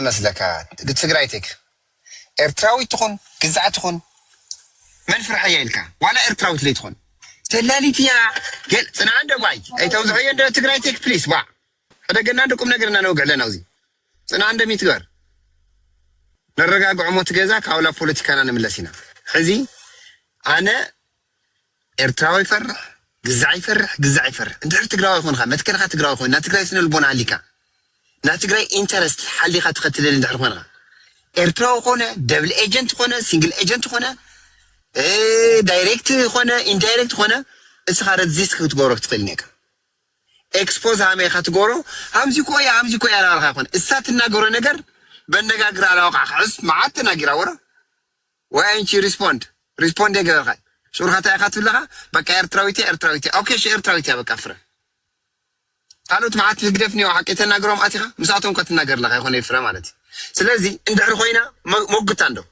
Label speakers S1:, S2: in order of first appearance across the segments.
S1: مسلكات تግራይቴክ ኤርትራዊ ትኹን ግዛዕ ትኹን من فرح يلك ولا إرتراوت لي تخون تلالي فيها قال أنا عنده باي أي توزعي عند تقرأي تك بليس با هذا قلنا عندكم نقرنا نوقع لنا وزي أنا عنده 100 غير نرجع قعمت جزاك أو لا بوليتيك أنا من لسنا حزي أنا إرتراوي فرح جزعي فرح أنت تقرأي خون خا ما تكره تقرأي خون لا تقرأي سنة البون عليك لا تقرأي إنترست حلي خا تقتل اللي تحرق خونها إرتراو خونه دبل إيجنت خونه سينجل إيجنت خونه دايركت خونه اندايركت خونه اسخارت زيس كتغورك تقلنيك اكسبوز هامي خاتغورو همزي كويا لا خون اساتنا غورو ነገር በነጋግራ አላውቃ خص ማዓተና ግራ ወራ ወአንቺ ሪስፖንድ ይገርካ ሹርሃታ ያካትልካ በቃ ኤርትራዊቲ ኦኬ ኤርትራዊቲ በቃ ፍረ ታሉት ማዓት ግደፍኒ ወሐቂ ተናገሮም አቲኻ ምሳቶም ከተናገር ለካ ይሆነ ይፍረ ማለት ስለዚህ እንድሕር ኮይና ሞግታ እንደው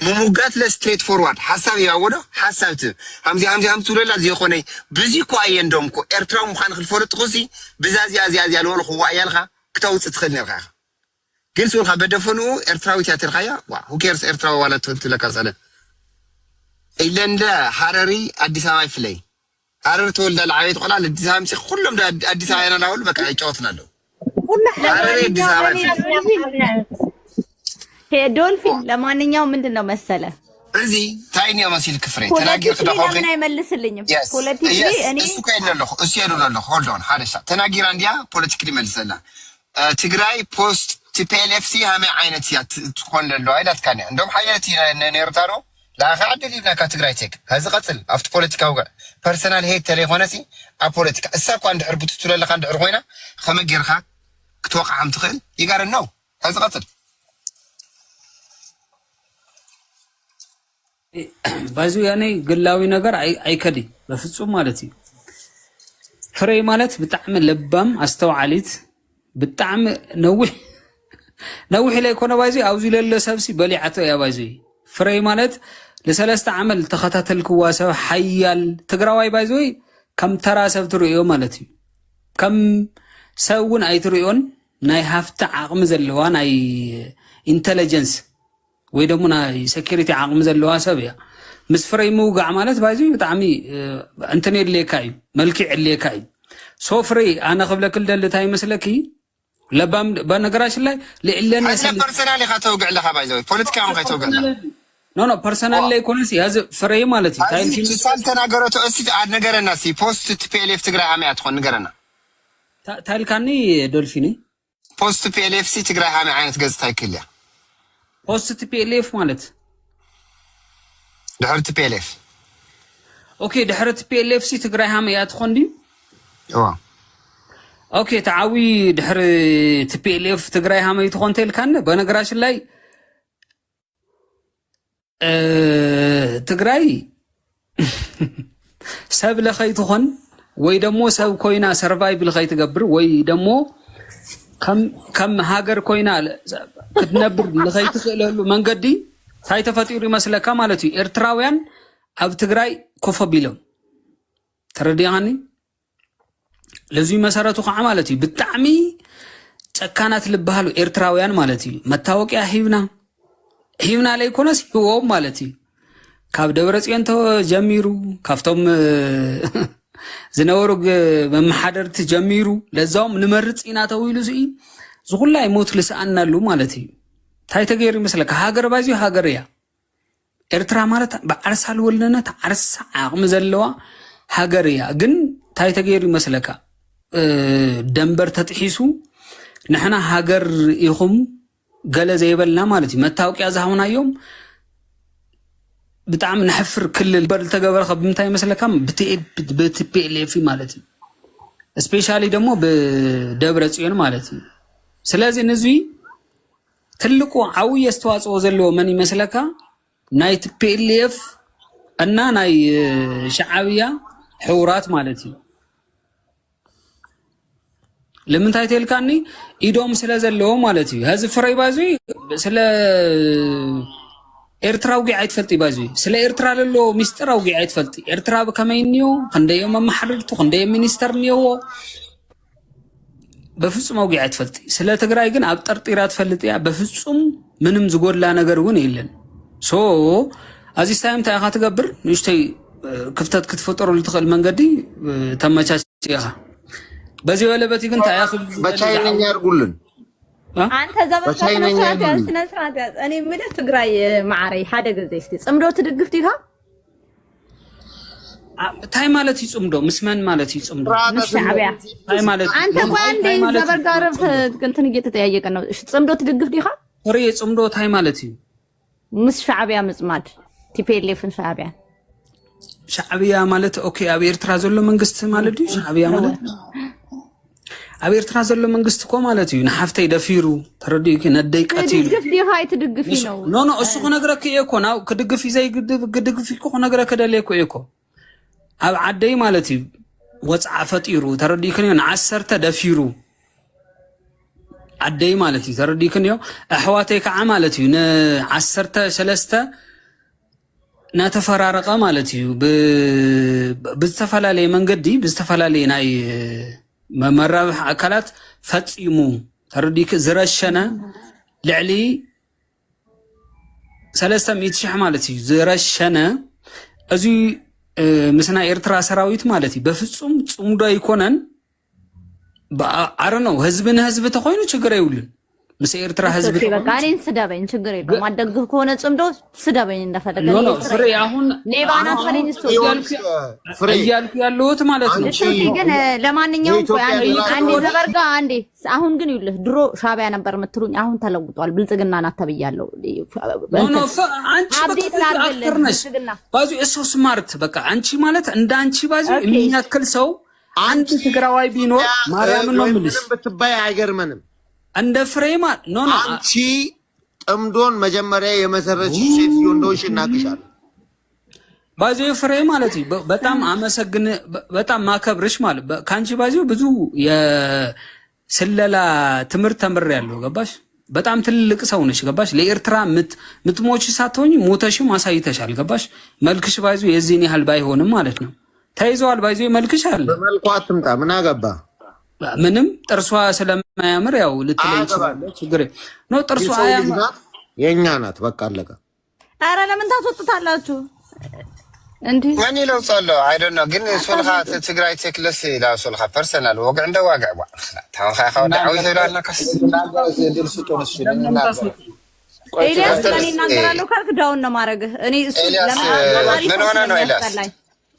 S1: مموجات لستريت فورورد حساب يعوده حسابت همزي تقول لا زي خوني بزي كو ايندوم كو ارترا مخان خلفورت قصي بزازي لو خو عيالها كتاوت تخلني الخا قلت لها بدفنو ارتراوي تياتر خيا وا هو كيرس ارترا ولا تلك سنه الا عند حرري اديس ابا فلي حرر تولد العيط قال اديس ابا مش كلهم اديس ابا انا اقول بقى يጫወትና ነው حرري اديس ابا هي دولفين ለማንኛውም ምንድነው መሰለ እዚህ ታይኒ ያማሲል ክፍሬ ተናገር ከደሆከ እና ይመልስልኝም ፖለቲካሊ እኔ እሱ ከይደለሁ እሱ ይደለሁ ሆልድ ኦን ሐደሳ ተናገር አንዲያ ፖለቲካሊ መልሰላ ትግራይ ፖስት ቲፒኤልኤፍሲ ሃመ አይነት ያ ትኮን ለለው አይላት ካኔ እንደውም ሐያቲ ነርታሮ لا خعدل لنا كتግራይ ቴክ هذا قتل افت ፖለቲካው ጋር ፐርሰናል ሄት ተለይሆነሲ አ ፖለቲካ እሳኳ እንድርቡት ትለለካ እንድር ኮይና ከመገርካ ክትወቃም ትኽእል ይጋር ነው هذا قتل ባዙ ያኔ ግላዊ ነገር አይከዲ በፍጹም ማለት እዩ ፍሬ ማለት በጣም ለባም አስተዋዓሊት በጣም ነውህ ላይ ኮነ ባዙ አውዚ ለለ ሰብሲ በሊዓቶ ያ ባዙ ፍሬ ማለት ለሰለስተ ዓመል ተኸታተልክዋ ሰብ ሓያል ትግራዋይ ባዙ ከም ተራ ሰብ ትርእዮ ማለት እዩ ከም ሰውን አይትርእዮን ናይ ሃፍተ ዓቅም ዘለዋ ናይ ኢንተለጀንስ ወይ ደሞ ናይ ሴኩሪቲ ዓቅም ዘለዋ ሰብ ያ ምስ ፍሬይ ምውጋዕ ማለት ባይዚ ብጣዕሚ እንትን የለካዩ መልክዕ የለካዩ ሶ ፍሬ አነ ክብለክል ደልታይ መስለኪ ለባም በነገራችን ላይ ለኢለና ሰል ፐርሰናሊ ከተውግዕ ለካ ባይዚ ፖለቲካውን ከተውግዕ ኖ ፐርሰናል ላይ ኮንሲ ያዝ ፍሬ ማለት ታይም ሲሳል ተናገረቶ እስቲ ነገረና ሲ ፖስት ቲፒኤልኤፍ ትግራይ ሃሜ አትኮን ነገረና ታልካኒ ዶልፊኒ ፖስት ቲፒኤልኤፍ ሲ ትግራይ ሃሜ አይነት ገጽታ ይክልያ ፖስት ቲፒኤልኤፍ ማለት ድሕር ቲፒኤልኤፍ ኦኬ ድሕር ቲፒኤልኤፍ ሲ ትግራይ ሃመ ያ ትኮን ዲ ኦኬ ተዓዊ ድሕር ቲፒኤልኤፍ ትግራይ ሃመ ይትኮን ተልካነ በነገራችን ላይ ትግራይ ሰብ ለኸይ ትኮን ወይ ደሞ ሰብ ኮይና ሰርቫይቭ ለኸይ ትገብር ወይ ደሞ ከም ሃገር ኮይና ክትነብር ለኸይ ትኽእለሉ መንገዲ ታይ ተፈጢሩ ይመስለካ ማለት እዩ ኤርትራውያን ኣብ ትግራይ ኮፈቢሎም ተረዲያኒ ለዙይ መሰረቱ ከዓ ማለት እዩ ብጣዕሚ ጨካናት ልባሃሉ ኤርትራውያን ማለት እዩ መታወቂያ ሂብና ላይ ኮነስ ህዎም ማለት እዩ ካብ ደብረጽዮን ተጀሚሩ ካብቶም ዝነበሩ መማሓደርቲ ጀሚሩ ለዛውም ንመርጽ ኢና ተዊሉ ሲ ዝኹላይ ሞት ልስአናሉ ማለት እዩ ታይ ተገይሩ ይመስለካ ሃገር ባዚዩ ሃገር ያ ኤርትራ ማለት በዓርሳል ወልነነት ዓርሳ ዓቅም ዘለዋ ሃገር ያ ግን ታይ ተገይሩ ይመስለካ ደንበር ተጥሒሱ ንሕና ሃገር ኢኹም ገለ ዘይበልና ማለት እዩ መታወቂያ ዝሃውናዮም بتعم نحفر كل البر تجبر خب متى مثلا كم بتبيلي في مالتي especially دمو بدبرة عيون مالتي سلازي نزوي تلقوا عوي استواصل وزلوا مني مثلا كا نايت بيليف أنا ناي شعبية حوارات مالتي لمن تايتل كاني يدوم سلازلوا مالتي هذا فري بازوي سلا ኤርትራው ጋር አይትፈልጥ ይባዙ ስለ ኤርትራ ለሎ ሚስጥራው ጋር አይትፈልጥ ኤርትራ በከመይኒዮ እንደየ መማሐርቱ እንደየ ሚኒስተር ኒዮ
S2: በፍጹም አውጊ አትፈልጥ ስለ ትግራይ ግን አብጠርጢራ ትፈልጥ ያ በፍጹም ምንም ዝጎላ ነገር ግን የለን ሶ አዚ ሳይም ታይኻ ትገብር ንሽተይ ክፍተት ክትፈጠሩ ልትኽእል መንገዲ ተመቻችኻ በዚህ ወለበት ግን ታያኽብ
S3: በቻይነኛ ያርጉልን
S4: አንተ ዘበቻይነኛ ስነ ስርዓት እኔ ምለ ትግራይ ማዕረይ ሓደ ግዜ እስቲ ጽምዶ ትድግፍቲ ኢኻ
S2: ታይ ማለት ይጽምዶ ምስመን ማለት ይጽምዶ
S4: ሻዕቢያ
S2: ታይ ማለት
S4: አንተ ቋንዴ ዘበርጋረብ እንትን እየተጠያየቀ ነው ጽምዶ ትድግፍቲ ኢኻ
S2: ፍሬ ጽምዶ ታይ ማለት እዩ
S4: ምስ ሻዕቢያ ምጽማድ ቲፒኤልኤፍን
S2: ሻዕቢያ ማለት ኦኬ ኣብ ኤርትራ ዘሎ መንግስት ማለት እዩ ሻዕቢያ ማለት ኣብ ኤርትራ ዘሎ መንግስት ኮ ማለት እዩ ንሓፍተይ ደፊሩ ተረዲክ ነደይ ቀቲሉ
S4: ትድግፍቲ ኢኻ ትድግፊ ነው
S2: ኖ እሱ ነገረክ እኮ ናው ክድግፍ ይዘይ ግድግፍ እኮ ነገረክ ደለይኮ እኮ ኣብ ዓደይ ማለት እዩ ወጽዓ ፈጢሩ ተረዲክን ንዓሰርተ ደፊሩ ዓደይ ማለት እዩ ተረዲክን ኣሕዋተይ ከዓ ማለት እዩ ንዓሰርተ ሰለስተ ናተፈራረቀ ማለት እዩ ብዝተፈላለየ መንገዲ ብዝተፈላለየ ናይ መራብሕ ኣካላት ፈጺሙ ተረዲክ ዝረሸነ ልዕሊ 300,000 ማለት እዩ ዝረሸነ እዚ ምስና ኤርትራ ሰራዊት ማለት እዩ በፍጹም ጽሙዶ ይኮነን አረነው ህዝብን ህዝብ ተኮይኑ ችግር አይውልን ምስ ኤርትራ ህዝብ
S4: በቃ እኔን ስደበኝ ችግር የለውም ማደግፍ ከሆነ ጽምዶ ስደበኝ እንደፈለገ
S2: ነው ፍሬ አሁን
S4: ሌባና ፈረኝ ሱ
S2: እያልኩ ያለሁት ማለት ነው
S4: እሺ ግን ለማንኛውም ቆይ አንዴ ዘበርጋ አንዴ አሁን ግን ይልህ ድሮ ሻዕቢያ ነበር የምትሉኝ አሁን ተለውጧል ብልጽግና ናት ተብያለሁ
S2: ኖ አንቺ ብልጽግና ባዙ እሱ ስማርት በቃ አንቺ ማለት እንደ አንቺ ባዙ የሚያክል ሰው አንድ ትግራዋይ ቢኖር ማርያምን ነው ምልሽ
S3: በትባይ አይገርመንም
S2: እንደ ፍሬማ ኖ
S3: አንቺ ጥምዶን መጀመሪያ የመሰረትሽ ሴትዮ እንደሆንሽ እናቅሻለን
S2: ባዚ ፍሬ ማለት በጣም አመሰግን በጣም ማከብርሽ ማለት ካንቺ ባዚ ብዙ የስለላ ትምህርት ተምሬያለሁ ገባሽ በጣም ትልቅ ሰው ነሽ ገባሽ ለኤርትራ ምትሞቺ ሳትሆኚ ሞተሽ ማሳይተሻል ገባሽ መልክሽ ባዚ የዚህን ያህል ባይሆንም ማለት ነው ታይዟል ባይዞ መልክሽ አለ
S3: በመልኳ አትምጣ ምን አገባ
S2: ምንም ጥርሷ ስለማያምር ያው ልትለይ ይችላል ችግር ነው ጥርሷ አያምር
S3: የኛ ናት በቃ አለቀ
S4: አረ ለምን ታስወጥታላችሁ እንዴ
S1: ማን ይለውጣል አይ ዶንት ኖ ግን ሶልኻ ትግራይ ቴክለስ ላ ሶልኻ ፐርሰናል ወግ እንደ ዋጋ ታው ኻው ዳው ይላልና ከስ ድርሱ ጦንስ
S4: ኤልያስ ለኔ እናገራለሁ ካልክ ዳውን ነው ማረግህ እኔ እሱ ለማን
S1: ምን ሆነ ነው ኤልያስ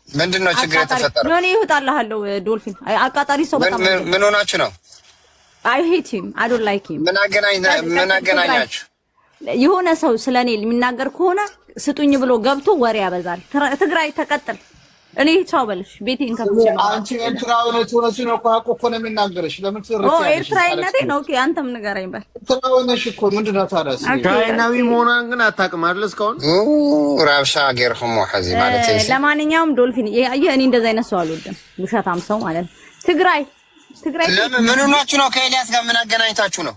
S1: ምንድነው ችግር የተፈጠረው?
S4: ነው ይወጣልሃለሁ ዶልፊን አቃጣሪ ሰው በጣም
S1: ምን ሆናችሁ ነው?
S4: I hate him I don't like him
S1: ምን አገናኛችሁ?
S4: የሆነ ሰው ስለኔ የሚናገር ከሆነ ስጡኝ ብሎ ገብቶ ወሬ ያበዛል። ትግራይ ተቀጥል እኔ ቻው በልሽ ቤቴን ከፍቼ
S3: አንቺ ኤርትራዊ ነሽ ነው እኮ ነው የሚናገርሽ ለምን ትርፍ
S4: ያለሽ? ኤርትራዊነቴ ነው ኦኬ አንተም ንገረኝ በል።
S3: ኤርትራዊ ነሽ እኮ ምንድነው ታዲያስ? ቻይናዊ መሆኗን ግን አታውቅም አይደል እስካሁን?
S1: ራብሻ ገርኹም ወሐዚ ማለት ነው።
S4: ለማንኛውም ዶልፊን እኔ እንደዛ አይነት ሰው አልወድም ውሸታም ሰው ማለት ነው። ትግራይ
S1: ለምን ምን ሆናችሁ ነው? ከኤልያስ ጋር ምን አገናኝታችሁ ነው?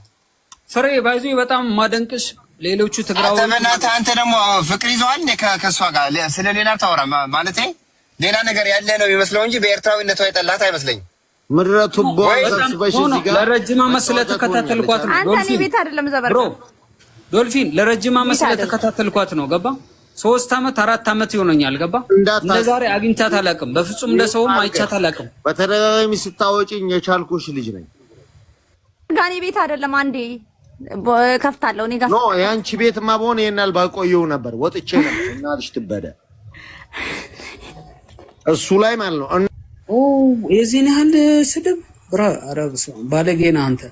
S2: ፍሬ ባይዙ በጣም ማደንቅሽ ሌሎቹ ትግራዋዮች
S1: አንተ ደግሞ ፍቅር ይዘዋል እንደ ከሷ ጋር ስለሌላ ታወራ ማለት ሌላ ነገር ያለ ነው የሚመስለው እንጂ በኤርትራዊነቷ የጠላት አይመስለኝም።
S3: ምድረቱ ቦይስበሽ እዚህ ጋር
S2: ለረጅም ዓመት ስለተከታተልኳት ነው
S4: ዶልፊን። አንተ ቤት አይደለም ዘበርጋ
S2: ዶልፊን ለረጅም ዓመት ስለተከታተልኳት ነው ገባ 3 ዓመት 4 ዓመት ይሆነኛል ገባ እንደዛሬ አግኝቻት አላውቅም። በፍጹም ለሰውም አይቻት አላውቅም።
S3: በተደጋጋሚ ስታወጪኝ የቻልኩሽ ልጅ ነኝ።
S4: ጋኔ ቤት አይደለም አንዴ ከፍታለሁ እኔ ጋር
S3: ኖ ያንቺ ቤትማ በሆነ የናል ባቆየው ነበር ወጥቼ ነበር እናልሽ ትበደ እሱ ላይ ማለት ነው።
S2: የዚህን ያህል ስድብ ብራ አረብስ ባለጌና አንተ።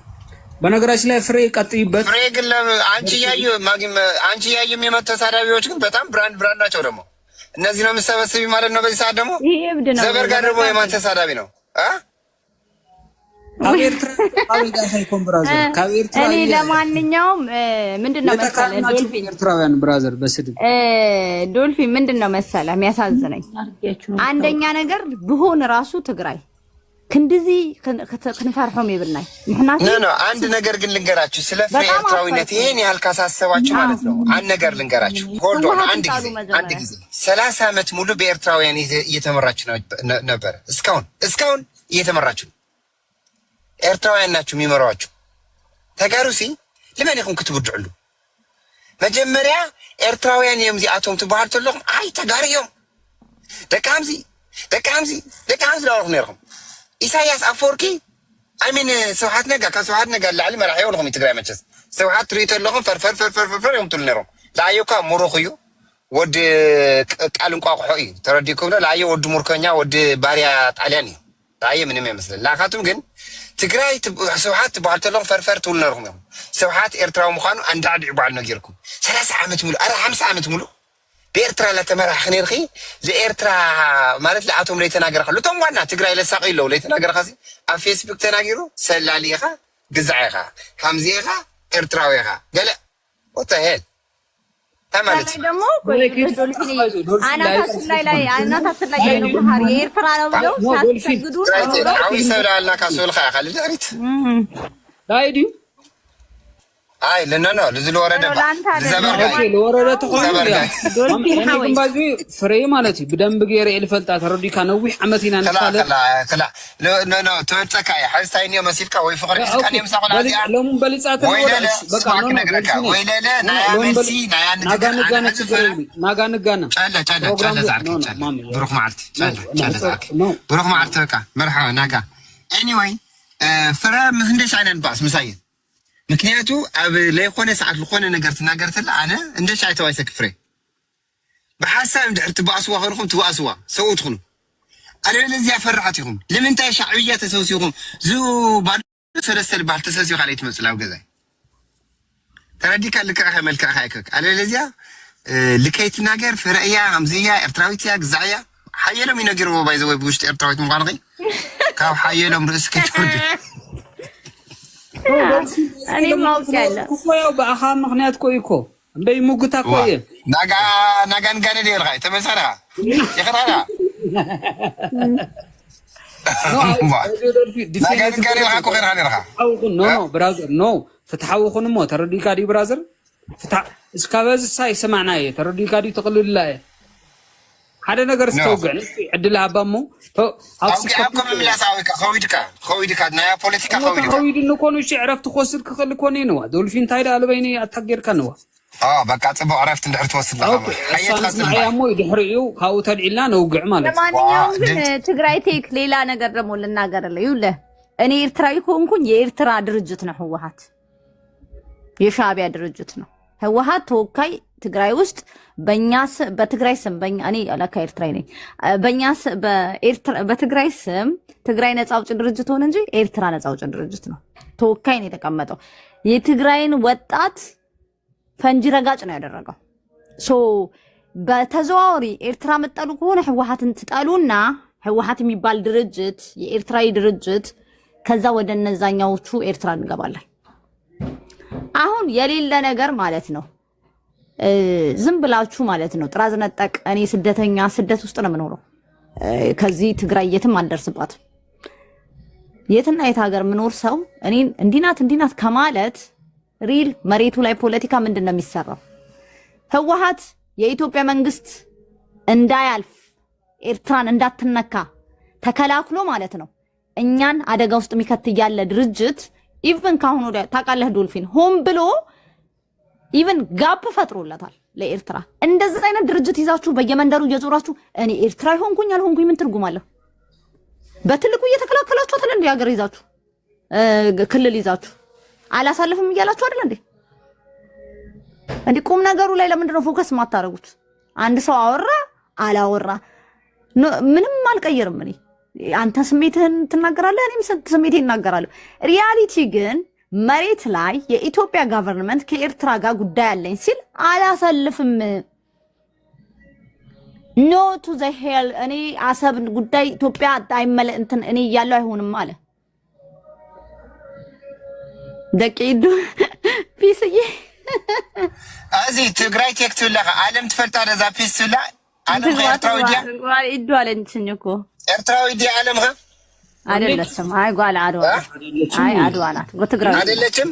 S2: በነገራችን ላይ ፍሬ ቀጥይበት።
S1: ፍሬ ግን አንቺ ያዩ የመተሳዳቢዎች ግን በጣም ብራንድ ናቸው። ደግሞ እነዚህ ነው የምትሰበስቢ ማለት ነው። በዚህ ሰዓት ደግሞ ዘበርጋ ደግሞ የማን ተሳዳቢ ነው?
S4: እኔ ለማንኛውም ምንድነው መሰለህ
S2: ኤርትራውያን ብራዘር በስድብ
S4: ዶልፊን ምንድነው መሰለህ የሚያሳዝነኝ አንደኛ ነገር ብሆን ራሱ ትግራይ ክንድዚ ክንፈርሖም ይብልናይ
S1: ነው። አንድ ነገር ግን ልንገራችሁ ስለ ፍሬ ኤርትራዊነት ይሄን ያህል ካሳሰባችሁ ማለት ነው። አንድ ነገር ልንገራችሁ ሆልድ ኦን አንድ ጊዜ 30 ዓመት ሙሉ በኤርትራውያን እየተመራችሁ ነበር። እስካሁን እየተመራችሁ ኤርትራውያን ናችሁ የሚመሯችሁ። ተጋሩሲ ለምን ይኹም ክትብድዕሉ መጀመሪያ ኤርትራውያን የምዚኣቶም ትባሃል ተለኹም አይ ተጋርዮም ደቃምዚ ዳርኹም ነርኹም ኢሳያስ አፈወርቂ አሚን ስብሓት ነጋ ካብ ስብሓት ነጋ ላዕሊ መራሕዮ ለኹም ትግራይ መቸስ ስብሓት ትሪኢ ተለኹም ፈርፈር እዮም ትብሉ ነይሮም ለኣዮካ ሙሩኽ እዩ ወዲ ቃል እንቋቑሖ እዩ ተረዲኩም ለኣየ ወዲ ሙርከኛ ወዲ ባርያ ጣልያን እዩ ለኣየ ምንም አይመስለን ላኻቱም ግን ትግራይ ስብሓት ትባሃል ተለኹም ፈርፈር ትብሉ ነርኹም እዮም ስብሓት ኤርትራዊ ምዃኑ አንዳዕድ ይባል ነጊርኩም 30 ዓመት ሙሉ 50 ዓመት ሙሉ በኤርትራ ለተመራሕ ነርኺ ለኤርትራ ማለት ለአቶም ላይ ተናገረኸ ለቶም ዋና ትግራይ ለሳቂ ይለው ላይ ተናገረኸ ኣብ ፌስቡክ ተናጊሩ ሰላሊኻ ግዛዕኻ ከምዚኻ ኤርትራዊኻ ገለ ወተሄል ተማለት
S4: ደግሞ አናታችን ላይ ነው ባህር የኤርትራ ነው ብለው ሳትሰግዱ ነው
S1: አዊ ሰላልና ካሶልኻ ያለ ዳሪት
S2: ዳይዲ
S1: አይ ለነኖ ለዝለ ወረደ ዘበርጋይ
S2: ለወረደ ተቆም ዶልፊን ባዚ ፍሬ ማለት በደንብ ገረ ይልፈልጣ ተረዲካ ነውህ ዓመቲና ነፋለ
S1: ከላ ለኖ ተወጣካ ሓስታይኒ መስልካ ወይ ፍቅርካ ከኔ ምሳቆላ ዚኣ
S2: ለምን በልጻተ
S1: በቃ ነገርካ ወይ ለለ ናያ መሲ ናያ ናጋንጋና ጫላ ዛርክ ብሩክ ማዓልቲ ጫላ ዛርክ ብሩክ ማዓልቲ በቃ መርሐባ ናጋ ኤኒዌይ ፍራ ምንደሽ አይነን ባስ ምሳይ ምክንያቱ ኣብ ለይኮነ ሰዓት ለኾነ ነገር ተናገርተላ ኣነ እንደሽ አይተዋይ ሰክፍሬ በሐሳብ ድሕር ትባስዋ ኸርኩም ትባስዋ ሰውት ኹኑ ኣለ ለዚያ ፈራሕትኩም ለምንታይ ሻዕብያ ተሰውሲኹም ዙ ባል ሰለስተል ባል ተሰውሲኹ ካለ ይትመጽላው ገዛይ ተረዲካ ልከኻ መልካኻ ይከክ ኣለ ለዚያ ልከይት ነገር ፍረእያ አምዚያ ኤርትራዊትያ ግዛዕያ ሓየሎም ይነገርዎ ባይዘወይ ብውሽጢ ኤርትራዊት ምዃንኺ ካብ ሓየሎም ርእስ ከይትወርድ
S4: እኔ ማውቅ ያለ
S2: ኮያው በአኻ ምክንያት ኮይኮ እንደይ ሙግታ ኮየ
S1: ናጋን ጋኔ ደርጋ ተመሰራ ይኸራራ ናጋን ጋኔ ለካ ኮኸራ ነርካ
S2: ኖ ብራዘር ኖ ፍትሓው ኹንሞ ተረዲካ ዲ ብራዘር ፍትሓ እስካበዝ ሳይ ሰማዕናየ ተረዲካ ዲ ተቅልልላየ ሓደ ነገር ዝተውግዕ ዕድል ሃባሞ
S1: ኣብኩም ምላሳዊካ ኸዊድካ ናይ ፖለቲካ
S2: ኸዊድ ንኮኑ ዕረፍቲ ክወስድ ክኽእል ኮነ ነዋ ዶልፊን ታይዳ ኣልበይኒ ኣታጌርካ ነዋ
S1: በቃ ፅቡቅ ዕረፍቲ እንድሕር ትወስድ
S2: ሓያሞ ድሕሪኡ ካብኡ ተልዒልና ነውግዕ ማለት
S4: ለማንኛውም ግን ትግራይ ቴክ ሌላ ነገር ደግሞ ልናገርለ ይውለ እኔ ኤርትራዊ ከሆንኩኝ የኤርትራ ድርጅት ነው ህወሓት የሻዕቢያ ድርጅት ነው ህወሓት ተወካይ ትግራይ ውስጥ በእኛስ በትግራይ ስም በእኛ እኔ አላካ ኤርትራዊ ነኝ በእኛስ በትግራይ ስም ትግራይ ነፃ አውጪ ድርጅት ሆነ እንጂ ኤርትራ ነፃ አውጪ ድርጅት ነው ተወካይ ነው የተቀመጠው የትግራይን ወጣት ፈንጂ ረጋጭ ነው ያደረገው ሶ በተዘዋዋሪ ኤርትራ መጣሉ ከሆነ ህወሓትን ትጣሉና ህወሓት የሚባል ድርጅት የኤርትራዊ ድርጅት ከዛ ወደ እነዛኛዎቹ ኤርትራ እንገባለን አሁን የሌለ ነገር ማለት ነው ዝም ብላችሁ ማለት ነው ጥራዝ ነጠቅ እኔ ስደተኛ ስደት ውስጥ ነው የምኖረው ከዚህ ትግራይ የትም አልደርስባት የትና የት ሀገር ምኖር ሰው እኔ እንዲናት ከማለት ሪል መሬቱ ላይ ፖለቲካ ምንድነው የሚሰራው ህወሓት የኢትዮጵያ መንግስት እንዳያልፍ ኤርትራን እንዳትነካ ተከላክሎ ማለት ነው እኛን አደጋ ውስጥ የሚከት ያለ ድርጅት ኢቭን ካሁን ወዲያ ታውቃለህ ዶልፊን ሆም ብሎ ኢቭን ጋፕ ፈጥሮላታል ለኤርትራ እንደዚህ አይነት ድርጅት ይዛችሁ በየመንደሩ እየዞራችሁ እኔ ኤርትራዊ ሆንኩኝ አልሆንኩኝ ምን ትርጉም አለው በትልቁ እየተከላከላችሁ አይደል እንዴ ሀገር ይዛችሁ ክልል ይዛችሁ አላሳልፍም እያላችሁ አይደል እንዴ ቁም ነገሩ ላይ ለምንድን ነው ፎከስ ማታረጉት አንድ ሰው አወራ አላወራ ምንም አልቀየርም እኔ አንተ ስሜትህን ትናገራለህ እኔም ስሜቴን እናገራለሁ ሪያሊቲ ግን መሬት ላይ የኢትዮጵያ ገቨርንመንት ከኤርትራ ጋር ጉዳይ አለኝ ሲል አላሳልፍም ኖ ቱ ዘ ሄል እኔ አሰብ ጉዳይ ኢትዮጵያ አይመለ እንትን እኔ ያለው አይሆንም አለ ደቂዱ ፒስዬ
S1: እዚ ትግራይ ቴክትብላ ዓለም ትፈልጣ ደዛ ፒስ ትብላ ዓለም ኤርትራዊ ዲያ
S4: ኢዱ አለንችኝ እኮ
S1: ኤርትራዊ ዲያ ዓለምها
S4: አይደለችም አይ ጓላ አድዋ አይ አድዋ ናት ወትግራይ
S1: አይደለችም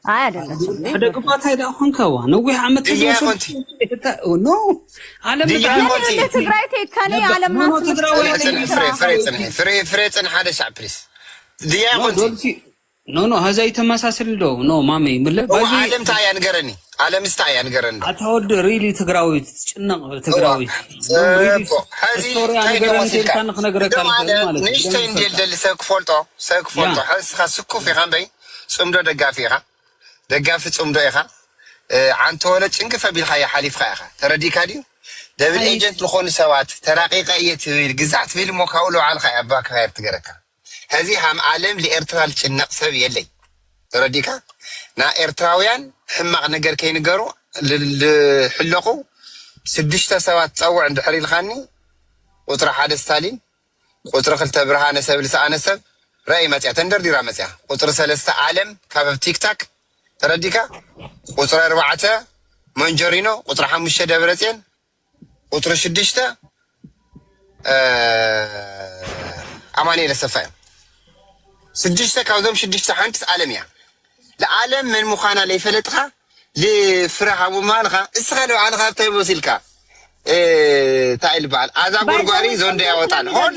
S4: አይ አይደለችም
S2: ደቅባት አይዳ ሆንከዋ ነው ወይ አመት ኖ ዓለም
S4: ትግራይ ተከኒ ዓለም ናት
S1: ፍሬ ሓደ ሻዕ ፕሊስ ዲያ ኮንቲ
S2: نو هذا يتمساسل له نو مامي مله
S1: باجي عالم تاع ينقرني عالم استا ينقرني
S2: اتود ريلي تقراوي تشنق تقراوي ستوري انا غير كان نغرك مالك
S1: نشتين ديال ساك فولتو حس خاصكو في غنبي صمدو دغافيها دغاف صمدو يخا عن تولد انكف بالخيا حليف خاخا تردي كادي دبل ايجنت لخون سوات تراقيق ايتويل غزعت فيلم وكاولو على خيا باك خير تقرك هذه هم عالم لإرترال تشنق سب يلي ترديكا نا إرتراويان حمق نجر كي نجرو للحلقو سدشتا سوات تصور عند حري الخاني وطرح هذا ستالين وطرح التبرها نسب لسا نسب رأي متى تندر ديرا متى وطرح سلسة عالم كاب تيك تاك ترديكا وطرح 4 منجرينو وطرح 5 دبرتين وطرح سدشتا أماني لسفاهم سدشتا كاوزم شدشتا حنتس عالميا العالم من مخانا لي فلتها لفرها ومالها اسغلوا على غابتي بوسيلكا تاع البعل هذا غورغاري زون دي اوطال هون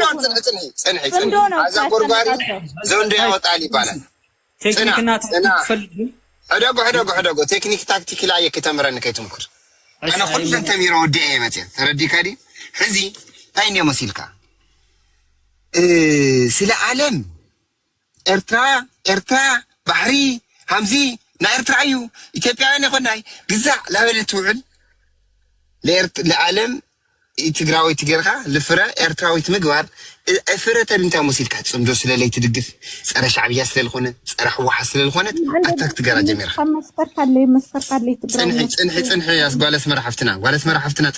S1: صنحي هذا غورغاري زون دي اوطال يبالن
S2: تكنيكنا تفلد
S1: هدغو تكنيك تاكتيك لا يكتمرن كيتمكر انا خلص تميرو ودي ايمتي تردي كادي حزي تايني موسيلكا سلا عالم إرترا بحري همزي نا إرترايو إثيوبيا نخوناي جزء لا بد توعل لعالم تجراوي تجرها لفرا إرتراوي تمجوار فرا تبنتا موسيقى تصمدو سلا لي تدقف سأرا شعبية سلا الخونة سأرا حوا سلا الخونة أتاك تجرا جميرة
S4: مستر لي
S1: تبرا يا قال اسمه رحفتنا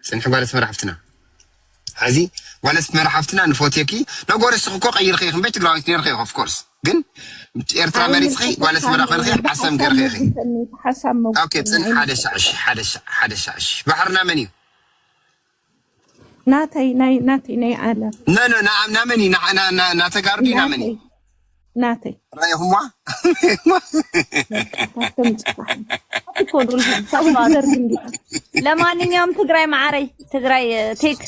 S1: سنحي قال اسمه رحفتنا هذه ولا اسمه رحفتنا نفوتيكي نقول السخوكو غير خيخ بيت تقراوي تنير خيخ اوف كورس جن إرترا مريض خي ولا اسمه رحفتنا خيخ حسم غير خيخي اوكي بسن حدا شعش بحرنا مني
S5: ناتي عالم
S1: نامني ناتقاردي نامني
S5: ناتي
S1: رايهما
S4: ለማንኛውም ትግራይ ማዕረይ ትግራይ ቴክ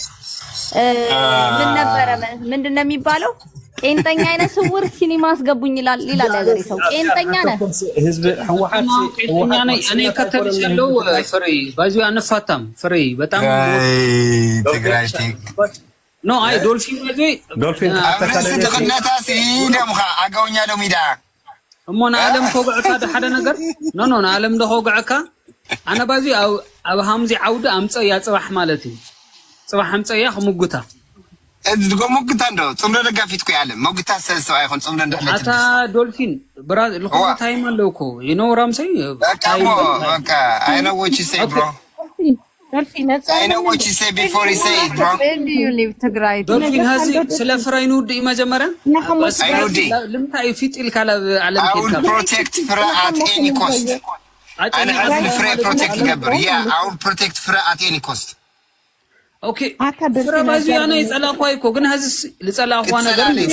S4: ምን ነበረ ምንድነው የሚባለው ቄንጠኛ አይነት ስውር ሲኒማ አስገቡኝ ይላል ያገሬ ሰው ቄንጠኛ ነህ
S2: ህዝብ ህዋሃት ቄንጠኛ ነኝ እኔ ከተልሻለው ፍሬ ባዚው አንፋታም ፍሬ በጣም
S1: ትግራይ ቴክ
S2: ኖ አይ ዶልፊን
S1: ተከነታ ሲደምኻ አጋውኛ ሎሚዳ
S2: እሞና ዓለም ኮግዕካ ሓደ ነገር ኖ ዓለም ደኮግዕካ أنا بازي أو همزي عودة أمتص يا صباح مالتي صباح أمتص يا خمجتها.
S1: إذا تقول مجتها ندو صمنا رجع في تكوي علم مجتها سلسلة يخون صمنا نحلة.
S2: أتا دولفين برا الخوة تايم لوكو you know what I'm saying.
S1: Okay, I know what you say bro. I know what you say before you say it bro.
S4: When do you live تقرأي؟
S2: دولفين هذي سلافرا ينود إما جمرة.
S1: أينودي.
S2: لم تعرفيت الكلام على
S1: I will protect Fra at any cost. أنا عارف فرا protect الجبر. Yeah, I will protect Fra at any cost.
S2: Okay. فرا بازي أنا يسأل أخوياكو كن هذا يسأل أخوانا قال.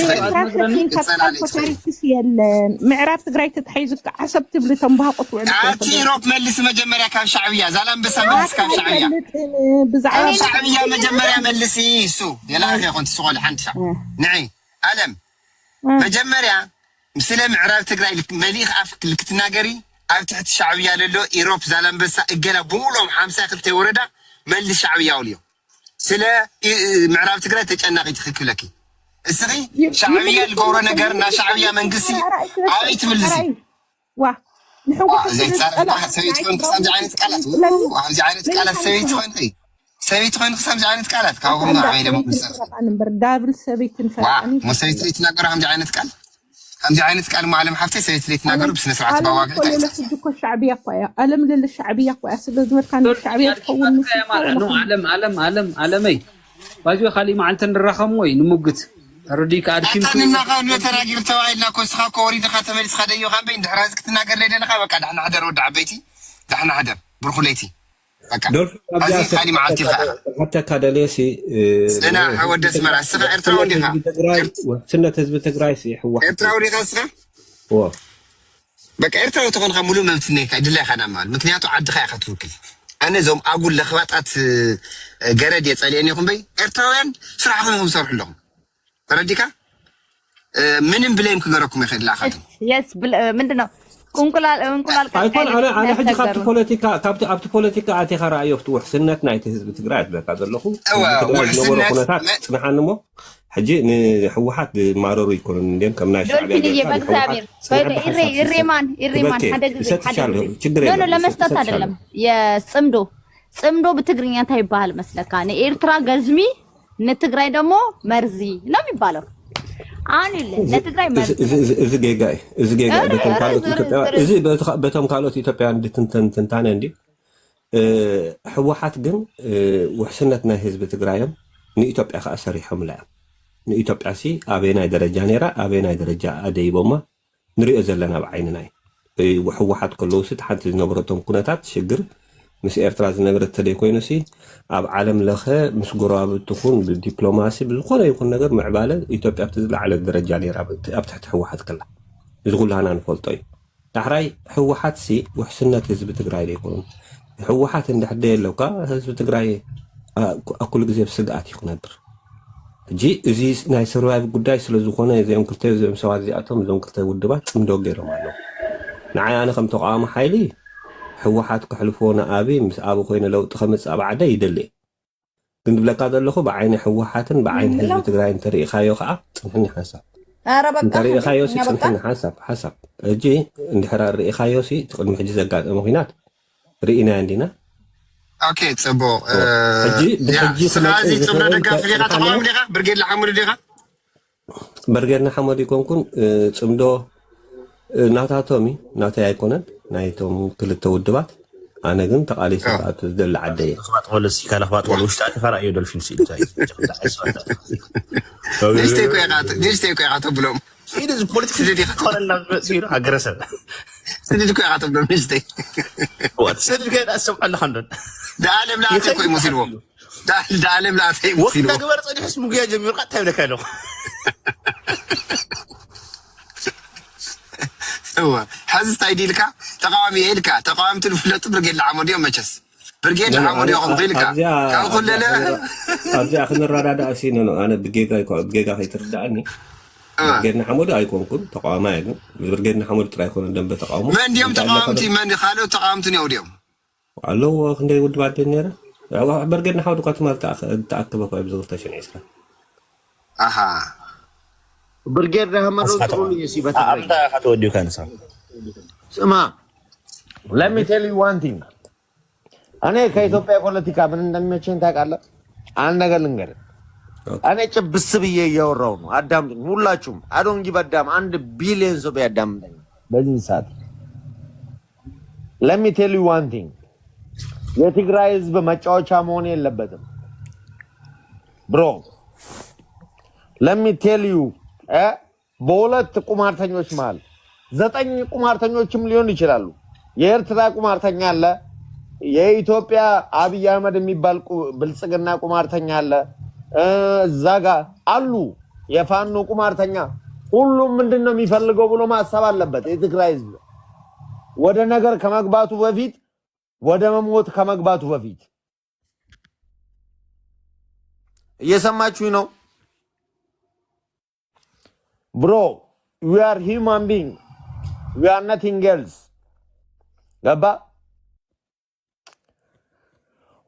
S5: معراب تقرأي تتحيزك حسب تبلي تنبها قطوع.
S1: عاتي روب مللس مجمرة كان شعبية زلام بس مللس كان شعبية. شعبية مجمرة مللسي سو يلا أخي كنت سؤال حنت شعب. نعي ألم مجمرة مسلم معراب تقرأي مليخ أفك الكتناجري. أفتحت الشعبية للو إيروب زلام بس إجلا بولهم 5 خلتي وردا مل الشعبية وليو سلا معراب تقرأ تجناقي تخكلكي السري شعبية الجورة نجرنا شعبية منقسي عايت ملزي
S5: واه
S1: زي صار سويت كون قسم جعانة كالات وهم جعانة كالات سويت كون قسم جعانة كالات كاوهم عميلة مبسر
S5: أنا بردابل سويت
S1: نفعني ما سويت لي تناقر هم جعانة كال هم جعانة كال معلم حفتي سويت لي تناقر بس نسرعت بواقع
S5: تايت ألم الشعبية قوية ألم للشعبية قوية سبب كان الشعبية تقول
S2: عالمي باجي خالي معلتن الرقم وين نمجت رديك أركيم
S1: أنا نقول نتراجع توعينا كوسخا كوري دخلت مليس خديو خام بين دحرازك تناقر لي دنا خا بقى دحنا حدر ودع بيتي دحنا حدر برخوليتي بقى هذه معلتي
S6: حتى كادليسي
S1: أنا حود اسمع السنة إرتراودي خا
S6: سنة حزب تجراي سي حوا
S1: إرتراودي خا
S6: وا
S1: بقى إرتراو تكون خمولو ممتنيك أدلة خنا مال مكنياتو عد خا يختوكل أنا زوم أقول لخواتات جرد يتسأليني يقوم بي إرتراويان سرعهم سرح لهم ترديكا ምንም ብለም ክገረኩም ይኽእል ላኻት
S4: የስ ምንድነው እንቁላል
S6: አይኮን አና ሕጂ ካብቲ ፖለቲካ ኣቲኻ ረኣዮ ውሕስነት ናይቲ ህዝቢ ትግራይ ኣትበካ ዘለኹ ውሕስነት ፅንሓንሞ ሕጂ ንሕወሓት ማረሩ ይኮኑን እንዴም ከም ናይ ሻዕብያ
S4: ኢሬማን ሓደ ጊዜ ለመስጠት አይደለም የጽምዶ በትግርኛ እንታይ ይባላል መስለካ ንኤርትራ ገዝሚ ንትግራይ ደግሞ መርዚ ነው የሚባለው አንል ለትግራይ መርዚ
S6: እዚ ጌጋይ በቶም ካልኦት ኢትዮጵያ እንድትንታነ እንዲ ሕወሓት ግን ውሕስነት ናይ ህዝቢ ትግራይም ንኢትዮጵያ ከዓ ሰሪሖም ላ ንኢትዮጵያ ሲ ኣበናይ ደረጃ ነራ ኣበናይ ደረጃ ኣደይቦማ ንሪኦ ዘለና ብዓይንና ሕወሓት ከለዉ ሲ ሓንቲ ዝነበረቶም ኩነታት ሽግር ምስ ኤርትራ ዝነበረት ተደይ ኮይኑ ሲ ኣብ ዓለም ለኸ ምስ ጎረባብቲ ኹን ብዲፕሎማሲ ብዝኾነ ይኹን ነገር ምዕባለ ኢትዮጵያ ብትዝለዓለ ደረጃ ነራ ኣብ ትሕቲ ሕወሓት ከላ እዚ ኩላና ንፈልጦ እዩ ዳሕራይ ሕወሓት ሲ ውሕስነት ህዝቢ ትግራይ ዘይኮኑ ሕወሓት እንድሕደየ ኣለውካ ህዝቢ ትግራይ ኣኩሉ ግዜ ብስግኣት ይክነብር ሕጂ እዚ ናይ ሰርቫይቭ ጉዳይ ስለ ዝኾነ እዚኦም ክልተ እዚኦም ሰባት እዚኣቶም እዞም ክልተ ውድባት ፅምዶ ገይሮም ኣለዉ ንዓይ ኣነ ከም ተቃዋሚ ሓይሊ ሕወሓት ክሕልፍዎ ንኣቢ ምስ ኣቢ ኮይኑ ለውጢ ከምፅእ ኣብ ዓደ ይደሊ ግን ዝብለካ ዘለኹ ብዓይኒ ሕወሓትን ብዓይኒ ህዝቢ ትግራይ እንተሪኢኻዮ ከዓ ፅንሕኒ ሓሳብ እንተሪኢኻዮ ሲ ፅንሕኒ ሓሳብ ሕጂ እንድሕራ ርኢኻዮ ሲ ቅድሚ ሕጂ ዘጋጠመ ኩናት ርኢና እንዲና
S1: ኦኬ ፅቡቅ ስለዚ ፅምዶ ደጋፊ ዲኻ ተቃዋሚ ዲኻ ብርጌድ ሓሙድ ዲኻ
S6: ብርጌድና ሓሙድ ይኮንኩን ፅምዶ ናታቶሚ ናተይ ኣይኮነን ናይቶም ክልተ ውድባት ኣነ ግን ተቃሊሰ ሰዓት ዝደሊ ዓደየ
S7: ፖሊሲ ካላኽባት ውሽጣ ተፈራእዩ ዶልፊን ሲልታይ
S1: ዲስተይ ኮይ ተብሎም
S7: ሲሪዝ ፖለቲክስ ዲኻ ኮነና ሲሩ አግረሰብ
S1: ስድድ ኮይ ተብሎም ዲስተይ
S7: ወት ስድድ ከዳ ሰም አለ ኸንደን
S1: ዳዓለም ላተ ኮይ ሙሲልዎ ዳዓለም ላተ ሙሲልዎ
S7: ወቅት ገበር ጸዲሕስ ሙግያ ጀሚሩ ቃ ታይብለካሎ
S1: هو حزت تايديلكا تقاومي إلكا تقاوم تلفلت برجيل العمودية مجلس برجيل العمودية قضيلكا كأقول لا
S6: أرجع أخذ الرادة أسينه أنا بجيجا هيتردعني برجيل حمود أيكون كن تقاوم أيكون برجيل حمود ترى يكون دم بتقاوم
S1: من اليوم تقاومتي من خالو تقاومتني أول يوم
S6: علو خلنا يود بعدين يرى برجيل حمود قط ما تأكد بقى بزغلت عشان يسرع
S1: أها
S3: ብርጌድ ረህመን ሮጥሩን ይሲበት
S7: አምታ ከተወዲው ካንሳ
S3: ስማ let me tell you one thing እኔ ከኢትዮጵያ ፖለቲካ ምን እንደሚመቸኝ ታውቃለህ አንድ ነገር ልንገርህ እኔ ጭብስ ብዬ እያወራሁ ነው አዳምጡኝ ሁላችሁም አዶን ጊበዳም 1 ቢሊዮን ሰው ያዳምጠኝ በዚህ ሰዓት let me tell you one thing የትግራይ ህዝብ መጫወቻ መሆን የለበትም bro let me tell you በሁለት ቁማርተኞች ማለት 9 ቁማርተኞችም ሊሆን ይችላሉ የኤርትራ ቁማርተኛ አለ የኢትዮጵያ አብይ አህመድ የሚባል ብልጽግና ቁማርተኛ አለ እዛጋ አሉ የፋኖ ቁማርተኛ ሁሉም ምንድነው የሚፈልገው ብሎ ማሰብ አለበት የትግራይ ህዝብ ወደ ነገር ከመግባቱ በፊት ወደ መሞት ከመግባቱ በፊት እየሰማችሁ ነው Bro, we are human being. We are nothing else. ገባ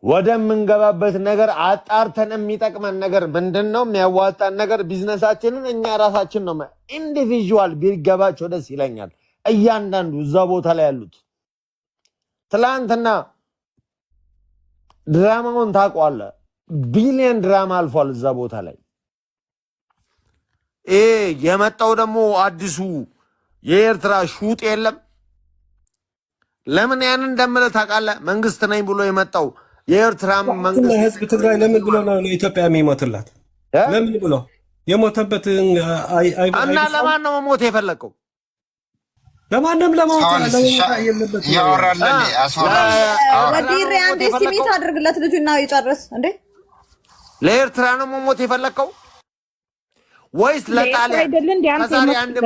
S3: ወደ ምንገባበት ነገር አጣርተን የሚጠቅመን ነገር ምንድነው የሚያዋጣን ነገር ቢዝነሳችንን እኛ ራሳችን ነው ኢንዲቪጁዋል ቢገባቸው ደስ ይለኛል እያንዳንዱ እዛ ቦታ ላይ ያሉት ትላንትና ድራማውን ታውቀዋለህ ቢሊየን ድራማ አልፏል እዛ ቦታ ላይ የመጣው ደግሞ አዲሱ የኤርትራ ሹጥ የለም ለምን ያን እንደምለ ታውቃለህ መንግስት ነኝ ብሎ የመጣው የኤርትራ መንግስት
S6: ህዝብ ትግራይ ለምን ብሎ ነው ለኢትዮጵያ የሚሞትላት ለምን ብሎ የሞተበት
S3: እና ለማን ነው ሞት የፈለከው
S6: ለማንም ለሞት ያለበት
S1: ያወራለን አስወራ
S4: ወዲሬ አንዴ ሲሚት አድርግለት ልጁና ይጨርስ እንዴ
S3: ለኤርትራ ነው ሞት የፈለከው ወይስ ለጣሊያን
S5: አይደል እንዴ አንተ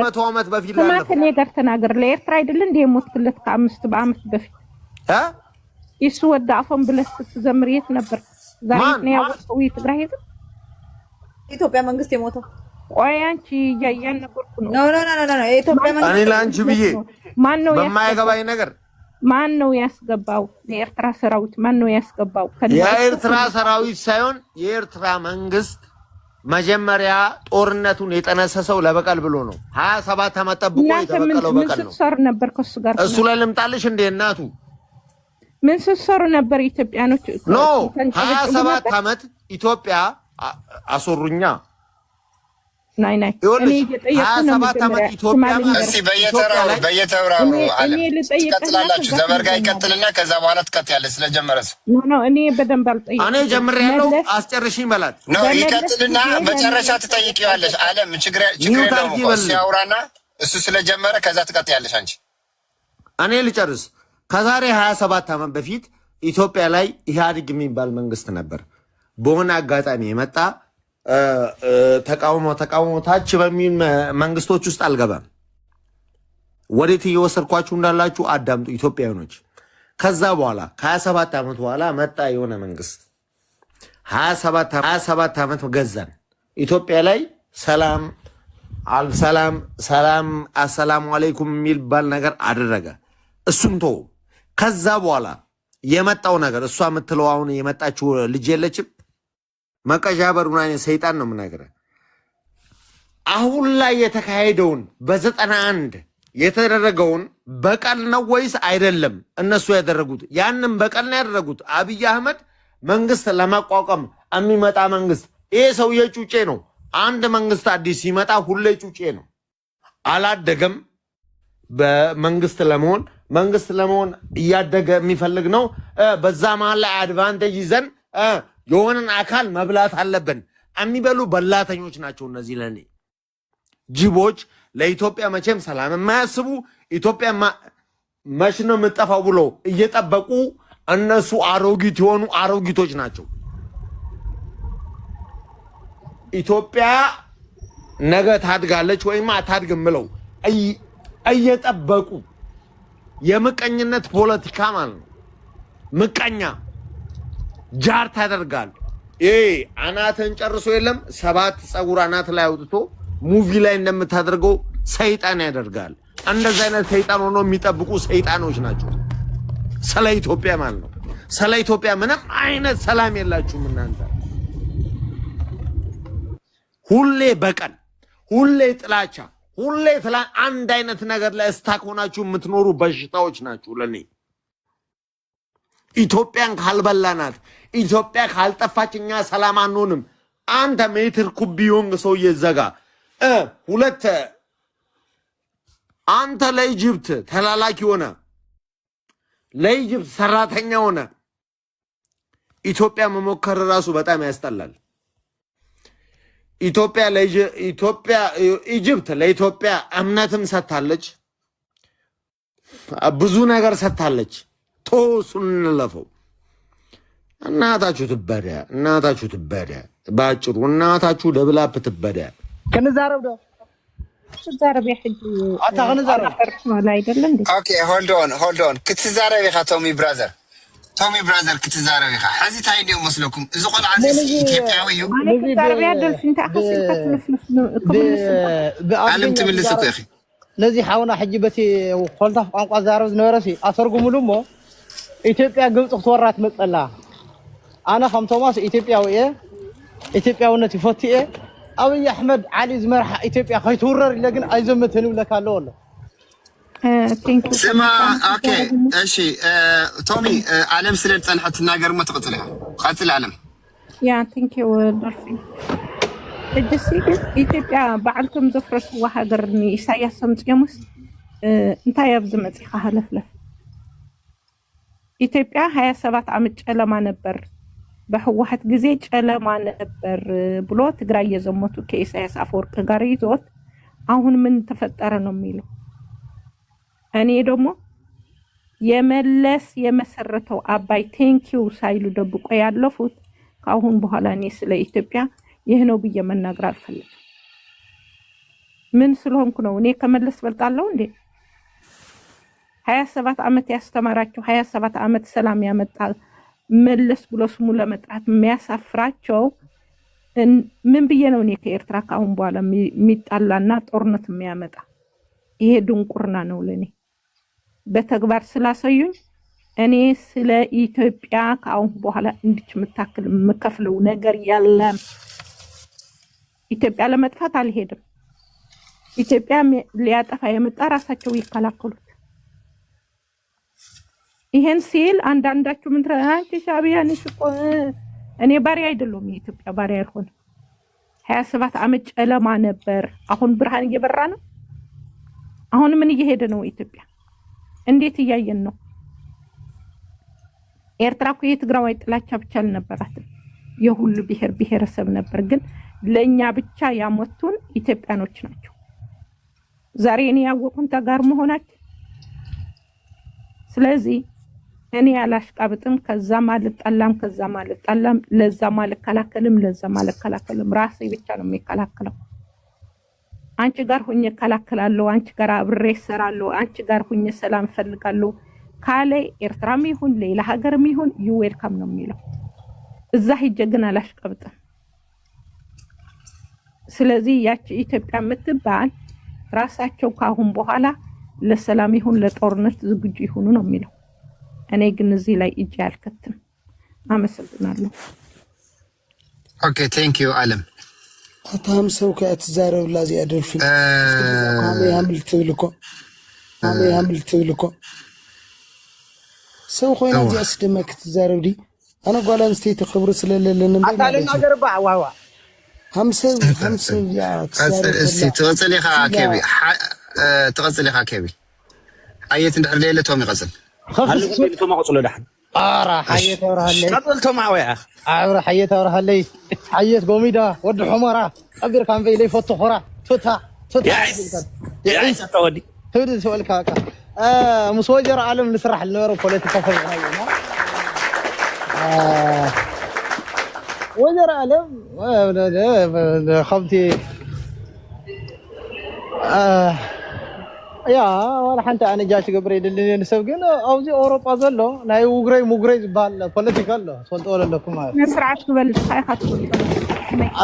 S3: 100 ዓመት በፊት ላይ
S5: ነው ነገር ተናገር ለኤርትራ አይደል እንዴ ሞትክለት ከ5 ዓመት በፊት ይሱ ወዳፈን ብለስ ስትዘምር የት ነበር ዛሬ ነው ያወጣው የትግራይ ህዝብ
S4: ኢትዮጵያ መንግስት የሞተው
S5: ቆይ አንቺ እያነበርኩ ነው።
S4: ኖ የኢትዮጵያ
S3: እኔ
S4: መንግስት
S3: ለአንቺ ብዬ
S5: ማን ነው
S3: በማይገባኝ ነገር
S5: ማን ነው ያስገባው? የኤርትራ ሰራዊት ማን ነው ያስገባው?
S3: የኤርትራ ሰራዊት ሳይሆን የኤርትራ መንግስት መጀመሪያ ጦርነቱን የጠነሰሰው ለበቀል ብሎ ነው። 27 ዓመት ጠብቆ የተበቀለው በቀል ነው።
S5: ምን ስትሰሩ ነበር ከሱ ጋር?
S3: እሱ ላይ ልምጣልሽ እንደ እናቱ
S5: ምን ስትሰሩ ነበር ኢትዮጵያኖች?
S3: ኖ 27 ዓመት ኢትዮጵያ አሶሩኛ
S5: ናይ እኔ
S3: እየጠየቅኩ ነው። 27 ዓመት ኢትዮጵያ
S1: እሺ፣ በየተራው አለ ትቀጥላላችሁ። ዘበርጋ ይቀጥልና ከዛ በኋላ ትቀጥያለሽ። ስለጀመረስ
S5: ኖ እኔ በደንብ አልጠየቅኩም።
S3: እኔ ጀምሬያለሁ። አስጨርሽኝ በላት
S1: ነው ይቀጥልና መጨረሻ ትጠይቂዋለሽ። ዓለም ችግር የለውም እኮ ሲያወራና እሱ ስለጀመረ ከዛ ትቀጥያለሽ አንቺ።
S3: እኔ ልጨርስ። ከዛሬ 27 ዓመት በፊት ኢትዮጵያ ላይ ኢህአዴግ የሚባል መንግስት ነበር። በሆነ አጋጣሚ የመጣ ተቃውሞ ታች በሚል መንግስቶች ውስጥ አልገባም። ወዴት እየወሰድኳችሁ እንዳላችሁ አዳምጡ ኢትዮጵያውያኖች። ከዛ በኋላ ከ27 ዓመት በኋላ መጣ የሆነ መንግስት 27 ዓመት ገዛን። ኢትዮጵያ ላይ ሰላም አሰላሙ አለይኩም የሚባል ነገር አደረገ። እሱም ተው። ከዛ በኋላ የመጣው ነገር እሷ የምትለው አሁን የመጣችው ልጅ የለችም። መቀዣበሩን አይነት ሰይጣን ነው የምናገረው። አሁን ላይ የተካሄደውን በ91 የተደረገውን በቀል ነው ወይስ አይደለም? እነሱ ያደረጉት ያንን በቀል ነው ያደረጉት። አብይ አህመድ መንግስት ለማቋቋም የሚመጣ መንግስት ይሄ ሰውዬ ጩጬ ነው። አንድ መንግስት አዲስ ሲመጣ ሁሌ ጩጬ ነው። አላደገም። በመንግስት ለመሆን እያደገ የሚፈልግ ነው። በዛ መሀል ላይ አድቫንቴጅ ይዘን የሆነን አካል መብላት አለብን። የሚበሉ በላተኞች ናቸው እነዚህ። ለኔ ጅቦች፣ ለኢትዮጵያ መቼም ሰላም የማያስቡ ኢትዮጵያ መች ነው የምጠፋው ብሎ እየጠበቁ እነሱ አሮጊት የሆኑ አሮጊቶች ናቸው። ኢትዮጵያ ነገ ታድጋለች ወይም አታድግም ብለው እየጠበቁ የምቀኝነት ፖለቲካ ማለት ነው። ምቀኛ ጃር ታደርጋል። አናትን ጨርሶ የለም 7 ፀጉር አናት ላይ አውጥቶ ሙቪ ላይ እንደምታደርገው ሰይጣን ያደርጋል። እንደዛ አይነት ሰይጣን ሆኖ የሚጠብቁ ሰይጣኖች ናቸው። ስለ ኢትዮጵያ ማለት ነው። ስለ ኢትዮጵያ ምንም አይነት ሰላም የላችሁም እናንተ። ሁሌ በቀል፣ ሁሌ ጥላቻ፣ ሁሌ አንድ አይነት ነገር ላይ ስታክ ሆናችሁ የምትኖሩ በሽታዎች ናችሁ ለኔ። ኢትዮጵያን ካልበላናት፣ ኢትዮጵያ ካልጠፋች እኛ ሰላም አንሆንም። አንተ ሜትር ኩቢዮንግ ሰውዬ ዘጋ ሁለት አንተ ለኢጅፕት ተላላኪ ሆነ፣ ለኢጅፕት ሰራተኛ ሆነ። ኢትዮጵያ መሞከር ራሱ በጣም ያስጠላል። ኢጅፕት ለኢትዮጵያ እምነትም ሰጥታለች፣ ብዙ ነገር ሰጥታለች። ቶሱን እንለፈው። እናታችሁ ትበዳ፣ ባጭሩ እናታችሁ ደብላፕ ትበዳ።
S5: ከነዛረው ዶ ትዛረብ ያህድ አታ ከነዛረብ ላይ አይደለም እንዴ?
S1: ኦኬ ሆልድ ኦን ክትዛረብ ይኻ ቶሚ ብራዘር ክትዛረብ ይኻ ሕዚ ታይ ደው መስለኩም እዚ ቆልዓ እዚ ኢትዮጵያዊ እዩ።
S5: ክትዛረብ ያደል ሲንታ አክሲልካ ትንፍልፍ
S1: ዓለም ትምልስ እኮ ይኺ
S8: ለዚ ሓውና ሕጂ በቲ ኮልታ ቋንቋ ዛረብ ዝነበረሲ አተርጉሙሉ ሞ ኢትዮጵያ ግብጽ ክትወራት መጸላ አና ከም ቶማስ ኢትዮጵያውነት ይፈትየ አብይ አሕመድ ዓሊ ዝመርሓ ኢትዮጵያ ከይትውረር ኢለግን አይዘመተን ይብለካለ ወለ
S1: ስማ ኦኬ እሺ ቶሚ ዓለም ስለ ጸንሐት ተናገር ሞ ተቀጥለ ቀጥል ዓለም
S5: ያ ቴንክ ዩ ዶርፊ እጅሲ ኢትዮጵያ በዓልቶም ዘፍረስዋ ሃገር ኢሳያስ ሰምጽየሙስ እንታይ ያብዝ መጽኻ ሃለፍለፍ ኢትዮጵያ 27 ዓመት ጨለማ ነበር፣ በህወሓት ጊዜ ጨለማ ነበር ብሎ ትግራይ የዘመቱ ከኢሳያስ አፈወርቅ ጋር ይዞት አሁን ምን ተፈጠረ ነው የሚለው። እኔ ደግሞ የመለስ የመሰረተው አባይ ቴንኪው ሳይሉ ደብቆ ያለፉት ከአሁን በኋላ እኔ ስለ ኢትዮጵያ ይህ ነው ብዬ መናገር አልፈልግም። ምን ስለሆንኩ ነው? እኔ ከመለስ በልጣለሁ እንዴ? 27 ዓመት ያስተማራቸው 27 ዓመት ሰላም ያመጣ መለስ ብሎ ስሙ ለመጥራት የሚያሳፍራቸው ምን ብዬ ነው እኔ ከኤርትራ ካሁን በኋላ የሚጣላና ጦርነት የሚያመጣ? ይሄ ድንቁርና ነው ለኔ። በተግባር ስላሳዩኝ እኔ ስለ ኢትዮጵያ ካሁን በኋላ እንድች የምታክል የምከፍለው ነገር የለም። ኢትዮጵያ ለመጥፋት አልሄድም። ኢትዮጵያ ሊያጠፋ የመጣ ራሳቸው ይከላከሉት። ይሄን ሲል አንዳንዳችሁ ምን ትራንቺ ሻቢያ ነሽ እኮ እኔ ባሪያ አይደለም። የኢትዮጵያ ባሪያ አይሆን 27 ዓመት ጨለማ ነበር። አሁን ብርሃን እየበራ ነው። አሁን ምን እየሄደ ነው? ኢትዮጵያ እንዴት እያየን ነው? ኤርትራ እኮ የትግራዋይ ጥላቻ ብቻ አልነበራትም፣ የሁሉ ብሔር ብሔረሰብ ነበር። ግን ለኛ ብቻ ያመቱን ኢትዮጵያኖች ናቸው። ዛሬ እኔ ያወቁን ተጋር መሆናችን። ስለዚህ እኔ አላሽቃብጥም፣ ከዛ ማልጣላም፣ ከዛ ማልጣላም፣ ለዛ ማልከላከልም፣ ለዛ ማልከላከልም። ራሴ ብቻ ነው የሚከላከለው። አንቺ ጋር ሆኜ እከላከላለሁ፣ አንቺ ጋር አብሬ እሰራለሁ፣ አንቺ ጋር ሆኜ ሰላም እፈልጋለሁ ካለ ኤርትራም ይሁን ሌላ ሀገርም ይሁን ዩ ዌልካም ነው የሚለው። እዛ ሂጄ ግን አላሽቃብጥም። ስለዚህ ያቺ ኢትዮጵያ የምትባል ራሳቸው ካሁን በኋላ ለሰላም ይሁን ለጦርነት ዝግጁ ይሁኑ ነው የሚለው። እኔ ግን እዚህ ላይ እጅ አልከትም። አመሰግናለሁ።
S1: ኦኬ ቴንክ ዩ አለም
S9: አታም ሰው ከትዛረው ላዚ አደልፊ አሜ ያምል ትብልኮ ሰው ኮይና ጂ አስደመክ ትዛረው ዲ انا قالن ستي تخبر ስለሌለን
S8: አታለን ነገር ባዋዋ
S9: 50 ያ
S1: ተወጽሊኻ ከቢ ተወጽሊኻ ከቢ አየት እንድሕር ለይለቶም ይቀጽል
S7: خليتو ما قصلو دحن
S8: حيت ورهلي
S7: قتلتو معوي يا اخ
S8: حيت ورهلي حيت قوميدا ود حمرا ابير كان في لي فوتو خرا توتا
S7: يا عيسى تودي
S8: تودي سؤال كاكا مسوجر عالم نسرح النور بوليتيكا فغناينا وجر عالم خمتي يا ولا حتى انا جاش قبري اللي نسب ግን አውዚ አውሮፓ ዘሎ ናይ ሙግረይ ዝባል ፖለቲካ ኣሎ ተፈልጦ ለኩም ማለት
S5: መስራዓት ክበል ታይኻት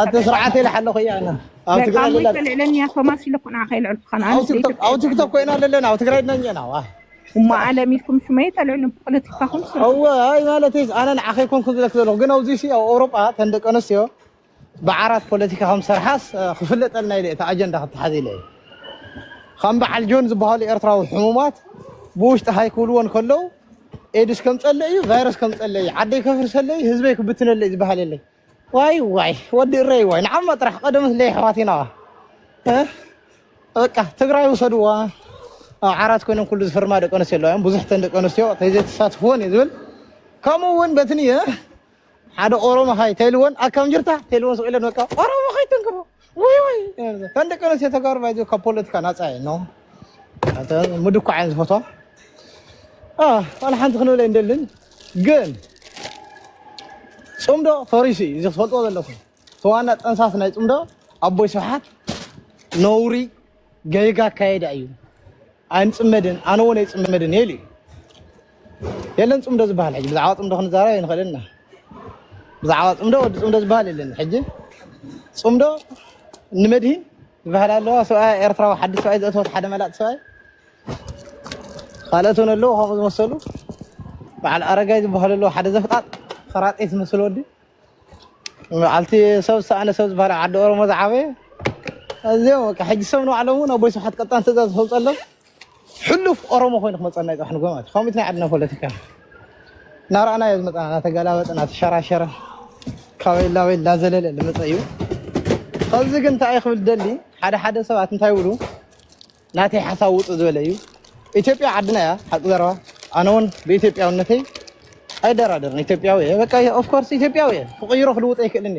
S8: አተ ስርዓት ይልሐለኹ ያና አው ትግራይ ለለ
S5: ለኛ ፎማሲ ለኩና ኸይልዑ ኸና
S8: አው ቲክቶክ ኮይና ለለና አው ትግራይ ነኝና ዋ
S5: وما عالميكم شميت العلم بوليتيكاكم
S8: هو اي مالتي انا نعخيكم كنت لك له ግን አውዚ ሲ አውሮፓ ተንደቀነስዮ بعرات بوليتيكاهم سرحاس خفلت لنا الى اجنده تحذي لي خم بعل جون زبهال إرتراو حمومات بوش تهايكولون كله إيدس كم تسلي فيروس كم تسلي عدي كفر تسلي هزبيك بتنا اللي زبهال اللي واي ودي الري واي نعم مطرح قدم لي حواتينا ها بقى تقرأ يوصلوا عرات كونهم كل زفر ما دك أنسيلو يوم بزحت عندك أنسيو تيجي تساتفون يزول كمو وين بتنيه هذا أوروما هاي تيلون أكم جرتا تيلون سؤالنا وكا أوروما هاي تنكرو وي عندك أنا سيتقار بايدو كبوليتيكا ناصعي نو هذا مدوك عين فوتو ولا حد خنو لين دلن جن صمدو فريسي إذا فوتو دلكم سوانا تنساس ناي صمدو أبوي سحات نوري جايكا كايد أيو أنت صمدن أنا وني صمدن يلي يلن صمدو زبال حجي بزعوات صمدو خنزارة ينخلنا بزعوات صمدو زبال يلن حجي صمدو نمدين بهلا الله سؤال إرتراو حد سؤال إذا توت حد ملأ سؤال خالتون الله هو مسلو بعد أرجع بهلا الله حد زفقات خرات اسم مسلو دي علتي سوس أنا سوس بهلا عد أور مزعبة زين كحج سمنو علمون أبوي سحت قطان تزاز هو صلوا حلف أورما خوين خمس أنا إحنا قومات خامتنا عندنا بوليتيكا نرى أنا يزمت أنا تجلاوت أنا شرا كاويل لا زلل اللي متأيو خلصك انت ايخ بالدلي حدا سبات انت يقولوا ناتي حساوط زبليو ኢትዮጵያ عندنا يا حق زروا انا ون بኢትዮጵያውነቴ አይደራደር ኢትዮጵያዊ በቃ ኦፍ ኮርስ ኢትዮጵያዊ ተቀይሮ ክልውጥ አይከልኝ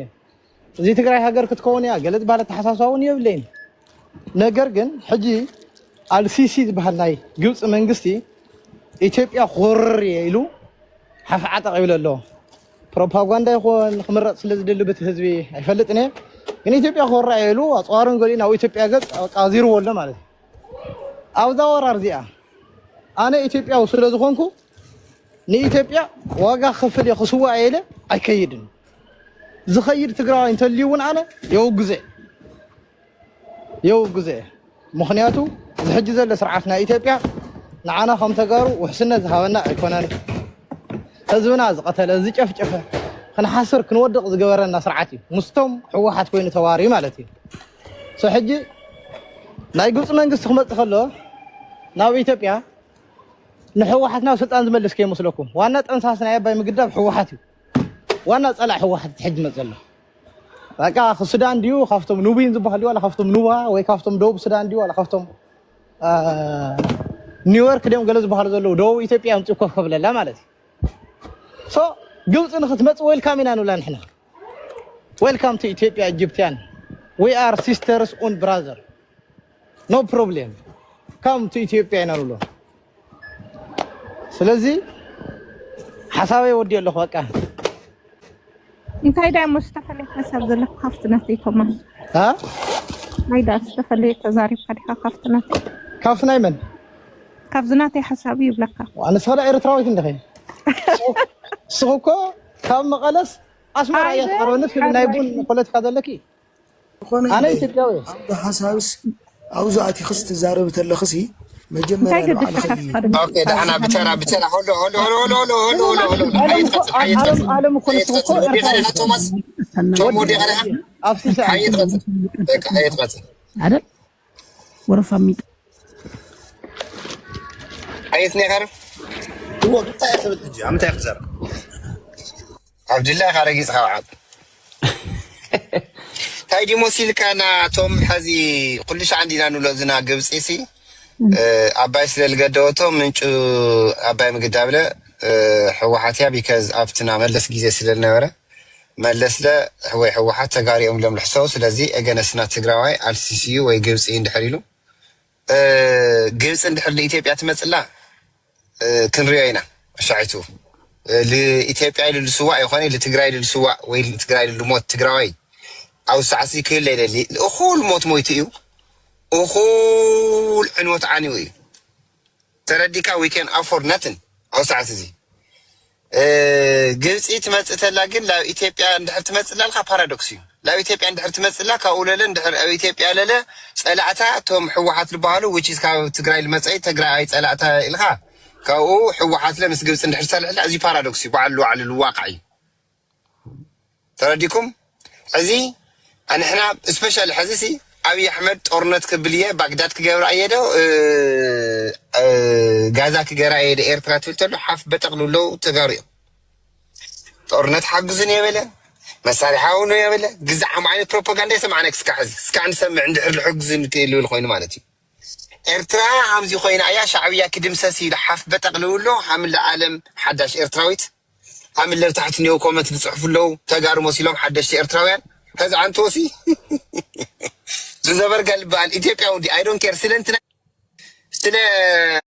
S8: እዚህ ትግራይ ሀገር ክትከውን ያ ገለጽ ባለ ተሐሳሳውን ይብለኝ ነገር ግን ሕጂ አልሲሲ ዝባህናይ ግብጽ መንግስቲ ኢትዮጵያ ኹር ይሉ حفعت قبل الله ፕሮፓጋንዳ ይሆን ክምረጥ ስለዝደልበት ህዝቢ አይፈልጥኔ ግን ኢትዮጵያ ኹር ይሉ አጽዋሩን ጎሊና ኢትዮጵያ ገጽ ቃዚሩ ወለ ማለት አውዛ ወራር ዚያ አነ ኢትዮጵያው ስለዝኾንኩ ንኢትዮጵያ ዋጋ ክፍል ይخصوا አይለ አይከይድን زخير تقرأ أنت اللي ون أنا يوجزء مخنياتو زحج زل سرعتنا إثيوبيا نعنا خم تجارو وحسنا ذهبنا يكونان هزونا قتل زي شف خنا حاسر كنودق زجورنا سرعتي مستم هو حد كوين تواري مالتي سحج نايقص منقص خمت خلوا ناو إثيوبيا نحو حدنا وسلطان زملس كي مسلكم وانا تنساسنا يبا مقدام حو حاتي وانا طلع حو حد تحج مزله بقى السودان ديو خافتم نوبين زبحلو ولا خافتم نوبا وي خافتم دوب السودان ديو ولا خافتم نيويورك ديم قال زبحلو زلو دو إثيوبيا نصكو خبللا مالتي سو جوز نختمص ويلكامينا نولا نحنا ويلكام تو إثيوبيا إيجيبتيان we are sisters and brother no problem come to Ethiopia نقولوا سلازي حسابي ودي له بقى
S5: انت هيدا مستفلي حساب زلك خفتناتي كمان
S8: ها
S5: هيدا مستفلي تزاري خديها خفتناتي
S8: كافنا يمن
S5: كافزناتي حسابي بلكا
S8: وانا صار ايرتراويت اندخي سوكو كم قلس اسمع رايت قرونت في نايبون قلت هذا لكي انا يتداوي
S9: حسابس اوزعتي خصت زارب تلخسي مجمرة
S1: اوكي ده انا بترى هولو
S8: عالم كل
S1: توماس مودي غير
S8: افسي
S1: حيت غزه
S10: عدل ورفع ميت
S1: حيتني غير
S7: هو قطع يثبت اجي عم تاخذ
S1: عبد الله خارجي صحاب تايدي موسيل كان توم حزي كلش عندنا نلوزنا قبصيسي أباي سلال قدوتو منشو أباي مقدابله حوحاتيا بيكاز أفتنا ملس جيزي سلال نورا ملس له هو حوحات تقاري لهم الحصوص لذي أجانا سنة تقراوي على السي ويقبس اندحريلو قبس اندحر لإثيوبيا تمثل كنريوينا شاعتو لإثيوبيا للسواء يخواني لتقراي للسواء ويلتقراي للموت تقراوي أو سعسي كل ليلة أخول موت مويتيو أخول عنوة عنوي ترديكا we can afford nothing أو ساعة زي قلت تمثل لكن لا إثيوبيا ندحر تمثل لها بارادوكسي لا إثيوبيا ندحر تمثل لها كأولا ندحر إثيوبيا لا سألعتها توم حوحات البالو which is كاو تقرأي المسعي تقرأي سألعتها إلها كاو حوحات لمس قلت ندحر سألع لا زي بارادوكسي وعلو على الواقعي ترديكم عزي أنا إحنا سبيشال حزيسي أبي أحمد أورنت كبلية بغداد كجرا أيده غازا كجرا أيده إيرترا تلتلو حف بتقلو لو تجاريو أورنت حجزني يا بلا مساري حاونو يا بلا جزع معي بروباغندا سمعنا كسكحزي سكان سمع عند الحجزن كيلو الخوين مالتي إيرترا عمزي خوين عيا شعبية كدمساسي لحف بتقلو له حامل العالم حداش إيرتراويت حامل اللي تحت نيو كومنت بتصحفوا له تجارو مسيلهم حداش إيرتراويان هذا عن توسي زبر قال بال إثيوبيا ودي I don't care سلنتنا سلا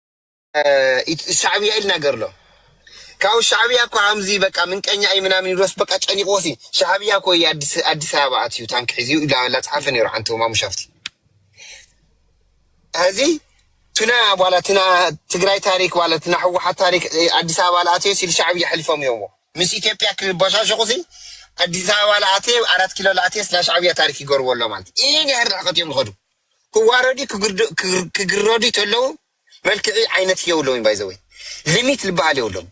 S1: الشعبية إلنا قرله كاو الشعبية كو عمزي بقى من كأني أي منامي روس بقى أني قوسي شعبية كو أديس أبا أتيو تانك حزيو إلا لا تعرفني روح أنتو ما مشافتي هذه تنا ولا تنا تقرأي تاريخ ولا تنا حوحة تاريخ أديس أبا لا أتيو سيل الشعبية حلفهم يومه مش إثيوبيا كبشاش قوسي أديس أبا لا أتيو 4 كيلو لا أتيو سلا شعبية تاريخ يقول والله مالتي إيه هذا حقت يوم خدو كواردي كجرودي تلو ملكي عينت يولون بايزوي ليميت البالي يولون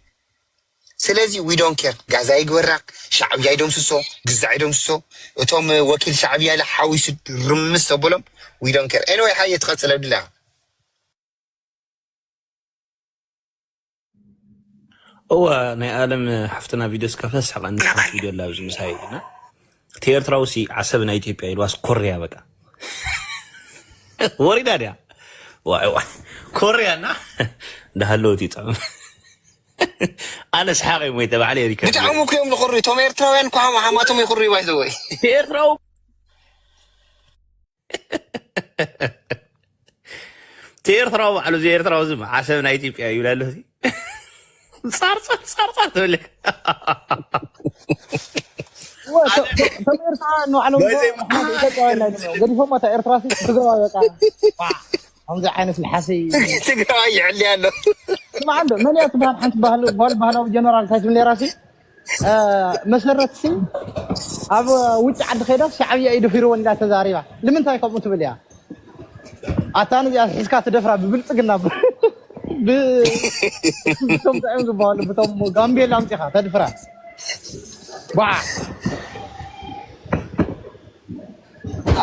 S1: سلازي we don't care غازا يغورق شعبي يدوم سسو غزا يدوم سسو اتوم وكيل شعبي لا حاويس رمس بولم we don't care anyway حي يتقتل بالله
S7: هو ناي ادم حفتنا فيديو سكافس حق عندنا فيديو لازم مساينا تيرتراوسي عسبنا ايثيوبيا يلواس كوريا بقى وري داريا واي كوريا نا ده هلوتي طعم انا سحاقي مي تبع علي ريكا
S1: بتعمو كيوم القري توم ايرتراويان كو حماتهم يقري باي ذوي
S7: ايرتراو تيرتراو على زي ايرتراو زما عسبنا ايثيوبيا يولالو صار تقول لك
S8: تميرتا انه على قد فما تايرتراسي تقرا بقى هم عينة الحسي
S1: تقرا يعلي له
S8: ما عنده من يتبان حنت بهلو جنرال تاج من راسي مسرت سي اب وجه عند خيدا شعبيه ايدو فيرو ولا تزاريبا لمن تاي كم تبليا اتانو يا حسكا تدفرا ببلصقنا ب ثم تعمل بال بتم غامبيلا امتيخا تدفرا وا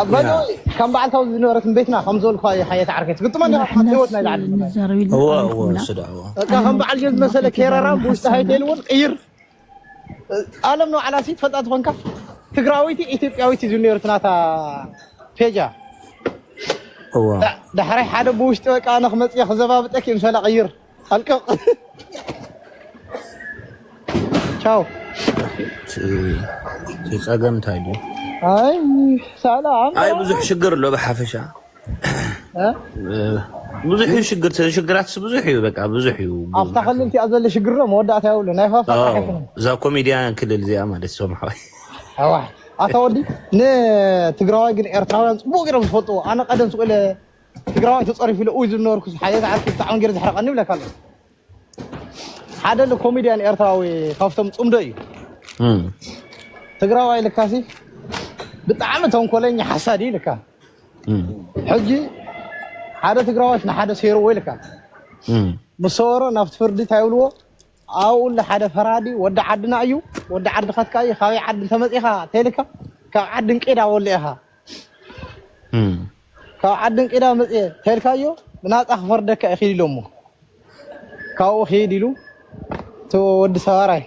S8: أبدو كم بعد كم زنورة من بيتنا خمس زول خاي حياة عركت قلت ما نروح نوتنا العالم
S7: هو صدق
S8: كم بعد جز مسألة كيرارا بوستهاي تلون غير عالم نوع على سيت فتاة فنكا تقراويتي إثيوبياويتي زنورتنا تا فيجا
S7: هو
S8: ده حري حدا بوشتوك أنا خمس يا خزبابتك يمشي لا غير خلك تشاو
S7: تساقم تايدو
S8: هاي سلام
S7: هاي بزح شجر له بحافشة بزح شجرات بزح بقى بزح
S8: افتخل انت ازل شجر له مودعت اقول نايفا
S7: ذا كوميديان كل اللي ما لسه حوي
S8: واحد اتودي ن تግራዋይ ግን ኤርትራውያን ጽቡቅ ገይሮም ዝፈልጥዎ ኣነ ቀደም ስቆለ ትግራዋይ ተጸሪፉ ኢሉ ኡይ ዝነበርኩ ሓደት ዓርኪ ብጣዕሚ ገይሩ ዝሕረቀኒ ብለካ ኣሎ ሓደ ኮሜድያን ኤርትራዊ ካብቶም ጽምዶ እዩ ትግራዋይ ልካሲ ብጣዕሚ ተንኮለኛ ሓሳዲ ልካ ሕጂ ሓደ ትግራዋይ ንሓደ ሴሩ ወይ ልካ ምሰወሮ ናብቲ ፍርዲ ታይብልዎ أو لحد فرادي ودع عدنا أيو ودع عد خدكاي خاوي عد ثمزيها تلك كعد كده ولا كعد كده مزيه تلك أيو بنات أخبر دك أخير لومه كاو أخير له تو ود سواراي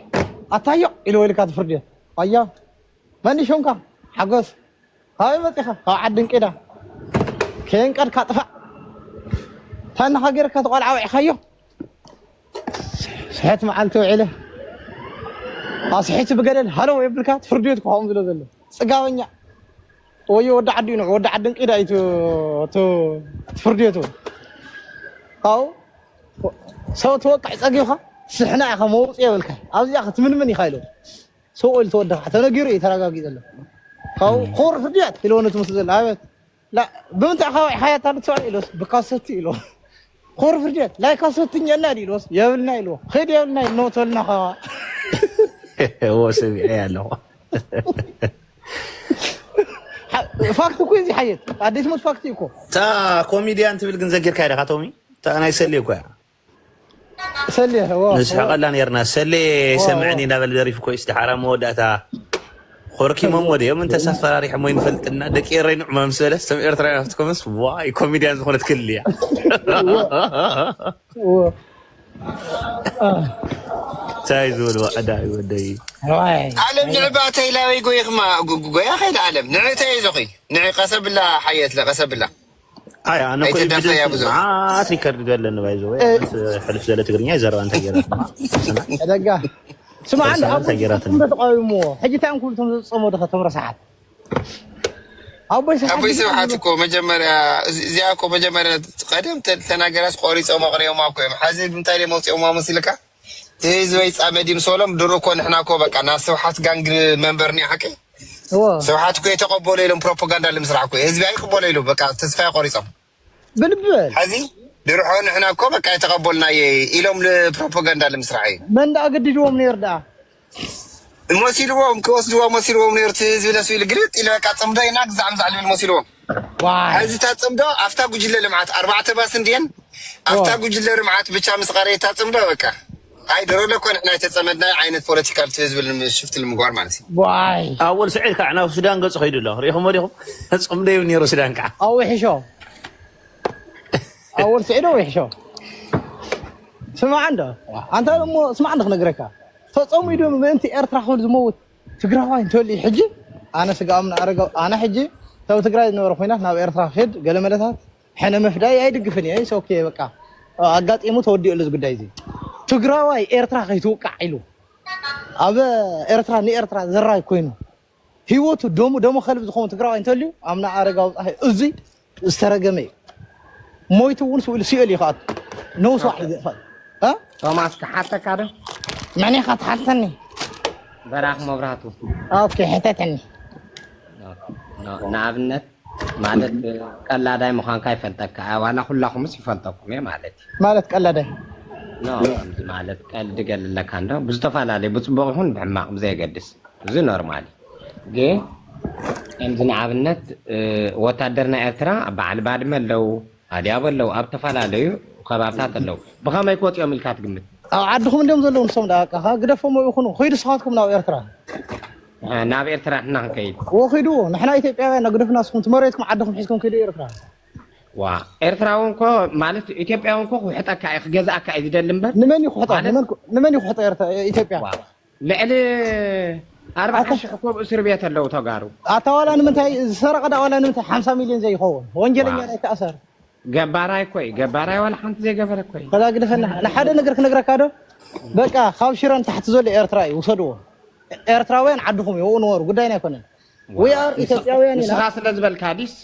S8: أتايو إلو اللي كات فردي أيا ماني شونكا حقوس هاي مزيها كعد كده كين كات كاتفا ثان حجر كاتقول عوي خيو صحيت معلته وعله صحيت بقلل هلو يبلكات فرديتكم هم زلزله صقاوኛ ወይ ወደ ዓዲ ነው ወደ ዓድን ቂዳ ይቱ ፍርዲቱ አው ሰው ተወቃይ ፀጊኻ ስሕና ኢኻ መውጽ ይብልካ ኣብዚ ኢኻ ትምንምን ይኻይሎ ሰው እል ተወደኻ ተነጊሩ ይተረጋጊ ዘሎ አው ኹር ፍርዲያት ኢሎነት መስዘል አበት ላ ብምንታይ ኻይ ሓያት አልተሰው ኢሎስ በካሰቲ ኢሎ خور فرجت لا كاسوتين يلا ديلوس يبلنا يلو خير يبلنا نوتلنا خا
S7: هو سمي يالله
S8: فاكتو كويزي حيت اديت موت فاكتيكو
S7: تا كوميديان تبل غنزغير كايدا خاتومي تا انا يسليكو
S8: سلي هو
S7: مش حقلان يرنا سلي سمعني نابل دريف كو استحاره موداتا خوركي مودي يوم انت سفر ريح مو ينفلتنا دقيرين نعمه مساله سمع ارترا نفتكمس واي كوميديان زخونت كليا تايزول واداي ودي
S1: عالم لعباتي لا يقول ما يا اخي العالم نعتي زخي نعي قسم بالله حيت لا قسم بالله
S7: هاي انا كنت ما تكرد قال لنا بايزو حلف زله تقرنيا زرا انت جرات
S8: دقه سمع عند ابو تقايمو حجي تانكم تصمو دخه مرسحات
S1: ابو سبحاتكو مجمريا زياكو مجمريا قدم تناغراس قوريصو مقريو ماكو حازب انتاي موصيو ما مسلكا تيزوي صامديم سولم دروكو نحناكو بقى ناس سبحات غانغ منبرني حكي سبحاتكو يتقبلوا لهم بروباغندا لمسرعكو حزبي يقبلوا له بقى تسفاي قوريصو
S8: بالبل
S1: حزي دروحون نحناكو بقى يتقبلنا يلوم لبروباغندا لمسرعي
S8: من دا قددوهم نيردا
S1: المسيلوهم كوسدوا مسيلوهم نيرت زبلسو يلقريت الى كاصمدا يناك زعم المسيلوهم هذه تصمدا افتا غجله لمعات 4 باس ندين افتا غجله رمعات بچا مسقريتا تصمدا بقى هاي درو لكون احنا تصمدنا عينه بوليتيكال تزبل شفت المغوار مالتي
S7: واي اول سعيد كعنا السودان قص خيد الله ريهم وريهم تصمدا ينيرو السودان كع
S8: او وحشو اول سعيد وحشو سمع عنده انت اسمع عندك نقركا تصوم يدوم انت ارترا خول زموت تقراوين تولي حجي انا سقامنا ارجو انا حجي تو تقراي نور خوينا ناب ارترا خد قلملتات حنا مفداي يدقفني اي اوكي بقى اغاطيمو تودي لز غداي زي تقراوي ارترا خيتوقع يلو اب ارترا ني ارترا زراي كوينو هيوتو دومو خلف زخون تقراوين تولي امنا ارجو ازي استرجمي مويتو ونسو سيلي خاط نو صاحب ها
S11: توماس حتى كده
S8: معني خط حتني
S11: براح مبراتو
S8: اوكي حتتني
S11: نابنت مالت قلا داي مخان كاي فنتك وانا كلكم يفنتكم يا مالتي
S8: مالت قلا داي
S11: لا ማለት ቀልድ ገለለካ እንደው ብዙ ተፈላለዩ ብፅቡቅ ይሁን ብሕማቅ ብዘይገድስ እዚ ኖርማሊ ግን ከምዚ ንኣብነት ወታደርና ኤርትራ በዓል ባድመ ኣለው ኣድያብ ኣለው ኣብ ተፈላለዩ ከባብታት ኣለው ብኸመይ ክወፅኦም ኢልካ ትግምት
S8: ኣብ ዓድኹም እንዲኦም ዘለዉ ንሶም ዳቃኻ ግደፎም ይኹኑ ኸይዱ ስኻትኩም ናብ ኤርትራ
S11: ናብ ኤርትራ ንሕና ክንከይድ
S8: ወኺዱ ንሕና ኢትዮጵያውያን ግደፍና ስኹም ትመሬትኩም ዓድኹም ሒዝኩም ከይዱ ኤርትራ
S11: ዋ ኤርትራውን እኮ ማለት ኢትዮጵያውን እኮ ክውሕጠካ እዩ ክገዛእካ እዩ ዝደሊ እምበር
S8: ንመን ይኩሕጦ ንመን ይኩሕጦ ኢትዮጵያ
S11: ልዕሊ 40,000 እኮ እስር ቤት ኣለው ተጋሩ
S8: ኣታዋላ ንምንታይ ዝሰረቐ ዳዋላ ንምንታይ 50 ሚልዮን ዘይኸውን ወንጀለኛ ናይ ተኣሰር
S11: ገባራይ ኮይ ገባራይ ዋላ ሓንቲ ዘይገበረ ኮይ
S8: ከዛ ግደፈና ንሓደ ነገር ክነግረካ ዶ በቃ ካብ ሽረን ታሕቲ ዘሎ ኤርትራ እዩ ውሰድዎ ኤርትራውያን ዓድኹም እዩ ነበሩ ጉዳይና ኣይኮነን ወይ ኣር ኢትዮጵያውያን ኢና
S11: ንስኻ ስለ ዝበልካ ዲስ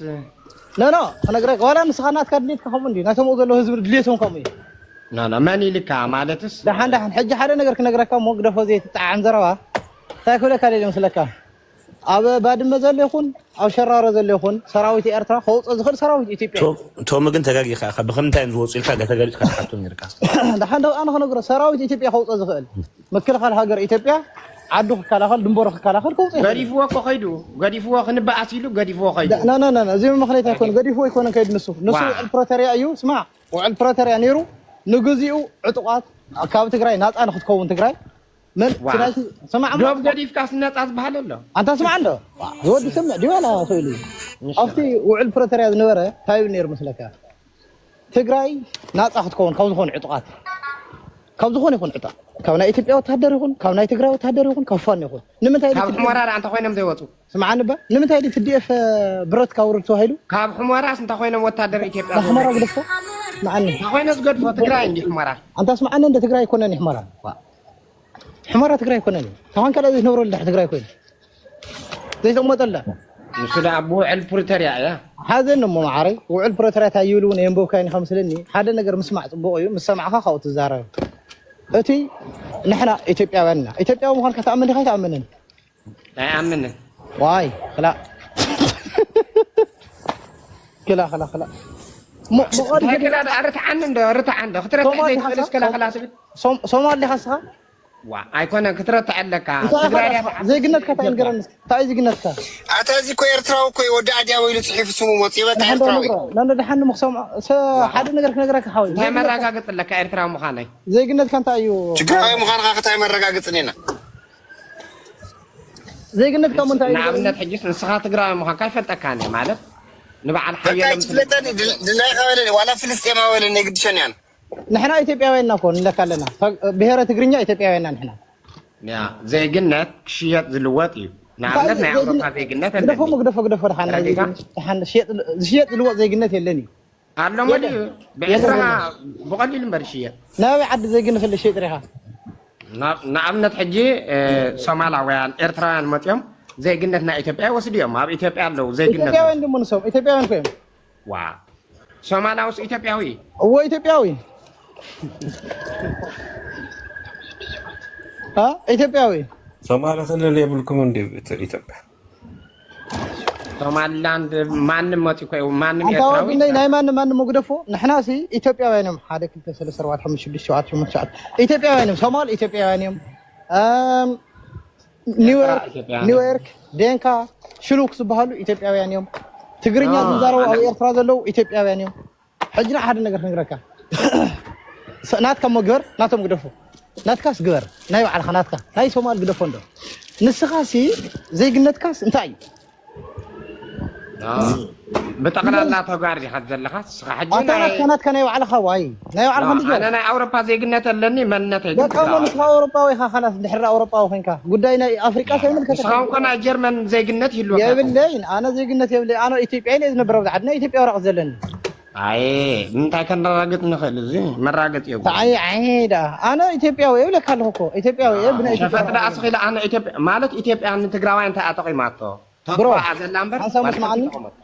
S8: ኖ ክነግረካ ዋላ ንስኻ ናትካ ድሌትካ ከምኡ እንዲ ናቶም ዘሎ ህዝቢ ድሌቶም ከምኡ እዩ
S11: ኖ መን ኢልካ ማለትስ
S8: ደሓን ሕጂ ሓደ ነገር ክነግረካ እሞ ግደፎ ዘይትጣዓም ዘረባ እንታይ ክብለካ ደልዮም ስለካ ኣብ ባድመ ዘሎ ይኹን ኣብ ሸራሮ ዘሎ ይኹን ሰራዊት ኤርትራ ከውፅእ ዝኽእል ሰራዊት ኢትዮጵያ
S7: ቶም ግን ተጋጊኻ ብከምንታይ ዝወፁ ኢልካ ተገሊፅካ ትሓቱ ነርካ
S8: ደሓን ኣነ ክነግሮ ሰራዊት ኢትዮጵያ ከውፅእ ዝኽእል ምክልኻል ሃገር ኢትዮጵያ ዓዱ ክከላኸል ድንበሩ ክከላኸል ከውፅእ
S11: ገዲፍዎ እኮ ኸይዱ ገዲፍዎ ክንበኣስ ኢሉ ገዲፍዎ ኸይዱ
S8: ና እዚ ምክንያት ኣይኮነ ገዲፍዎ ኣይኮነን ከይዱ ንሱ ውዕል ፕሮተርያ እዩ ስማዕ ውዕል ፕሮተርያ ነይሩ ንግዚኡ ዕጡቋት ካብ ትግራይ ናፃ ንክትከውን ትግራይ من سمع
S11: دوب قديف كاس الناس أصبح له
S8: أنت سمع عنده زود سمع دي ولا سويلي أفتي وعل بريتريا نورة تايو نير مثلك تجراي ناس أخذ كون كون خون عطقات كون خون يكون عطق كون إثيوبيا وتهدر يكون كون تجراي وتهدر يكون كفان يكون نمت هاي
S11: كاب حمارة أنت خوينا مزيوتو
S8: سمع عنه بقى نمت هاي في الدي اف برد كاورد سوهيلو
S11: كاب حمارة أنت خوينا وتهدر إثيوبيا
S8: حمارة قدفه معني
S11: خوينا سقط في تجراي عندي حمارة
S8: أنت اسمع عنه أنت تجراي يكون أني حمارة حمارة تجراي يكون أني كمان كلا ذي نور اللي تجراي يكون زي ثم طلع
S11: مسلا أبو على البروتريا يا
S8: هذا إنه معاري وعلى البروتريا تايلون ينبو كاين 5 لني هذا نقدر مسمع بوقيو مسمعها خوت الزهرة أتي نحنا إثيوبيا ونا إثيوبيا مخان كتأمن خايف تأمنن
S11: لا أمنن
S8: واي خلا كلا مو
S11: كلا أرت عنن ده أرت عنده خطرت عليك خلاص كلا خلاص
S8: صومال اللي خاصها
S11: وا أيكون خطرت عليك
S8: زي قلنا كتاين قرن تاي زي قلنا كتا
S1: أتازي كوي إرتراو كوي ودع ديا ويلو تحيف سمو مصيبة إرتراوي
S8: لأنه دحين مخصوم حد نقدر حاول
S11: ما مرة قلت لك إرتراو مخاني
S8: زي قلنا كان تايو
S1: تجراي مخان قاعد مرة قاعد تنينا
S8: زي قلنا كم تايو
S11: نعم نتحجس نسخات تجراي مخان كيف تكاني مالك نبع الحياة
S1: تلتاني دلنا قبل ولا فلسطين ولا نقد شنيان
S8: نحن إثيوبياوين نكون لك لنا بهرة تجرينيا إثيوبياوين نحن
S11: يا زي قلنا شيء زلواتي نعم نحن أوروبا زي قلنا
S8: قدفوا حنا شيء زلوات زي قلنا تلني
S11: قالوا ما دي بيسرها بقليل برشية
S8: ناوي عد زي قلنا في الشيء تريها
S11: نعم نتحجي سوماليين إرتريان متيم زي قلنا إثيوبيا وسديهم ما إثيوبيا لو زي قلنا
S8: إثيوبياوين دم نسوم إثيوبياوين كم
S11: واو سومالي وس إثيوبياوي
S8: هو إثيوبياوي ها إثيوبياوي
S6: سومالي خلنا اللي يقولكم عندي إثيوبيا
S11: سوماليلاند ما نموتي كوي ما نمي
S8: إثيوبياوي ناي ما نمقدفو نحنا سي إثيوبياوينهم هذا كنت سل سروات 5 شهور إثيوبياوينهم سومال إثيوبياوينهم نيويورك دينكا شلوك سبحالو إثيوبياوينهم تجرينيا زارو أو إرترا زلو إثيوبياوينهم حجنا حد نقدر ناتكم مجبر ناتهم قدفوا ناتكاس جبر نايو على خناتك ناي سومال قدفون ده نسخاسي زي قناتكاس انتاي
S11: بتقرا لا تقاري حد لخاس حجنا
S8: كانت كان نايو على خواي نايو على خندق
S11: انا اوروبا زي قنات لني منته
S8: ده كمان في اوروبا وي خلاص نحر اوروبا وخنكا قداينا افريقيا سيمن
S11: ساو كنا جيرمان زي قنات يلو
S8: يا بلين انا زي قنات يا بلين انا اثيوبيا اذا نبرو عندنا اثيوبيا ورق زلن
S11: اي انت كان راقط نخل زي مراقط يا
S8: اي عيدا انا اثيوبياوي ولا كلهكو اثيوبياوي ابن
S11: شفت لا اصخي انا اثيوبيا مالت اثيوبيا ان تجراوي انت اعطي ماتو
S8: برو عزلامبر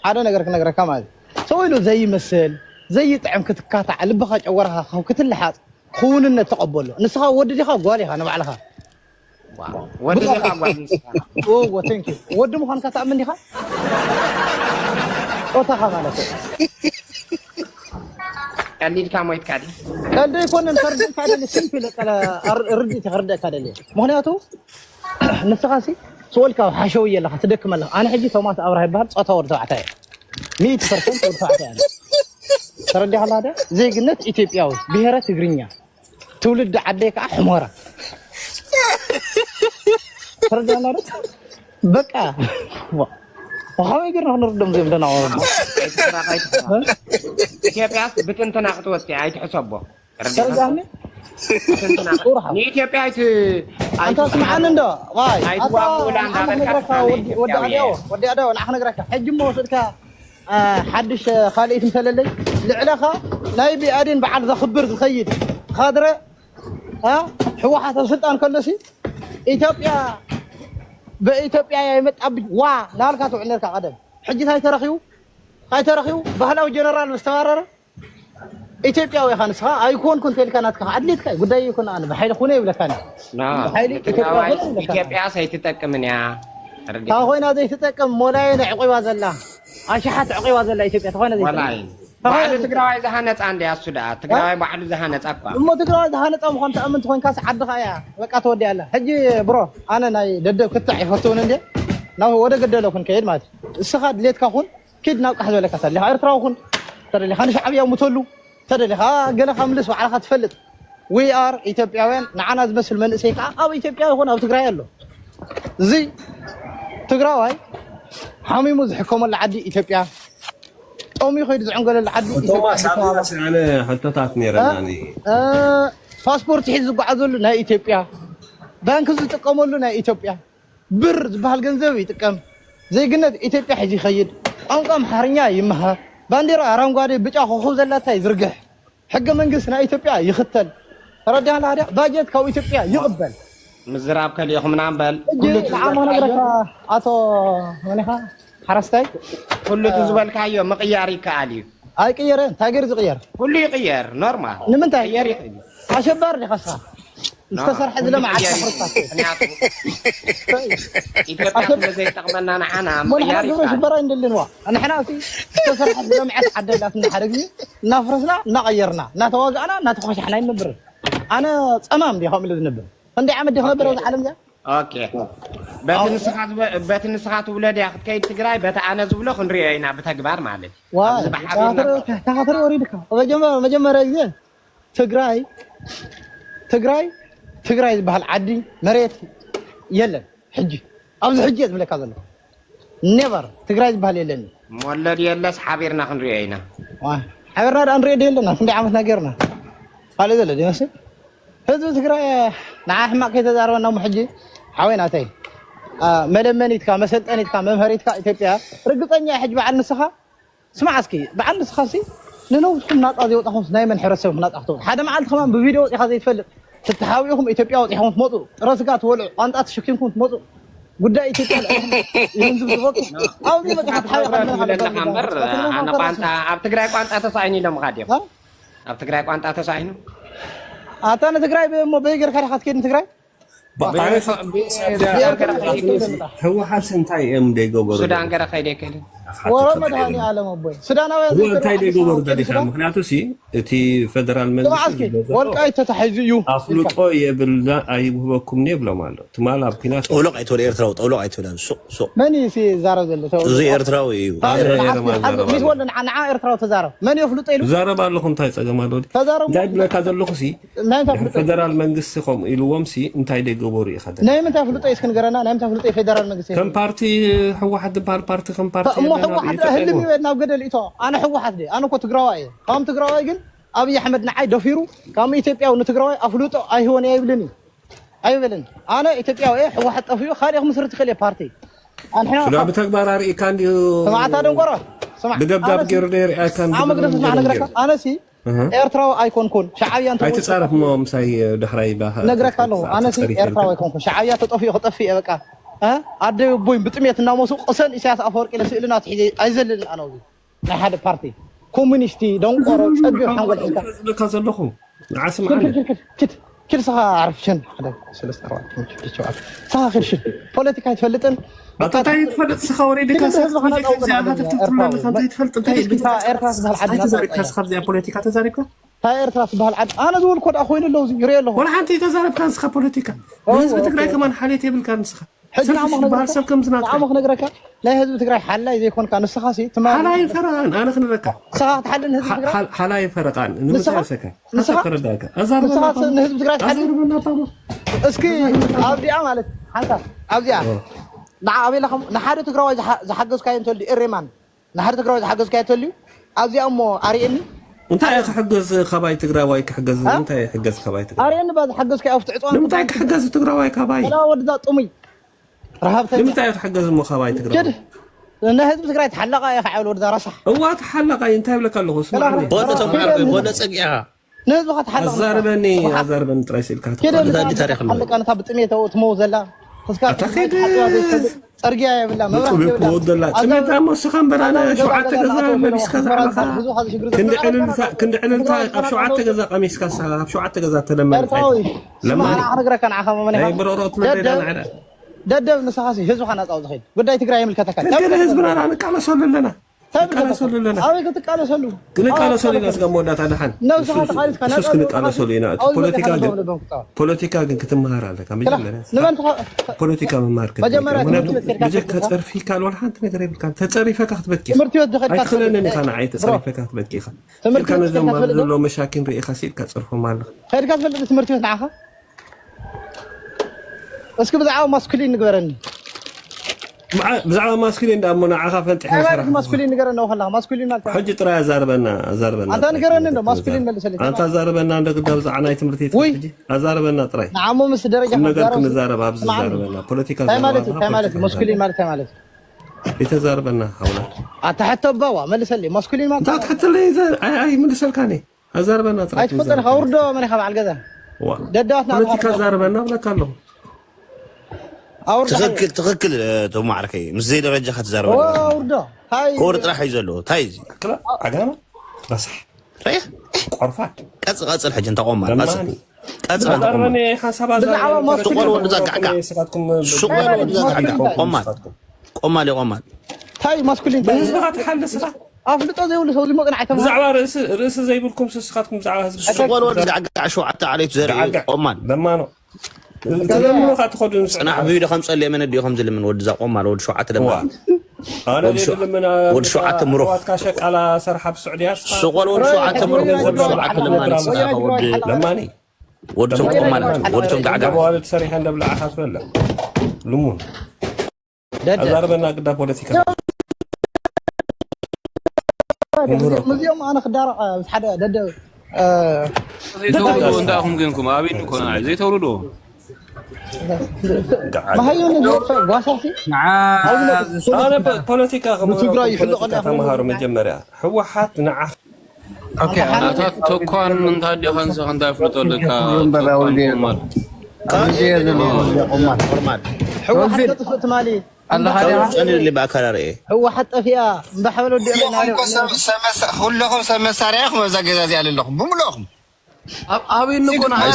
S8: هذا نقرك كمال سوي له زي مثل زي طعم كتكاتع لبخا جورها خو كتلحات خوننا تقبله نسخه ودديها غاليها انا بعلها
S11: ودديها غالي
S8: او ثانك يو ود مخان كتامنيها او تخا مالك
S11: قليل كام ويت كادي
S8: قال ده يكون الفرد كذا اللي سيمبل كلا ردي تخرد كذا ليه مهنياته نفسها سي سؤالك حشوية لها تدك ملا أنا حجي تومات أورها بهاد أطور تبعتها 100% ورفعتها أنا تردي على هذا زي قلت إثيوبياوي بهرة تجرينيا تولد عديك حمارة تردي على هذا بقى وهاي قرنا نردم زي بدنا عورنا
S11: إثيوبيا بتنتنا خطوتي عايز حسابه
S8: تردي عني
S11: إثيوبيا
S8: أنت سمعنا ده واي ودي أداو نحن نقرأك حج موصلك حدش خالي مثل لي لعلاقة لا يبي أدين بعد ذا خبر تخيل خادرة ها هو حتى السلطان كل شيء إثيوبيا بإثيوبيا يمت أبد وا لا لك تعلنك قدم حجة هاي ترخيو بهلا جنرال مستمرر إثيوبيا ويخانسها أيكون كنت لكانت كعدلت كاي قد يكون أنا بحيل خوني ولا كان
S11: إثيوبيا سيتتكمن يا
S8: تاخوينا ذي تتكم مولاين عقيبة زلا أشحت عقيبة زلا إثيوبيا تاخوينا ذي
S11: ولاين بعد تقرأي زهانة عندي السوداء تقرأي بعد زهانة أكبر
S8: ما تقرأي زهانة أم خمسة أمن تكون كاس عد خايا بقى تودي الله هجي برو أنا ناي ضد كنت عفتون عندي لا هو ده قد لو كن كيد مات السخاد ليت كهون كيد ناق أحد ولا كسر اللي هاي تراوخون ترى اللي خان شعبي أو متولو ترى اللي ها قال خملس وعلى خد فلت وي آر إثيوبيا وين نعنا بس المن سيك أو إثيوبيا هون أو تقرأي له زي تقرأي حامي مزحكم اللي عدي إثيوبيا أمي خير زعنقل اللي عدي
S6: توماس عباس أنا حتى تاتني رناني
S8: باسبورت يحز بعضل نا إثيوبيا بانك تقوم له نا إثيوبيا برز بهالجنزوي تكم زي قلنا إثيوبيا حجي خيد أنقام حرنيا يمها بانديرا أرانقاري بيجا خوخو زلاتها يزرقح حق منقسنا إثيوبيا يختل ردي على هذا باجت كو إثيوبيا يقبل
S11: مزراب كلي يخم نعمل
S8: كله تعامل بركة أتو منها حرستي
S11: كله تزبل كايو مقياري كالي
S8: هاي كيرين تاجر صغير
S11: كله يغير نورمال
S8: لمن تاجر عشبار لي خسها استسر حد لما عاد
S11: إثيوبيا زي تقمنا أنا
S8: مقياري كالي اللي نوا أنا حناسي استسر حد لما عاد حد لكن حرقني نفرسنا نغيرنا نتواجعنا نتخش حنا نبر أنا أمام دي هم اللي نبر عندي عمل خبر ولا علم ذا
S11: اوكي بتنسخات ولادي اخذ كاي تግራይ بتا انا زبلو خنرينا بتغبار ማለት
S8: تخاطر وريدك مجمره ጊዜ ትግራይ ዝበሃል ዓዲ መሬት የለን ሕጂ ኣብዚ ሕጂ ዝብለካ ዘሎ ኔቨር ትግራይ ዝበሃል የለን
S11: ሞለድ የለስ ሓቢርና ክንሪአይና
S8: ሓቢርና ዳ ንሪኦ የለና ክንደይ ዓመት ነገርና ካልእ ዘሎ ይመስል ህዝቢ ትግራይ ንዓሕማቅ ከይተዛረበና ሕጂ حويناتي ملمنيتك مسلطنيتك ممهريتك إثيوبيا رجطني حج بعد نسخة اسمع اسكي بعد نسخة سي ننوبكم ناطازي وطخوس دايما حرسهم ناطختو هذا معلت كمان بفيديو يخزي يتفلق تتحاويهم إثيوبيا وطيحون تموتوا راسكات ولع قنطات شكيمكم تموتوا قد إثيوبيا ينزل زبطوا أو دي ما تحاول
S11: أنا قانتا أبتقرأ قانتا تسايني لهم غاديم أبتقرأ قانتا تساينو
S8: أنا تقرأ مو بيقر كارخات كيد تقرأ
S6: هو حسن تاي ام دي غوبر
S11: سودان غير خيدي كده
S8: ورا مدهاني عالم ابوي سوداناوي
S6: هو تاي دي غوبر ددي كان مخناتو سي تي فدرال منجست
S8: ولقاي تتحيزيو
S6: افلطو يبلنا ايبوكم نيبلو مالو تمال ابكينات
S7: اولق ايتو ايرتراو اولق ايتو سو
S8: من سي زارو زل
S7: زي ايرتراوي
S8: مش ولا عن ايرتراو تزارو من يفلط يلو
S6: زارو بالكم تاي صجمالو
S8: تزارو
S6: دايد لك زلخو سي فدرال منجست خوم يلوم سي انتاي دي غوبر يخد
S8: نايم تفلط ايش كنغرنا نايم تفلط فدرال منجست
S6: كم بارتي هو حد بارتي كم بارتي
S8: هو حد هلمي ويدنا وقدل إيتو أنا حو واحد دي أنا كنت تقرأي قام تقرأي جن أبي أحمد نعي دفيرو قام إثيوبيا ونتقرأي أفلوتو أي هو نيبلني أي بلن أنا إثيوبيا إيه هو واحد أفيو خارج مصر تخلي بارتي أنا حنا
S6: شنو بتكبر أري كان ديو
S8: سمعت هذا قرأ سمع
S6: بدأ بجردير كان
S8: أنا سي إيرتراو أيكون كون شعبي أنت
S6: هاي تصرف مو مساي دحري بها
S8: نقرأ كانوا أنا سي إيرتراو أيكون كون شعبي تطفي بقى ها عدي بوين بتمية الناموسو أصلا إساس أفرق إلى سئلنا تحدي أيزل أنا وذي نحن بارتي كومونيستي دون قرار أبي حنقول حتى
S6: كذا لكم عاصم
S8: كت كل صها عرفشن هذا ثلاث أربعة صها خرشن بوليتيكا يتفلتن
S6: أنت تفلت سخوري ديك أساس بوليتيكا هذا تطلع لك أنت تفلت أنت
S8: إيرتراس بهالعد
S6: تزارك تسخر زي بوليتيكا تزاركه
S8: إيرتراس بهالعد أنا زول كود أخوين اللوز يري له
S6: ولا أنت تزارك كان سخر بوليتيكا الناس بتقرأ كمان حالتي بالكان سخر سلف كم زنات
S8: عمق نقرأك لا هذا بتقرأ حلا إذا يكون كان السخاسي تمام
S6: حلاي فرقان أنا خنرك
S8: سخات حل هذا
S6: حلاي فرقان نمسك
S8: نسخة
S6: أزار
S8: هذا بتقرأ حل اسكي أبدي أمالك حتى أبدي نعم لكم نحارة تقرأ زحجز كاين تولي إرمان نحارة تقرأ زحجز كاين تولي أبدي أمو أريني
S6: أنت يا حجز خباي تقرأ وايك حجز أنت يا حجز خباي تقرأ
S8: أريني بعد حجز كاين أفتح
S6: أنت يا حجز تقرأ وايك خباي
S8: لا ورد أمي رهبت
S6: أنت يا حجز مو خباي تقرأ
S8: كده لأن هذا بتقرأ يتحلق يا خيال ورد رصح
S6: هو تحلق أنت لك الله اسمعني
S7: ولا تمعرف ولا تسقيها
S8: ناس بقى تحلق
S6: أزاربني تراسيل كاتب
S8: كده هذا تاريخ حلق أنا ثابت 100 تموز لا أرجع يا بالله ما
S6: راح ودلا سمعت أما سخان بنا شو عاد تجزا قميص كذا كند علل شو عاد تجزا قميص كذا شو عاد تجزا تلمّ
S8: لما أنا أقرأ كان عخام من
S6: هاي برورات لنا على
S8: دد نسخاسي هزو خنا تعوض خيل بدأ تقرأ يوم الكتكات
S6: كده هزبنا أنا كلا صل لنا كلا صل لنا
S8: أنا قلت كلا صلوا
S6: كلا صل لنا سجمونا تنحن
S8: نوسخات خالد كنا
S6: شو كنت كلا صل لنا بوليتيكا كنت مهار على كم
S8: يجي
S6: بوليتيكا من مارك بجك تصير في كان ولا حد نقدر كان تصير فيك أخذ أي خلنا خنا عيد تصير فيك أخذ بتكي كان زمان لو مشاكل رئي خسير كتصرفوا مالك
S8: خير كان في تمرتي معها بس كده بزعوا ماسكولين نقدرني
S6: بزعوا ماسكولين ده منا عخاف أنت
S8: حسنا ماسكولين نقدرنا وخلاها ماسكولين مالك
S6: حج ترى زاربنا
S8: أنت نقدرنا إنه ماسكولين اللي سليت
S6: أنت زاربنا عندك ده بزعنا يتمرتي زاربنا ترى
S8: نعم مو مس درجة
S6: نقدر كنا زاربها بس زاربنا بوليتيكا
S8: مالك ماسكولين مالك
S6: يتزاربنا حوله
S8: حتى بوا ما اللي سلي ماسكولين مالك
S6: حتى اللي زار أي من سلكاني زاربنا ترى
S8: أي تفضل خوردو من خاب على الجذا
S6: دداتنا بوليتيكا زاربنا ولا كله
S7: تخكل تو معركة مش زي درجة خد زاربنا
S8: أورده هاي
S7: كورة راح يزلوا تايز
S6: كلا عجامة رصح
S7: ريح
S6: عرفات
S7: قص الحج انت قوم قص
S6: زاربني حسب زاربنا
S7: سقول ونزقع قوم
S8: هاي ماسكولين
S6: بالنسبة لحل سرعة
S8: أفلتوا زي ولا سوي ما قنعتهم
S6: زعوا رئيس زي بالكم سسخاتكم زعوا هذا
S7: سقول ونزقع شو عطى عليك زرع قومان
S6: لما أنا تلمنوا خاتخذون
S7: أنا حبيبي خمس اللي من الدي خمس اللي من ود زق قومان ود شو عطى لما
S6: أنا اللي
S7: ود شو عطى مروح
S6: كاشك على سرحة بالسعودية
S7: سقول ود شو عطى مروح ود شو عطى لما
S6: لماني
S7: ود شو قومان ود شو قاعد
S6: والد سريح عند بلع خاص ولا لمون أزاربنا قدام بوليتيكا
S8: مليون أنا خدار حدا دد
S12: زي تولدوا عندكم جنكم أبين نكون زي تولدوا
S8: ما هي واساسي
S6: أنا بوليتيكا مهار مجمرة هو حات نعه
S12: أوكي أنا تكون من هذه خنز خندا فلتوا لك
S8: هو حتى تفوت مالي
S7: الله هذا أنا اللي بأكل رأيه
S8: هو حتى فيها بحاولوا
S1: كلهم سمساريخ مزاجي زي لهم بملهم
S12: أبين نكون هاي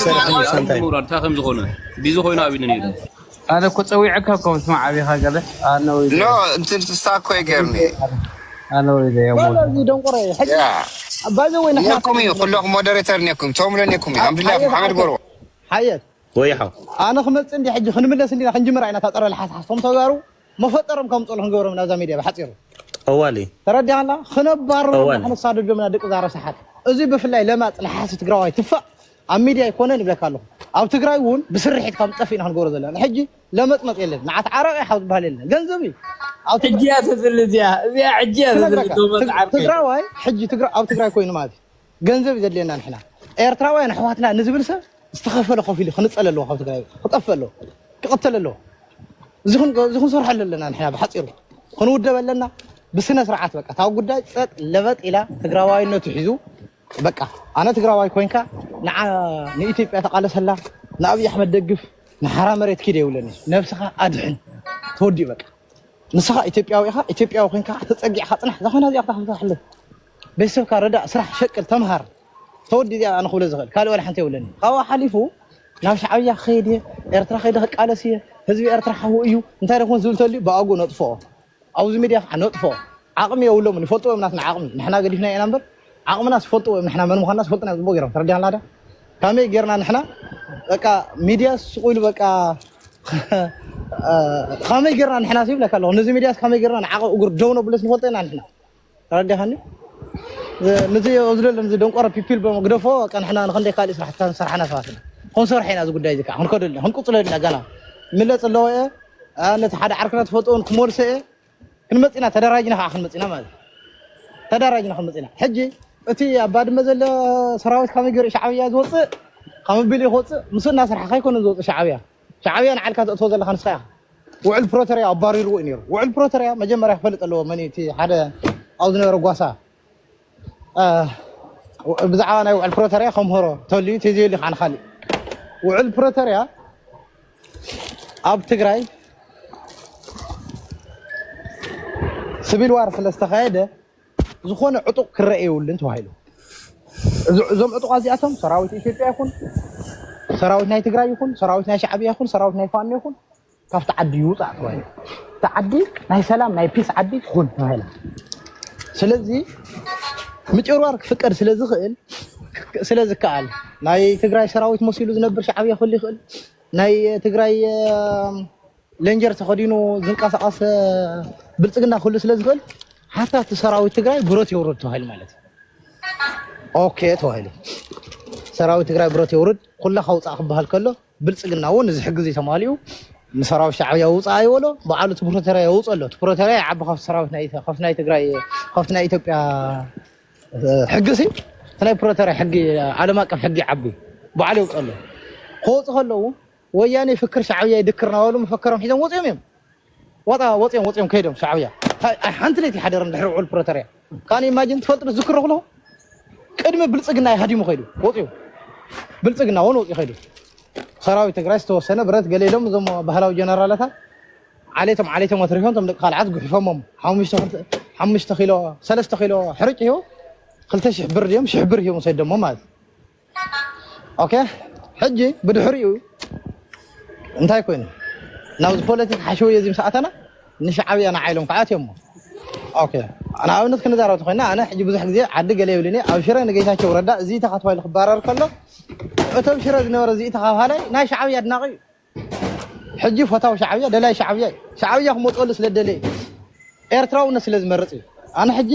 S12: تاخم زخونة بيزو خوينا أبين نيدا
S13: هذا كنت أوعك كم اسمع أبي خجلة أنا ويدا
S1: لا أنت تستاكو يجرني
S13: أنا ويدا يا مول
S8: ولا يدون قرية حاجة بعده وين
S1: نيكم كلهم مودريتر نيكم تومل نيكم الحمد لله محمد قرو
S8: حيات
S7: ويحو
S8: أنا خمس عندي حج خنملة سندي خنجمر عينا تطر الحاس حصم صغارو ما فترهم كم طول هنجورهم من هذا ميديا بحصيرو
S7: أولي
S8: تردي الله خنبار نحن صادق من هذيك زارة صحات أزي بفلاي لما الحاس تقراي تفا عم ميديا يكونن بلا كله أو تقرايون بسرحة كم طفين هنجور ذلا الحجي لما يلد مع تعرق يحط بهاللنا جنزبي أو
S13: حجيات ذل زي حجيات ذل
S8: تقراي حجي تقرا أو تقراي كوين مادي جنزبي ذلنا نحنا إيرتراوي نحواتنا نزبل سه استخفله خوفيلي خنصل له خاف تقراي خطفله قتل له زخون صرح لنا نحنا بحصيرو خنود دبلنا بسنة سرعات بقى تاو قداي لبت إلى تقراواي إنه تحيزو بقى أنا تقراواي كوينكا نإثيوبيا تقالس هلا نأبي أحمد دقف نحرام مريت كده ولني نفسها أدحن تودي بقى نسخة إثيوبيا وكوينكا تتسجع خطنا زخون هذه أفتح مفتاح بس كاردا سرح شكل تمهر تودي دي أنا خول زغل قالوا ولا حنتي ولني قوا حليفو ናብ ሻዕብያ ኸይደ ኤርትራ ኸይደ ቃለስየ ህዝቢ ኤርትራ ሓው እዩ እንታይ ደኮን ዝብልተሊ ባኣጉ ነጥፎ ኣብዚ ሚድያ ነጥፎ ዓቕሚ የብሎም ይፈልጥዎ ናትና ዓቕሚ ንሕና ገዲፍና ኢና እምበር ዓቕምና ዝፈልጥዎ ንሕና መን ምዃንና ዝፈልጥና ዝቦ ገይሮም ተረዲያና ዳ ካመይ ጌርና ንሕና በቃ ሚድያ ስቁኢሉ በቃ ካመይ ጌርና ንሕና ሲብለካ ኣለኹ ነዚ ሚድያስ ካመይ ጌርና ንዓቐ እጉር ደው ነብለስ ንፈልጦ ኢና ንሕና ተረዲያኻኒ ነዚ ኣዝለለ ነዚ ደንቆረ ፒፒል በመግደፎ በቃ ንሕና ንክንደይ ካልእ ስራሕትታት ሰርሓና ሰባትና ክንሰርሕ ኢና እዚ ጉዳይ እዚ ከዓ ክንከደልና ክንቁፅለልና ገና ምለፅ ኣለዎ እየ ነቲ ሓደ ዓርክና ትፈልጥዎን ክመልሶ እየ ክንመፂና ተደራጅና ከዓ ክንመፂና ማለት ተደራጅና ክንመፂና ሕጂ እቲ ኣብ ባድመ ዘሎ ሰራዊት ከመይ ገይሩ ሻዕብያ ዝወፅእ ከመቢል ይወፅእ ምስ እናሰርሐ ኣይኮነን ዝወፅእ ሻዕብያ ንዓልካ ተእትዎ ዘለካ ንስኻ ኢኻ ውዕል ፕሮተርያ ኣባሪርዎ እዩ ነይሩ ውዕል ፕሮተርያ መጀመርያ ክፈልጥ ኣለዎ መን እቲ ሓደ ኣብ ዝነበረ ጓሳ ብዛዕባ ናይ ውዕል ፕሮተርያ ከምህሮ ተልዩ ተዘይሉ ከዓ ንካሊእ ውዕል ፕሮተርያ ኣብ ትግራይ ሲቪል ዋር ስለዝተካየደ ዝኾነ ዕጡቕ ክረአ የብሉን ተባሂሉ እዞም ዕጡቕ እዚኣቶም ሰራዊት ኢትዮጵያ ይኹን ሰራዊት ናይ ትግራይ ይኹን ሰራዊት ናይ ሻዕብያ ይኹን ሰራዊት ናይ ፋኖ ይኹን ካብቲ ዓዲ ይውፃእ ተባሂሉ እቲ ዓዲ ናይ ሰላም ናይ ፒስ ዓዲ ይኹን ተባሂሉ ስለዚ ምጭርዋር ክፍቀድ ስለዝከኣል ናይ ትግራይ ሰራዊት መሲሉ ዝነብር ሻዕብያ ክህሉ ይኽእል ናይ ትግራይ ሌንጀር ተኸዲኑ ዝንቀሳቐስ ብልፅግና ክህሉ ስለዝኽእል ሓታ እቲ ሰራዊት ትግራይ ብረት የውርድ ተባሂሉ ማለት ኦኬ ተባሂሉ ሰራዊት ትግራይ ብረት የውርድ ኩላ ካውፃእ ክበሃል ከሎ ብልፅግና እውን እዚ ሕጊ እዚ ተማሊኡ ንሰራዊት ሻዕብያ ውፃእ ይበሎ በዓሉ እቲ ፕሮተርያ የውፅእ ኣሎ እቲ ፕሮተርያ ይዓቢ ካብቲ ሰራዊት ካብቲ ናይ ትግራይ ካብቲ ናይ ኢትዮጵያ ሕጊ ሲ እቲ ናይ ፕሮተርያ ሕጊ ዓለም ኣቀፍ ሕጊ ይዓቢ በዓሉ የውፅእ ኣሎ ክወፅእ ከለዉ ወያኔ ፍክር ሻዕብያ ይድክር ናበሉ መፈከሮም ሒዞም ወፅኦም እዮም ወፅኦም ከይዶም ሻዕብያ ሓንቲ ለይቲ ሓደር እንድሕሪ ውዕል ፕሮተርያ ካን ኢማጅን ትፈልጥ ዝክሮ ከለኹ ቅድሚ ብልፅግና ይሃዲሙ ከይዱ ወፅኡ ብልፅግና እውን ወፅኡ ከይዱ ሰራዊት ትግራይ ዝተወሰነ ብረት ገሌሎም እዞም ባህላዊ ጀነራላታት ዓሌቶም ኣትሪፎም ቶም ደቂ ካልዓት ጉሒፎሞም 5 ኪሎ 3 ኪሎ ሕርጭ ሂቦ 2,000 ብር ድዮም 1,000 ብር ሂቦም ሰደሞ ማለት ኦኬ ሕጂ ብድሕሪኡ እንታይ ኮይኑ ናብዚ ፖለቲካ ሓሸወየ እዚ ምስኣተና ንሻዕብያ ንዓይሎም ከዓ ኣትዮም ኦኬ ኣነ ኣብነት ክንዛረብ ኮይና ኣነ ሕጂ ብዙሕ ግዜ ዓዲ ገለ ይብልኒ ኣብ ሽረ ንጌታቸው ረዳ እዚ ተኻትባይሉ ክባረር ከሎ እቶም ሽረ ዝነበረ እዚ ተኻፋላይ ናይ ሻዕብያ ኣድናቂ እዩ ሕጂ ፈታዊ ሻዕብያ ደላይ ሻዕብያ ክመፅሉ ስለደለ ኤርትራውነት ስለ ዝመርፅ እዩ ኣነ ሕጂ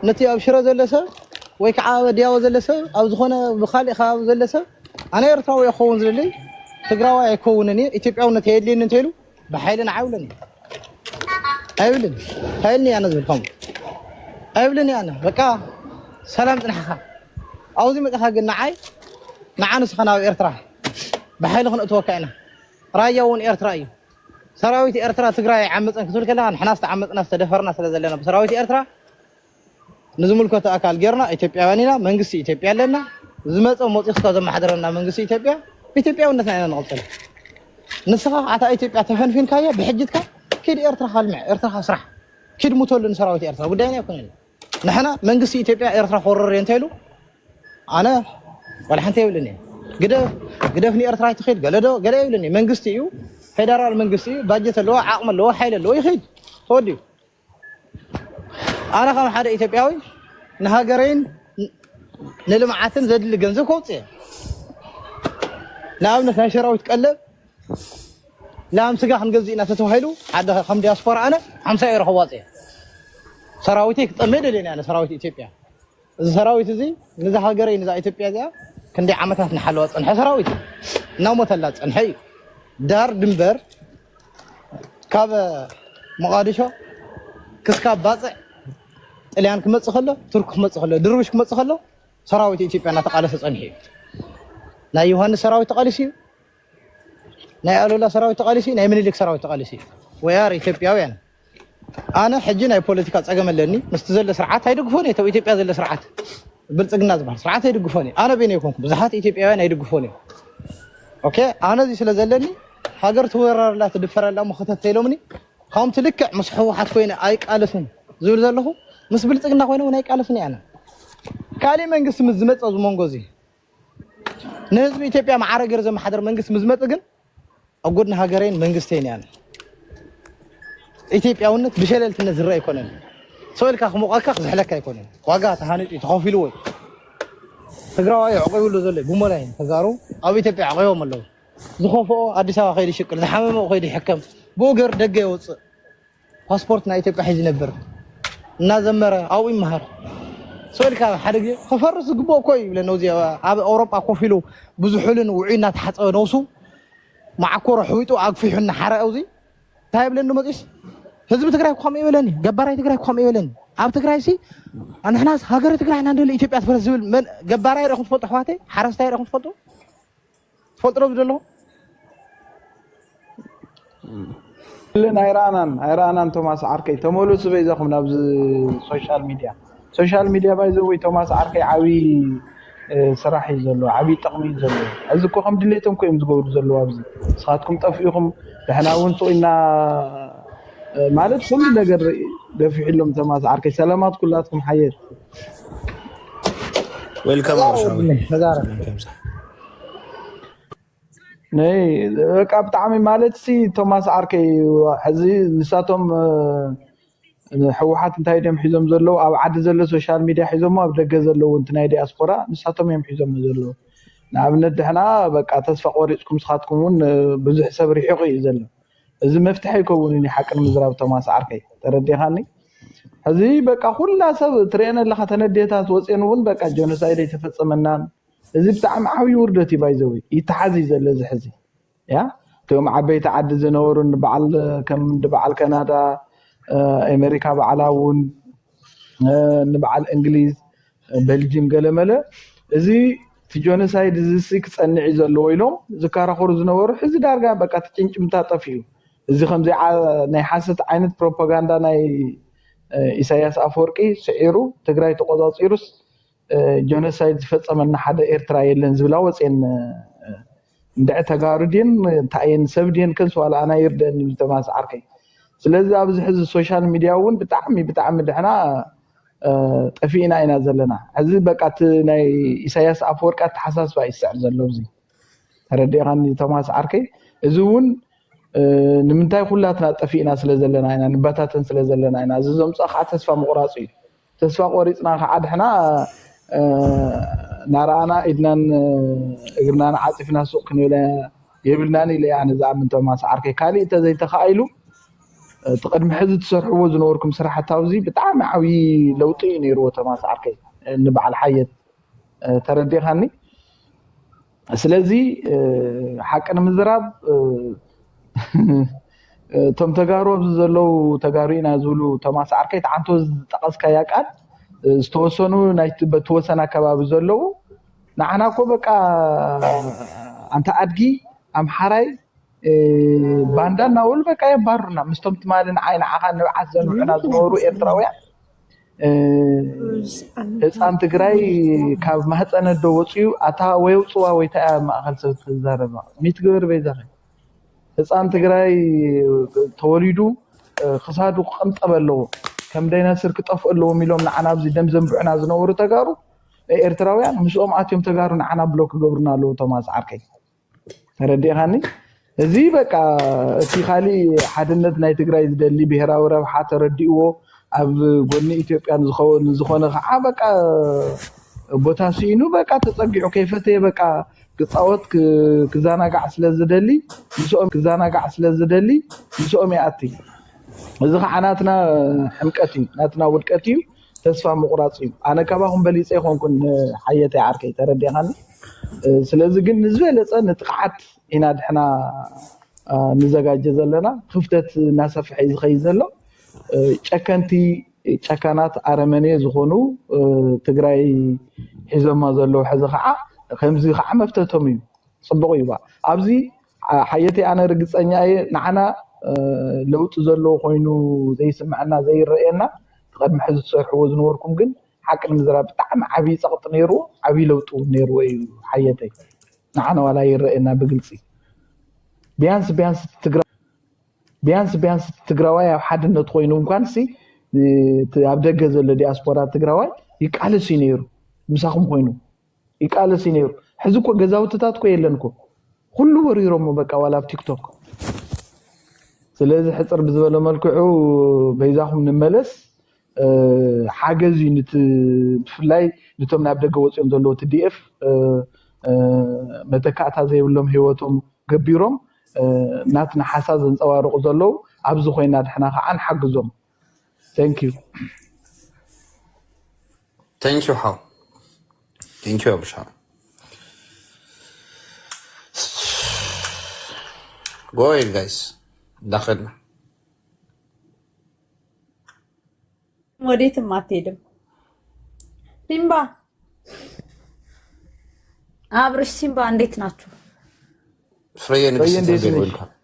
S8: ነቲ ኣብ ሽረ ዘሎ ሰብ ወይ ከዓ ወዲያው ዘሎ ሰብ ኣብ ዝኾነ ብካሊእ ከባቢ ዘሎ ሰብ ኣነ ኤርትራዊ ይኸውን ዝደለይ ትግራዋይ ኣይከውንን እየ ኢትዮጵያውነት የድልየኒ እንተኢሉ ብሓይልን ዓብለኒ ኣይብልን ሃይልኒ ኣነ ዝብል ከምኡ ኣይብልን ኣነ በቃ ሰላም ፅናሕኻ ኣብዚ መፅኻ ግን ንዓይ ንስኻ ናብ ኤርትራ ብሓይሊ ክንእትወካ ኢና ራያ እውን ኤርትራ እዩ ሰራዊት ኤርትራ ትግራይ ዓመፀን ክትብል ከለካ ንሕና ዝተዓመፅና ዝተደፈርና ስለ ዘለና ብሰራዊት ኤርትራ ንዝምልከቶ ኣካል ጌርና ኢትዮጵያውያን ኢና መንግስቲ ኢትዮጵያ ኣለና ዝመፀ መፂኽካ ዘመሓደረና መንግስቲ ኢትዮጵያ ኢትዮጵያውነትና ኢና ንቕፅል ንስኻ ኣታ ኢትዮጵያ ተፈንፊንካዮ ብሕጅትካ كيد إرترا خالمع إرترا صراح كيد متولن سراويت إرترا قدامنا يكون نحنا منقسي إثيوبيا إرترا خورر ينتهلو أنا ولا حنتي يقولني قدفني إرترا يتخيل قال يقولني منقسي يو فيدرال منقسي باجت اللو عقم اللو حيل اللو يخيد خودي أنا خام حدا إثيوبياوي نهاجرين نلمعاتن زاد اللي جنزو كوتي نعم نشرا ويتقلب لا مسجا حنجزي ناس تهيلو حدا خم دياسبورا أنا 50 يورو خواطي سراويتي كتمد لي أنا سراويت إثيوبيا سراويت زي نزا هاجرين نزا إثيوبيا زي كندي عمتها نحلوات أنح سراويت نوم ثلاث أنحي دار دمبر كاب مقادشة كسكاب باطع اليان كمتص خلو ترك كمتص خلو درويش كمتص خلو سراويت إثيوبيا أنا تقالس أنحي لا يوهان سراويت تقالسي ناي ألولا سراويت تقالسي ناي منيلك سراويت تقالسي ويار إثيوبياويان أنا حجي ناي بوليتيكال أجملني مستزل سرعات هيدقفوني تو إثيوبيا زل سرعات بلصقنا زبر سرعات هيدقفوني أنا بيني وبينكم بزحات إثيوبياويان هيدقفوني أوكي أنا دي سلازلني هاجر تورر لا تدفر لا مختت تيلومني قام تلك مسحو حد فين أيك ألفن زور زله مس بلصقنا وين ونايك ألفني أنا كالي منقسم الزمت أزمون جوزي نهزم إثيوبيا مع رجل زي ما حضر منجس مزمتجن أقولنا هاجرين منجستين يعني إثيوبيا ونت بشلل تنزل رأي كونن سؤال كأخ مقاكخ زحلك يكونن واجهت هاني تخافي لوي تقرأ أي عقيل ولا زلة بوملاين تقارو أو إثيوبيا عقيهم الله زخوفه أدي سوا خير شكل زحمة وخير يحكم بوجر دقة وص باسبورتنا إثيوبيا حيز نبر نازمرة أو إمهر سؤال كان حرقي خفرس قبوا كوي لأنه زي أوروبا كوفيلو بزحولن وعينا تحت نوسو مع كورة حويتو عقفي حنا حرق أوزي طيب لأنه ما تيش هزم تقرأ كم إيميلني جبارة تقرأ كم إيميلني عم تقرأ شيء أنا إحنا هاجر تقرأ عن عندنا إثيوبيا تفرزول من جبارة يروح تفوت حواتي حرس تاي يروح تفوتو تفوت رب دلو
S13: لنا إيرانان توماس عركي تمولو سبي زخم نبز سوشيال ميديا بايزوي توماس عركي عوي صراحي زلو عبي تقمي زلو أزكو خم دليتهم كو يمزقور زلو أبزي صحاتكم طفيكم لحنا ونسو إنا مالت كل نقر دفع لهم تماس عركي سلامات كلاتكم حيات
S7: ويلكم
S13: ناي بقى بتعامل مالت سي توماس عركي حزي نساتهم حوحات انتاي دم حزم زلو او عد زلو سوشيال ميديا حزمو اب دغ زلو انتناي دياسبورا نساتهم يم حزم زلو نعمل دحنا بقى تصفى قوريصكم سخاتكم ون بزح سبر يحقي زلو اذا مفتاح يكونني حق المزراب توماس عركي ترديخاني هذه بقى كلها سب ترينا لخ تنديتات وصينون بقى جينوسايد يتفصمنا اذا بتاع عوي وردتي بايزوي يتحازي زل زحزي يا توم عبيت عد زنورن بعل كم دبعل كندا امريكا بعلاون نبعل انجليز بلجيم قلمله ازي في جينوسايد زي صنعي زلو ويلوم ذكر خور زنور حز دارغا بقى تچنچمتا طفيو ازي خمزي ناي حاسه عينت بروباغندا ناي إساياس أفورقي سعيرو تقرأي تقضاصيروس جونوسايد فتصمنا حدا إيرترا يلن زبلا وصين ندع تقاردين تاين سبدين كل سؤال أنا يردن تماس عركي سلازي أبز حز السوشيال ميديا ون بتعمي دحنا طفينا إنا زلنا عزيز بقات ناي إساياس أفورقي تحساس باي السعر زلوزي هردي غاني تماس عركي إذون نمنتاي كلاتنا طفينا سلازلنا إنا نباتاتن سلازلنا إنا زوم صخا تسفى مقراصي تسفى قوريصنا خعد حنا نارانا إدنان إغرنا عاطفنا سوق كنولا يبلناني لي يعني زعم توماس عركي كالي انت زي تخايلو تقدم حز تسرحوا زنوركم صراحه تاوزي بتعام عوي لوطي نيرو توماس عركي نبع الحياه ترديخاني سلازي حقنا مزراب توم تغارو زلو تغارينا زولو توماس عركي تعنتو تقسكا ياقال استوسنو نايت بتوسنا كباب زلو نعنا كو بقى انت ادغي ام حراي باندا ناول بقى يبارنا مستم تمالن عين عقان نبعث زنونا زنورو إيرتراويا هسان تግራይ ካብ ማህፀነ ደወፅዩ አታ ወይ ውፅዋ ወይ ታ ማእኸል ሰብ ተዛረባ ሚትግብር በይዛኸ ህፃን ትግራይ ተወሊዱ ክሳዱ ቅንጠበለው ከም ደይና ስርክ ጠፍአለው ሚሎም ንዓና ኣብዚ ደም ዘንብዑና ዝነበሩ ተጋሩ ኤርትራውያን ምስኦም ኣትዮም ተጋሩ ንዓና ብሎክ ገብርና ኣለው ቶማስ ዓርከይ ተረዲኻኒ እዚ በቃ እቲ ካሊ ሓድነት ናይ ትግራይ ዝደሊ ብሄራዊ ረብሓ ተረዲእዎ ኣብ ጎኒ ኢትዮጵያ ዝኾነ ከዓ በቃ ቦታ ሲኑ በቃ ተጸጊዑ ከይፈተ በቃ ክጻወት ክዛናጋዕ ስለዝደሊ ምስኦም ያኣቲ እዚ ከዓ ናትና ሕምቀት እዩ ናትና ውድቀት እዩ ተስፋ ምቁራጽ እዩ ኣነ ከባኹም በሊፀ ይኾንኩን ሓየተይ ዓርከይ ተረዲኻኒ ስለዚ ግን ንዝበለፀ ንጥቕዓት ኢና ድሕና ንዘጋጀ ዘለና ክፍተት እናሰፍሐ ዝኸይድ ዘሎ ጨከንቲ ጨካናት አረመኔ ዝኾኑ ትግራይ ሒዞማ ዘሎ ሕዚ ከዓ ከምዚ ከዓ መፍተቶም እዩ ጽቡቕ እዩ ኣብዚ ሓየተይ ኣነ ርግፀኛ እየ ንዓና ለውጥ ዘሎ ኮይኑ ዘይስምዐና ዘይረአየና ተቐድሚ ሕዚ ትሰርሕዎ ዝነበርኩም ግን ሓቂ ንምዝራብ ብጣዕሚ ዓብዪ ፀቕጢ ነይርዎ ዓብዪ ለውጢ ነይርዎ እዩ ሓየተይ ንዓና ዋላ ይረአየና ብግልፂ ቢያንስ ትግራዋይ ኣብ ሓድነት ኮይኑ እንኳን ሲ ኣብ ደገ ዘሎ ዲያስፖራ ትግራዋይ ይቃለስ ነይሩ ምሳኹም ኮይኑ ይቃለስ ነይሩ ሕዚ እኮ ገዛውትታት እኮ የለን እኮ ኩሉ ወሪሮሞ በቃ ዋላ ኣብ ቲክቶክ ስለዚህ ሕፅር ብዝበለ መልክዑ በይዛኹም ንመለስ ሓገዝ ብፍላይ ነቶም ናብ ደገ ወፂኦም ዘለዉ TDF መተካእታ ዘይብሎም ህይወቶም ገቢሮም ናትና ሓሳብ ዘንፀባርቑ ዘለዉ ኣብዚ ኮይና ድሕና ከዓ ንሓግዞም Thank you
S14: how thank you Abusha go ahead guys دخلنا
S4: ወዴትም አትሄድም ሲምባ አብርሽ ሲምባ እንዴት ናችሁ
S14: ፍሬን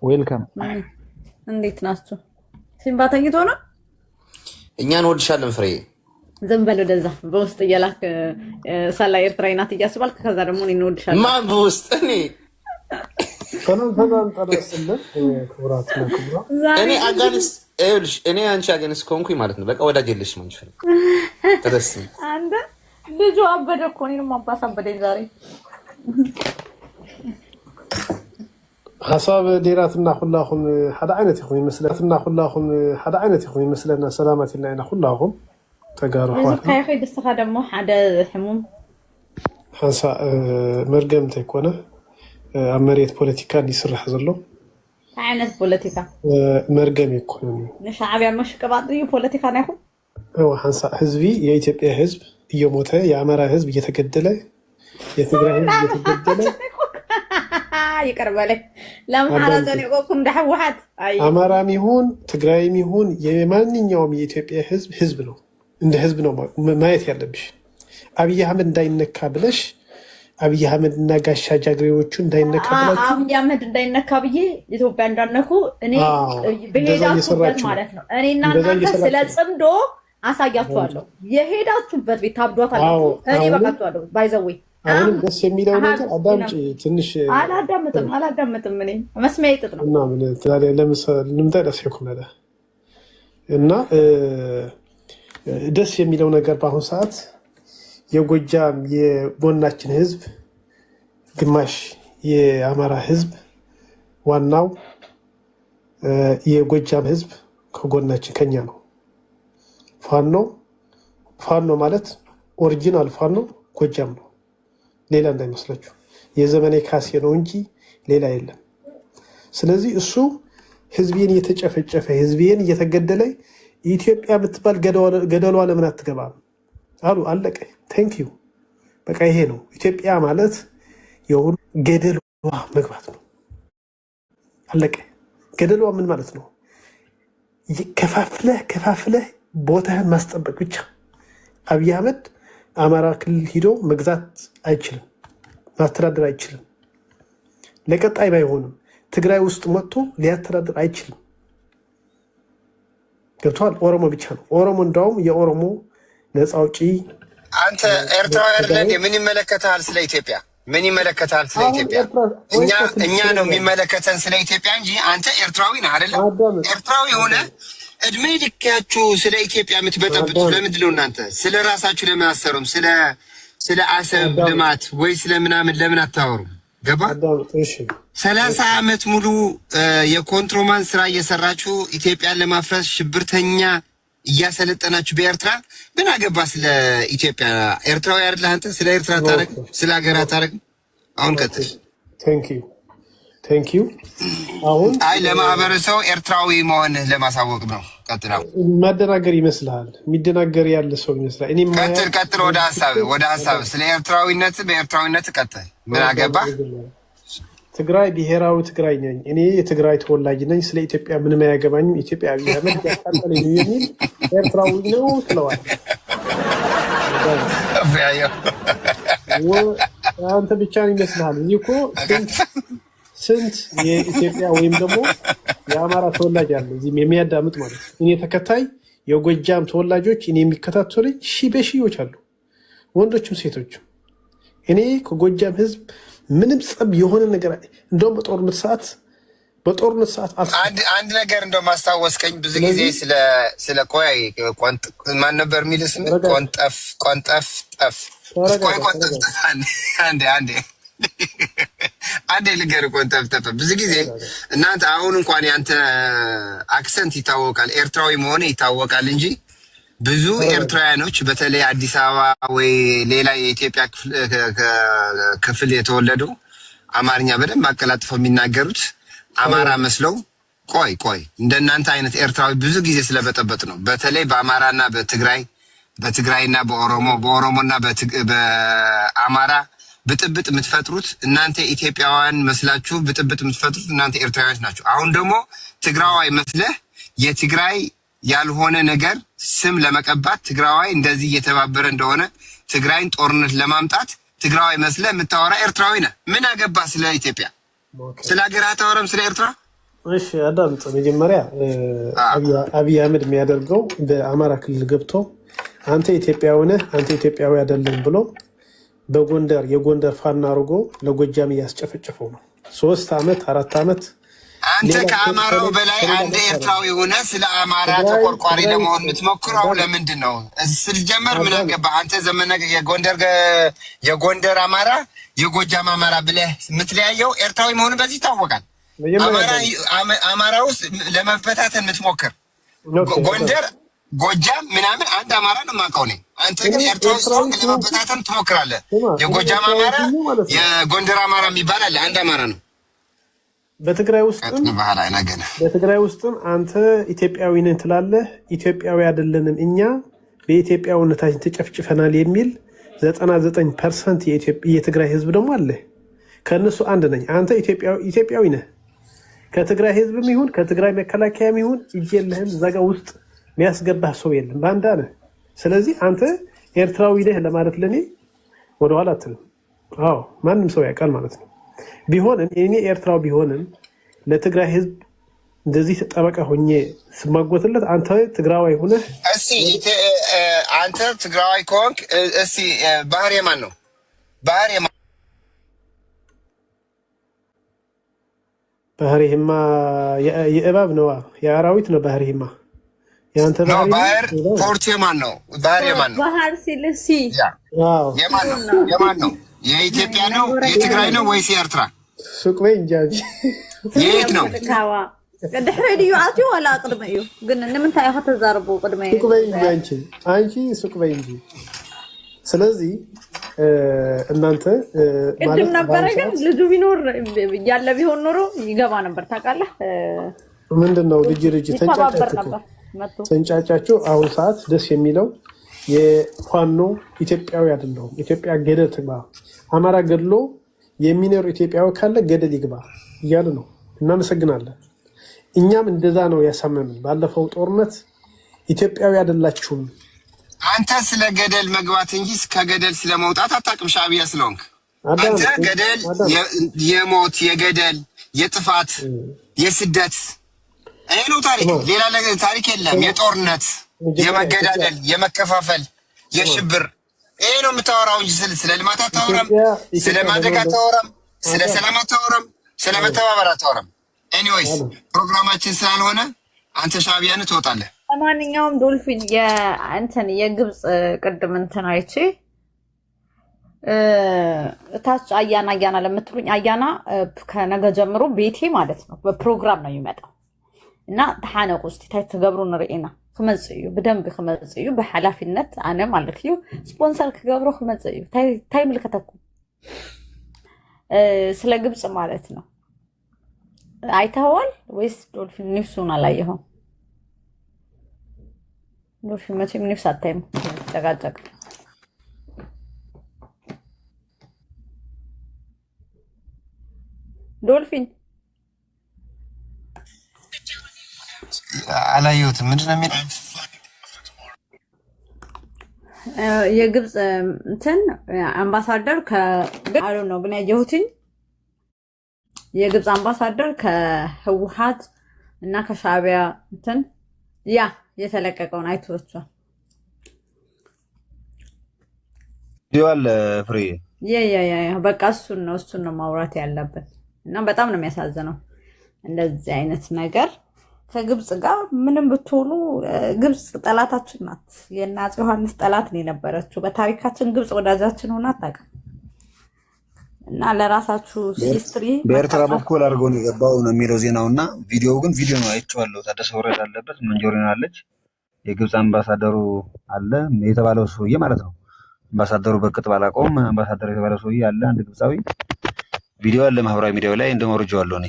S13: ዌልካም
S4: እንዴት ናችሁ ሲምባ ተኝቶ ነው
S14: እኛን ወድሻለን ፍሬ
S4: ዝም በል ወደዛ በውስጥ እያላክ ሳላ ኤርትራዊ ናት እያስባልክ ከዛ ደግሞ እኔ እንወድሻለን
S14: ማን በውስጥ
S15: ሰላም ጠረስልን ክብራትና ክብራ
S14: እኔ አጋንስ እልሽ እኔ አንቺ አጋንስ ኮንኩኝ ማለት ነው በቃ ወዳጅ የለሽ ማንች ፍሬ ተደስ
S4: አንተ ልጁ አበደ እኮ እኔንም አባሳበደኝ ዛሬ
S15: حساب ديراتنا كلهم حدا عينت يخوي مسلاتنا كلهم حدا عينت يخوي مسلنا سلامات لنا كلهم تجارب
S4: واحد كاي خي دسخه دمو حدا حموم
S15: حنسا مرقم تكونه عمريت بوليتيكا يسرح زلو
S4: عينت بوليتيكا
S15: مرقم يكون
S4: شعبي مش كبعضي بوليتيكا ناخذ
S15: هو حنسا حزبي يا إثيوبيا حزب يموت يا عمرا حزب يتجدله يتجرح يتجدله
S4: يقربلك لما حالتن يقوم دحوحات
S15: አማራም ይሁን ትግራይም ይሁን የማንኛውም የኢትዮጵያ ህዝብ ነው እንደ ህዝብ ነው ማየት ያለብሽ አብይ አህመድ እንዳይነካ ብለሽ አብይ አህመድ እና ጋሻ ጃግሬዎቹ እንዳይነካ ብላችሁ
S4: አብይ አህመድ እንዳይነካ ብዬ ኢትዮጵያ እንዳነኩ እኔ በሄዳችሁበት ማለት ነው እኔ እናንተ ስለ ጽምዶ አሳያችኋለሁ የሄዳችሁበት ቤት ታብዷታላችሁ እኔ በቃችኋለሁ ባይዘዌ
S15: አሁን ደስ የሚለው ነገር አዳምጪ ትንሽ
S4: አላዳምጥም እኔ መስሚያ ይጥጥ ነው
S15: እና ምን ታዲያ ለምሳሌ ልምጣ ይኩመለ እና ደስ የሚለው ነገር በአሁኑ ሰዓት የጎጃም የጎናችን ህዝብ ግማሽ የአማራ ህዝብ ዋናው የጎጃም ህዝብ ከጎናችን ከኛ ነው ፋኖ ማለት ኦሪጂናል ፋኖ ጎጃም ነው ሌላ እንዳይመስላችሁ የዘመኔ ካሴ ነው እንጂ ሌላ የለም ስለዚህ እሱ ህዝቤን እየተጨፈጨፈ ህዝቤን እየተገደለ ኢትዮጵያ ብትባል ገደሏ ለምን አትገባም አሉ አለቀ ቴንክ ዩ በቃ ይሄ ነው ኢትዮጵያ ማለት የሁሉ ገደሏ መግባት ነው አለቀ ገደሏ ምን ማለት ነው ከፋፍለህ ቦታህን ማስጠበቅ ብቻ አብይ አህመድ አማራ ክልል ሄዶ መግዛት አይችልም ማስተዳደር አይችልም ለቀጣይ ባይሆንም ትግራይ ውስጥ መጥቶ ሊያስተዳድር አይችልም ገብቷል ኦሮሞ ብቻ ነው ኦሮሞ እንዳውም የኦሮሞ ነፃ አውጪ
S1: አንተ ኤርትራዊ አይደል ምን ይመለከታል ስለ ኢትዮጵያ ምን ይመለከታል ስለ ኢትዮጵያ እኛ ነው የሚመለከተን ስለ ኢትዮጵያ እንጂ አንተ ኤርትራዊ ነህ አይደል ኤርትራዊ ሆነ እድሜ ልካችሁ ስለ ኢትዮጵያ የምትበጠብጡ ለምንድን ነው እናንተ ስለ ራሳችሁ ለምን አሰሩም ስለ አሰብ ልማት ወይ ስለ ምናምን ለምን አታወሩም ገባ 30 ዓመት ሙሉ የኮንትሮባንድ ስራ እየሰራችሁ ኢትዮጵያን ለማፍረስ ሽብርተኛ እያሰለጠናችሁ በኤርትራ ምን አገባ ስለ ኢትዮጵያ ኤርትራዊ አይደል አንተ ስለ ኤርትራ ታረግ ስለ ሀገር ታረግ አሁን ቀጥል
S15: ቴንክ ዩ አሁን
S1: አይ ለማህበረሰቡ ኤርትራዊ መሆን ለማሳወቅ ነው ቀጥላው
S15: ማደናገር ይመስላል የሚደናገር ያለ ሰው ይመስላል እኔ
S1: ቀጥል ወደ ሀሳብ ስለ ኤርትራዊነት በኤርትራዊነት ቀጥል ምን አገባ
S15: ትግራይ ብሔራዊ ትግራይ ነኝ እኔ የትግራይ ተወላጅ ነኝ ስለ ኢትዮጵያ ምንም አያገባኝም ኢትዮጵያ ቢያመጥ ያቃጠለኝ የሚል ኤርትራዊ ነው ትለዋል አንተ ብቻ ይመስልሃል እዚህ እኮ ስንት የኢትዮጵያ ወይም ደግሞ የአማራ ተወላጅ አለ እዚህ የሚያዳምጥ ማለት እኔ ተከታይ የጎጃም ተወላጆች እኔ የሚከታተሉኝ በሺዎች አሉ ወንዶችም ሴቶችም እኔ ከጎጃም ህዝብ ምንም ጸብ የሆነ ነገር እንደውም በጦርነት ሰዓት
S1: አንድ ነገር እንደው ማስታወስከኝ ብዙ ጊዜ ስለ ቆይ ማን ነበር የሚል ስም ቆንጠፍ ቆይ አንዴ አንዴ ልንገርህ እኮ ተፍተፈ ብዙ ጊዜ እናንተ አሁን እንኳን ያንተ አክሰንት ይታወቃል፣ ኤርትራዊ መሆን ይታወቃል እንጂ ብዙ ኤርትራውያኖች በተለይ አዲስ አበባ ወይ ሌላ የኢትዮጵያ ክፍል የተወለዱ አማርኛ በደንብ አቀላጥፈው የሚናገሩት አማራ መስለው ቆይ እንደናንተ አይነት ኤርትራዊ ብዙ ጊዜ ስለበጠበጥ ነው። በተለይ በአማራና በትግራይና በኦሮሞና በአማራ ብጥብጥ የምትፈጥሩት እናንተ ኢትዮጵያውያን መስላችሁ ብጥብጥ የምትፈጥሩት እናንተ ኤርትራውያን ናችሁ። አሁን ደግሞ ትግራዋይ መስለህ የትግራይ ያልሆነ ነገር ስም ለመቀባት ትግራዋይ እንደዚህ እየተባበረ እንደሆነ ትግራይን ጦርነት ለማምጣት ትግራዋይ መስለህ የምታወራ ኤርትራዊ ነህ። ምን አገባ ስለ ኢትዮጵያ? ስለ ሀገር አታወራም? ስለ ኤርትራ?
S15: እሺ አዳምጥ። መጀመሪያ አብይ አህመድ የሚያደርገው በአማራ ክልል ገብቶ አንተ ኢትዮጵያዊ ነህ፣ አንተ ኢትዮጵያዊ አይደለም ብሎ በጎንደር የጎንደር ፋና አድርጎ ለጎጃም እያስጨፈጨፈው ነው። 3 ዓመት 4 ዓመት
S1: አንተ ከአማራው በላይ አንድ ኤርትራዊ ሆነ ስለ አማራ ተቆርቋሪ ለመሆን የምትሞክረው ለምንድን ነው? ስልጀመር ምን አገባ አንተ? ዘመነ የጎንደር አማራ የጎጃም አማራ ብለህ የምትለያየው ኤርትራዊ መሆኑ በዚህ ይታወቃል። አማራ ውስጥ ለመበታተን የምትሞክር ጎንደር ጎጃም ምናምን አንድ አማራ ነው የማውቀው እኔ። አንተ ግን ኤርትራ ውስጥ ለመበታተን ትሞክራለህ። የጎጃም አማራ የጎንደር አማራ የሚባል አለ፣ አንድ አማራ ነው። በትግራይ ውስጥም አንተ ኢትዮጵያዊ ነን ትላለህ። ኢትዮጵያዊ አይደለንም እኛ በኢትዮጵያዊነታችን ተጨፍጭፈናል የሚል 99% የትግራይ ህዝብ ደግሞ አለ። ከእነሱ አንድ ነኝ። አንተ ኢትዮጵያዊ ነህ። ከትግራይ ህዝብም ይሁን ከትግራይ መከላከያም ይሁን እጅ የለህም። እዛ ጋ ውስጥ የሚያስገባህ ሰው የለም። ባንዳ ነህ። ስለዚህ አንተ ኤርትራዊ ነህ ለማለት ለእኔ ወደኋላ አትልም። አዎ ማንም ሰው ያውቃል ማለት ነው። ቢሆንም እኔ ኤርትራዊ ቢሆንም ለትግራይ ህዝብ እንደዚህ ጠበቃ ሆኜ ስማጎትለት አንተ ትግራዋይ ሆነህ አንተ ትግራዋይ ከሆንክ እስቲ ባህር የማን ነው?
S15: ባህሪህማ የእባብ ነዋ፣ የአራዊት ነው ባህሪህማ። ያንተ
S1: ባህር ፖርት የማን ነው? ባህር የማን ነው?
S4: ባህር ሲልሲ
S1: የማን ነው? የኢትዮጵያ ነው? የትግራይ ነው ወይስ የኤርትራ?
S15: ሱቅ በይ እንጂ
S1: የት ነው?
S4: ድሕሪ ድዩ አትዩ ዋላ ቅድመ እዩ ግን ንምንታይ ኢኻ ተዛርቡ ቅድመ
S15: ሱቅ በይ እንጂ አንቺ ሱቅ በይ እንጂ። ስለዚህ እናንተ
S4: ቅድም ነበረ ግን ልጁ ቢኖር ያለ ቢሆን ኖሮ ይገባ ነበር። ታውቃለህ
S15: ምንድን ነው ልጅ ተንጫጫችሁ። አሁን ሰዓት ደስ የሚለው የፋኖ ኢትዮጵያዊ አይደለሁም። ኢትዮጵያ ገደል ትግባ፣ አማራ ገድሎ የሚኖር ኢትዮጵያዊ ካለ ገደል ይግባ እያሉ ነው። እናመሰግናለን። እኛም እንደዛ ነው ያሳመምን። ባለፈው ጦርነት ኢትዮጵያዊ አይደላችሁም።
S1: አንተ ስለ ገደል መግባት እንጂ ከገደል ስለ መውጣት አታውቅም። ሻዕቢያ ስለሆንክ አንተ ገደል የሞት የገደል የጥፋት የስደት ይሄ ነው ታሪክ። ሌላ ታሪክ የለም። የጦርነት የመገዳደል የመከፋፈል የሽብር ይሄ ነው የምታወራው እንጂ ስለ ልማት አታወራም፣ ስለ ማደግ አታወራም፣ ስለ ሰላም አታወራም፣ ስለ መተባበር አታወራም። ኤኒዌይስ ፕሮግራማችን ስላልሆነ አንተ ሻዕቢያን ትወጣለህ።
S4: ለማንኛውም ዶልፊን የግብፅ ቅድም እንትን አይቼ እታች አያና ለምትሉኝ አያና ከነገ ጀምሮ ቤቴ ማለት ነው በፕሮግራም ነው የሚመጣው እና ተሓነቁ እስቲ ታይ ትገብሩ ንርኢና ክመፅእ እዩ ብደንቢ ክመፅእ እዩ ብሓላፊነት ኣነ ማለት እዩ ስፖንሰር ክገብሮ ክመፅእ እዩ ታይ ምልከተኩም ስለ ግብፅ ማለት ነው አይተኸዋል ወይስ ዶልፊን ኒውሱን አላየኸውም? ዶልፊን መቼም ኒውስ አታይም ጨቃጨቅ ዶልፊን
S1: አላየሁትም። ምንድን ነው የሚለው?
S4: የግብፅ እንትን አምባሳደር አሉ ነው ግን ያየሁትኝ የግብፅ አምባሳደር ከህወሓት እና ከሻዕቢያ እንትን የተለቀቀውን አይቶቻል
S16: ዲዋል ፍሬ
S4: በቃ እሱን ነው ማውራት ያለብን እና በጣም ነው የሚያሳዝነው እንደዚህ አይነት ነገር ከግብፅ ጋር ምንም ብትሆኑ ግብፅ ጠላታችን ናት። የአፄ ዮሐንስ ጠላት ነው የነበረችው። በታሪካችን ግብፅ ወዳጃችን ሆና አታውቅም እና ለራሳችሁ ሂስትሪ
S16: በኤርትራ በኩል አድርገው ነው የገባው ነው የሚለው ዜናውና ቪዲዮው ግን ቪዲዮ ነው አይቼዋለሁ። ታደሰ ወረደ አለበት፣ መንጆሪና አለች፣ የግብፅ አምባሳደሩ አለ የተባለው ሰውዬ ማለት ነው። አምባሳደሩ በቅጥ ባላቆም አምባሳደሩ የተባለው ሰውዬ አለ፣ አንድ ግብፃዊ ቪዲዮ አለ ማህበራዊ ሚዲያው ላይ እንደመረጃዋለሁ እኔ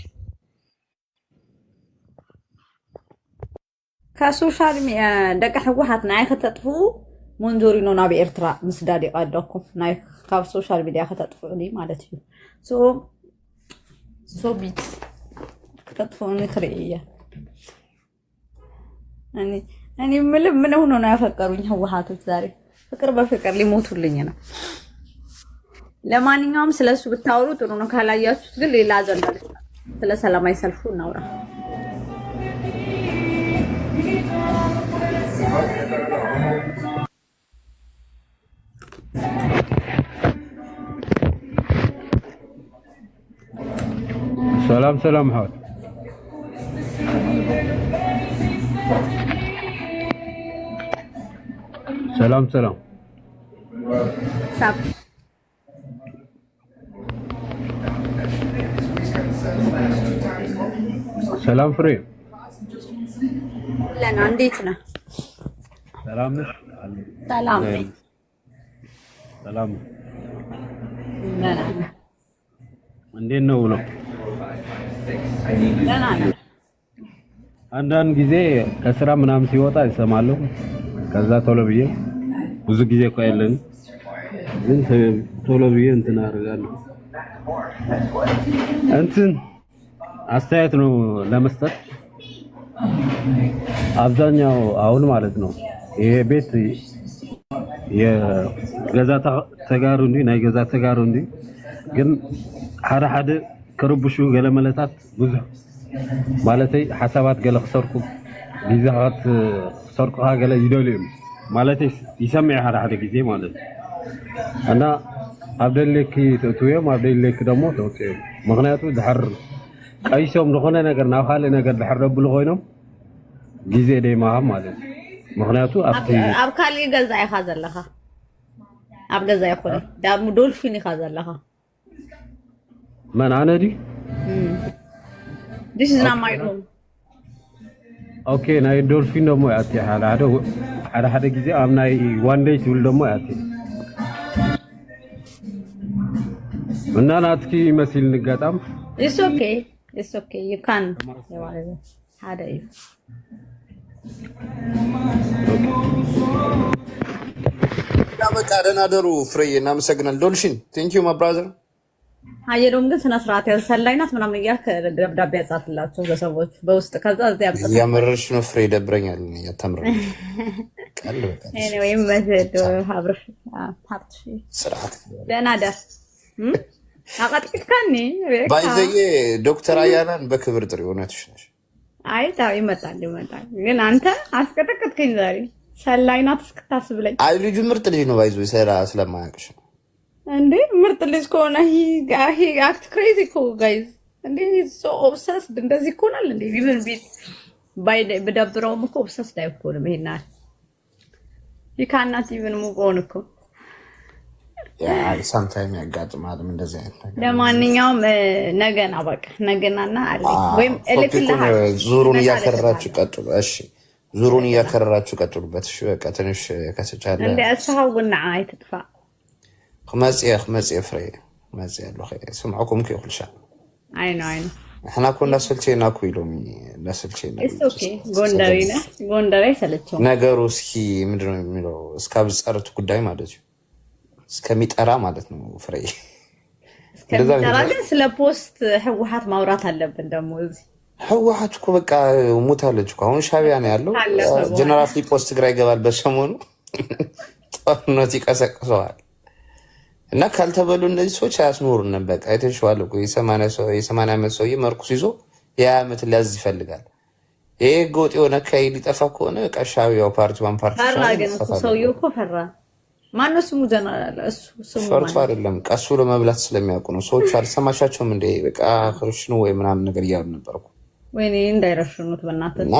S4: ከሶሻል ሚዲያ ደቂ ሕወሓት ናይ ከተጥፉ መንጆሪኖ ናብ ኤርትራ ምስ ዳዲቕ ኣለኩም ናይ ካብ ሶሻል ሚዲያ ከተጥፍኡኒ ማለት እዩ ሶ ቢት ከተጥፍኡኒ ክርኢ እየ እኔ ምን ሆኖ ነው ያፈቀሩኝ ሕወሓቶች ዛሬ ፍቅር በፍቅር ሊሞቱልኝ ነው። ለማንኛውም ስለሱ ብታወሩ ጥሩ ነው። ካላያችሁት ግን ሌላ አጀንዳ ስለ ሰላማዊ ሰልፉ እናውራ።
S17: ሰላም ሰላም ሀት ሰላም ሰላም
S4: ሳብ
S17: ሰላም ፍሬ
S4: ለና እንዴት ነህ?
S17: ሰላም ነሽ?
S4: ሰላም ነኝ።
S17: ሰላም
S4: ለና
S17: እንዴት ነው ብሎ
S4: ለና
S17: አንዳንድ ጊዜ ከስራ ምናምን ሲወጣ ይሰማለሁ። ከዛ ቶሎ ብዬ ብዙ ጊዜ እኮ አይደለም ግን ቶሎ ብዬ እንትን አደርጋለሁ። እንትን አስተያየት ነው ለመስጠት አብዛኛው አሁን ማለት ነው ይሄ ቤት የገዛ ተጋሩ እንዲ ናይ ገዛ ተጋሩ እንዲ ግን ሓደ ከርቡሹ ገለመለታት ብዙ ማለተይ ሓሳባት ገለ ክሰርቁ ቢዛሃት ሰርቁሃ ገለ ይደልዩ ማለተይ ይሰምዕ ሓደ ጊዜ ማለት እና አብደልክ ተውየም አብደልክ ደግሞ ተውየም ምክንያቱ ድሕር ቀይሶም ዝኾነ ነገር ናብ ካለ ነገር ድሕር ደብሉ ኮይኖም ጊዜ ደማ ማለት ምክንያቱ
S4: ኣብ ካሊ ገዛ ኢኻ ዘለኻ ኣብ ገዛ ይኮነ ዳሙ ዶልፊን ኢኻ ዘለኻ
S17: ማን አነዲ
S4: This is not my room.
S17: Okay, ናይ ዶልፊን ደሞ ያቲ ሓደ ጊዜ ኣብ ናይ ዋን ዴይ ትብል ደሞ ያቲ እና ናትኪ መስል ንጋጣም
S4: It's okay you can ሓደ እዩ
S14: በቃ ደህና ደሩ ፍሬ እናመሰግናለን። ዶልፊን ቴንክ ዩ ማይ ብራዘር።
S4: አየሩም ግን ስነ ስርዓት ያልሰላይናት ምናምን እያልክ ደብዳቤ ያጻፍላቸው ለሰዎች በውስጥ ከዛ እዚያ ያምጣ
S14: ያመረሽ ነው ፍሬ ደብረኛል ያተምረ ቀልብ በቃ
S4: anyway መዘዶ ሀብርሽ ፓርት
S14: ስርዓት
S4: ደህና ደር አቀጥቅት ካኒ
S14: ባይዘዬ ዶክተር አያናን በክብር ጥሪ ሆነትሽ ነሽ።
S4: አይ ታው ይመጣል ግን አንተ አስቀጠቅጥከኝ ዛሬ ሰላይናት እስክታስብለኝ።
S14: አይ ልጁ ምርጥ ልጅ ነው ባይዞ ይሰራ ስለማያውቅሽ
S4: እንዴ ምርጥ ልጅ ከሆነ he act crazy cool guys እንዴ he's so obsessed እንደዚህ ኮናል እንዴ even በደብረውም እኮ obsessed አይኮንም ይሄናል he cannot even move on እኮ
S14: ያ sometimes ያጋጥማል እንደዚህ አይነት ነገር።
S4: ለማንኛውም ነገና በቃ ነገናና አለ ወይም እልክልሃል
S14: ዙሩን እያከረራችሁ ቀጥሉ። እሺ ዙሩን እያከረራችሁ ቀጥሉበት። እሺ በቃ ትንሽ ከሰቻለ
S4: እንደ አሳውና አይትጥፋ
S14: خمسية فري مزية له خير سمعكم كي كل شيء.
S4: عينه
S14: إحنا كنا سلتينا كويلومي نسلتينا.
S4: It's okay. غونداري سلتهم.
S14: نجاروسكي مدري ميلو سكابز أرتو كداي ما دتشو. سكميت أرا ما دتنو فري.
S4: سكميت أرا جن سلا بوست حوحات مورات هلا بندموز.
S14: حوحات كو بقى موت هلا جوكا هون شابي يعني هلو. جنرالي بوست جراي قبل بسمونه. نوتي كاسك سؤال. እና ካልተበሉ እነዚህ ሰዎች አያስኖሩንም። በቃ አይተሽዋል እኮ የ80 ዓመት ሰውዬ መርኩስ ይዞ የ20 ዓመት ሊያዝ ይፈልጋል። ይሄ ጎጥ የሆነ ከይ ሊጠፋ ከሆነ በቃ ሻቢያው ፓርቲዋን ፓርቲ
S4: ፈራ ግን ሰውዬው እኮ ፈራ። ማነው ስሙ ጀነራል እሱ ስሙ
S14: ፈርቶ አይደለም ቀሱ ለመብላት ስለሚያውቁ ነው። ሰዎች አልሰማቻቸውም እንደ በቃ ክርስቲያኑ ወይ ምናምን ነገር እያሉ ነበርኩ
S4: ወይኔ እንዳይረሽኑት በእናትህ
S14: እና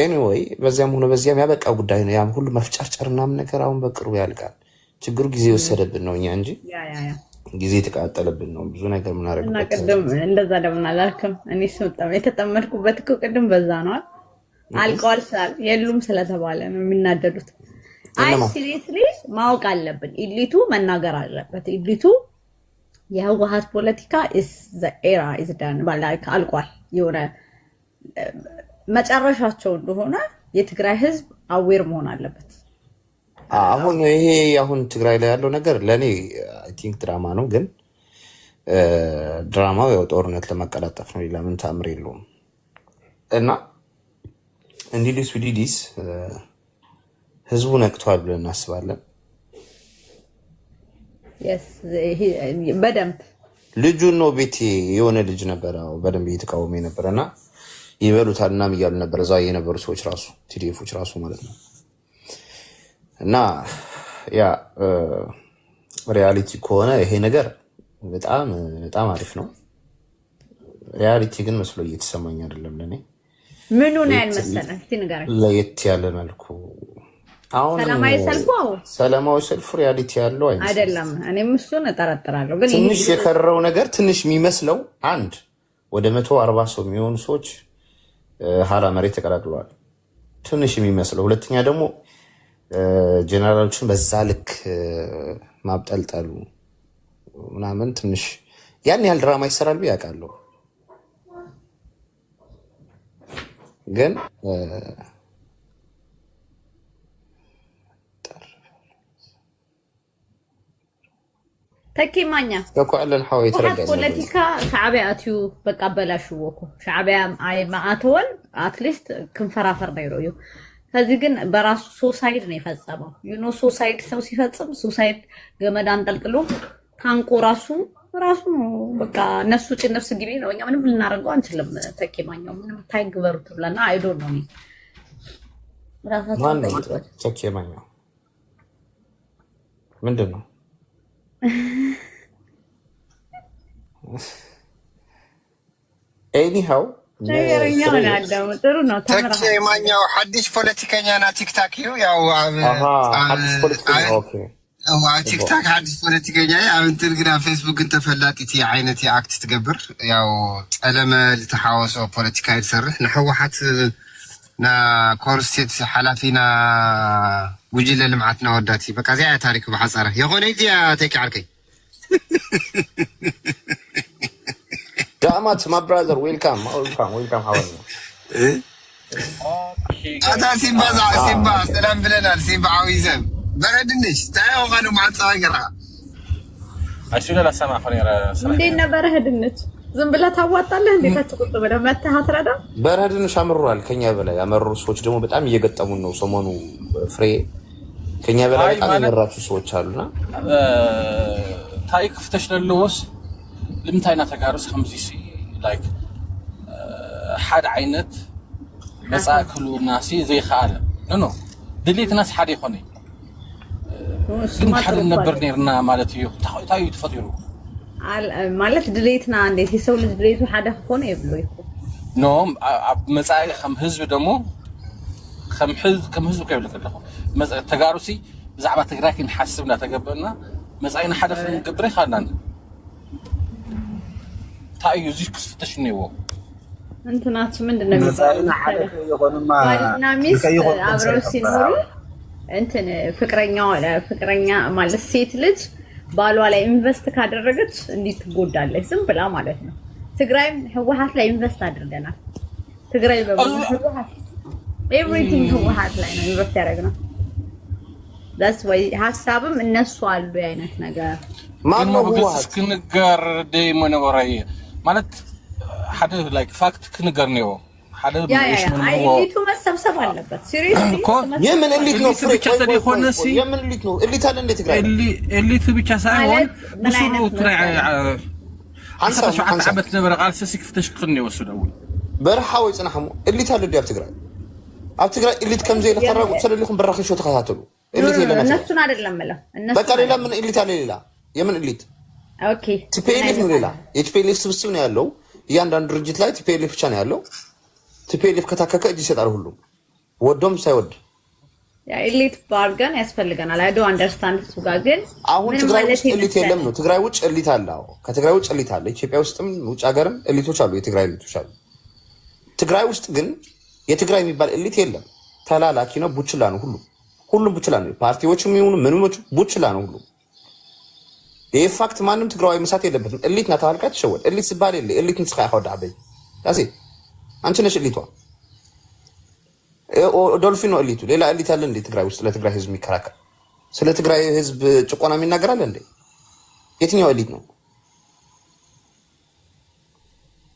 S14: ኤኒዌይ በዚያም ሆነ በዚያም ያበቃ ጉዳይ ነው። ያም ሁሉ መፍጨርጨር ምናምን ነገር አሁን በቅርቡ ያልቃል። ችግሩ ጊዜ ወሰደብን ነው እኛ እንጂ ጊዜ የተቃጠለብን ነው ብዙ ነገር ምን
S4: እና
S14: አደረግበት
S4: ቅድም እንደዛ ደግሞ አላልክም። እኔ ስመጣም የተጠመድኩበት እኮ ቅድም በዛ ነው አልቀዋል ስላል የሉም ስለተባለ ነው የሚናደዱት። አይ ሲሪየስሊ ማወቅ አለብን። ኢሊቱ መናገር አለበት። ኢሊቱ የህወሓት ፖለቲካ is the era is done ባላክ አልቋል። የሆነ መጨረሻቸው እንደሆነ የትግራይ ህዝብ አዌር መሆን አለበት።
S14: አሁን ይሄ አሁን ትግራይ ላይ ያለው ነገር ለኔ አይ ቲንክ ድራማ ነው፣ ግን ድራማው ያው ጦርነት ለማቀላጠፍ ነው፣ ሌላ ምን ታምር የለውም። እና እንዲዲስ ዊዲዲስ ህዝቡ ነቅቷል ብለን እናስባለን።
S4: በደንብ
S14: ልጁን ነው ቤት የሆነ ልጅ ነበረ በደንብ እየተቃወመ ነበርና ይበሉታል እና እያሉ ነበር እዛ የነበሩ ሰዎች ራሱ ቲዲኤፎች ራሱ ማለት ነው። እና ያ ሪያሊቲ ከሆነ ይሄ ነገር በጣም በጣም አሪፍ ነው። ሪያሊቲ ግን መስሎ እየተሰማኝ አይደለም ለኔ።
S4: ምኑ ነው ያልመሰለ? እስቲ ንገረኝ።
S14: ለየት ያለ መልኩ አሁን ሰላማዊ ሰልፍ ሪያሊቲ ያለው
S4: አይደለም። እኔም እሱን እጠረጥራለሁ። ግን
S14: ትንሽ የከረረው ነገር ትንሽ የሚመስለው አንድ ወደ 140 ሰው የሚሆኑ ሰዎች ሀራ መሬት ተቀላቅለዋል። ትንሽ የሚመስለው ሁለተኛ ደግሞ ጀነራሎችን በዛ ልክ ማብጠልጠሉ ምናምን ትንሽ ያን ያህል ድራማ ይሰራል ያውቃለሁ። ግን
S4: ተኪማኛ
S14: ተቋለን ሐው የተረጋጋ
S4: ፖለቲካ ሻዕቢያ አትዩ በቃ በላሽወኩ ሻዕቢያ አይ ማአተወን አትሊስት ክንፈራፈር ነው ይሮዩ። ከዚህ ግን በራሱ ሱሳይድ ነው የፈጸመው። ዩ ኖ ሱሳይድ ሰው ሲፈጽም ሱሳይድ ገመድ አንጠልጥሎ ታንቆ ራሱ ነው በቃ እነሱ ጭነፍስ ግቢ ነው። እኛ ምንም ልናደርገው አንችልም። ተኪማኛው ምንም ታይግበሩት ብለና አይ ዶንት ኖ ሚ
S14: ማን ነው ተኪማኛው ምንድን ነው? ኤኒሃው
S1: ተኪማኛው ሐዲስ ፖለቲከኛ ና ቲክታክ ያው
S14: ሐዲስ ፖለቲከኛ ኦኬ
S1: ቲክታክ ሐዲስ ፖለቲከኛ አብንትን ግና ፌስቡክ ተፈላቂቲ ዓይነት አክት ትገብር ያው ጸለመ ልተሐወሶ ፖለቲካ ይሰርሕ ንሕወሓት ና ኮርስቴት ሓላፊና ጉጅለ ልምዓትና ወዳቲ በቃ ዚያ ታሪክ በሐፃረ የሆነ ኢዲያ ተኪዓርከይ
S14: ዳማት ማ ብራዘር ዌልካም ሀዋል
S1: አታ ሲምባ ሰላም ብለናል። ሲምባ ዓዊዘም በረድንሽ ታየው ቃሉ ማዕፀዋ ገራ
S12: አሽለ ለሰማ ፈኔራ
S4: እንዴት ነበር ህድነት? ዝም ብለህ ታዋጣለህ? እንዴት አትቆጥ ብለህ መተህ አትረዳ?
S14: በረድንሽ አምሯል። ከኛ በላይ ያመሩ ሰዎች ደግሞ በጣም እየገጠሙን ነው ሰሞኑ። ፍሬ ከኛ በላይ በጣም የመራችሁ ሰዎች አሉና
S12: ታሪክ ፍተሽ ለለወስ ልምታይና ተጋርስ ከምዚ ላይክ ሓደ ዓይነት መጻእክሉ ናሲ ዘይኻለ ኖ ድሌት ናስ ሓደ ይኾነ ግን ሓደ ነበር ነርና ማለት እዩ። ታዩ ተፈጥሩ
S4: ማለት ድሌትና እንዴት የሰው ልጅ ድሌቱ ሓደ ኾነ ይብሉ ይኮ
S12: ኖ ኣብ መጻእክ ከም ህዝብ ደሞ ከም ህዝብ ከይብለ ከለኹ ተጋሩሲ ብዛዕባ ትግራይ ክንሓስብና ተገበና መጻእክና ሓደ ክንገብር ይኻልናን ታዩ እዚ ክስፍተሽ ነው
S4: እንትናት ምንድነው የሚባለው? ባልና ሚስት አብረው ሲኖሩ እንትን ፍቅረኛ ማለት ሴት ልጅ ባሏ ላይ ኢንቨስት ካደረገች እንዴት ትጎዳለች? ዝም ብላ ማለት ነው። ትግራይም ህወሓት ላይ ኢንቨስት አድርገናል። ትግራይ በብዙ ህወሓት ኤቭሪቲንግ ህወሓት ላይ ነው ኢንቨስት ያደረግነው። that's why ሐሳብም እነሱ አሉ አይነት ነገር
S14: ማነው ህወሓት
S12: ክንገር ደይሞ ነበራየ ማለት ሓደ ላይክ ፋክት ክንገር ነው ሓደ
S4: ኢሊቱ መሰብሰብ አለበት። ሲሪየስሊ
S14: የምን ኢሊት ነው? ፍሬ የምን ኢሊት ነው? ኢሊት አለ እንደ ትግራይ
S12: ኢሊቱ ብቻ ሳይሆን ብዙ ትግራይ አንሳ ዓመት ነበረ ቃልሲ ክፍተሽ ክፍን ነው ወሰደው
S14: በረሓ ወይ ጽናሕሙ ኢሊት አለ ዲያብ ትግራይ ኣብ ትግራይ ኢሊት ከም ዘይ ለተራቁ ሰለልኩም በረኺ ሾ ተከታተሉ። ኢሊት የለና
S4: እነሱን አይደለም ማለት እነሱ
S14: በቃ ሌላ ምን ኢሊት አለ? ሌላ የምን ኢሊት?
S4: ኦኬ
S14: ቲፒኤልኤፍ ነው። ሌላ የቲፒኤልኤፍ ስብስብ ነው ያለው። እያንዳንዱ ድርጅት ላይ ቲፒኤልኤፍ ብቻ ነው ያለው። ቲፒኤልኤፍ ከታከከ እጅ ይሰጣል ሁሉ ወዶም ሳይወድ
S4: ኤሊት ባርገን ያስፈልገናል። አይ ዶንት አንደርስታንድ እሱ ጋር ግን
S14: አሁን ትግራይ ውስጥ ኤሊት የለም ነው። ትግራይ ውጭ ኤሊት አለ። ከትግራይ ውጭ ኤሊት አለ። ኢትዮጵያ ውስጥም ውጭ ሀገርም ኤሊቶች አሉ፣ የትግራይ ኤሊቶች አሉ። ትግራይ ውስጥ ግን የትግራይ የሚባል ኤሊት የለም። ተላላኪ ነው፣ ቡችላ ነው። ሁሉም ቡችላ ነው። ፓርቲዎችም ይሁኑ ምንሞች ቡችላ ነው ሁሉ። ይሄ ፋክት ማንም ትግራዊ መሳት የለበትም። ኤሊት ናት አልካ ተሸወድ። ኤሊት ሲባል የለ ኤሊት ንስኻ ያወዳ አበይ ታሲ አንቺ ነሽ ኤሊቷ። ዶልፊን ነው ኤሊቱ። ሌላ ኤሊት አለ እንዴ ትግራይ ውስጥ ለትግራይ ህዝብ የሚከራከር? ስለ ትግራይ ህዝብ ጭቆና የሚናገራል እንዴ? የትኛው ኤሊት ነው?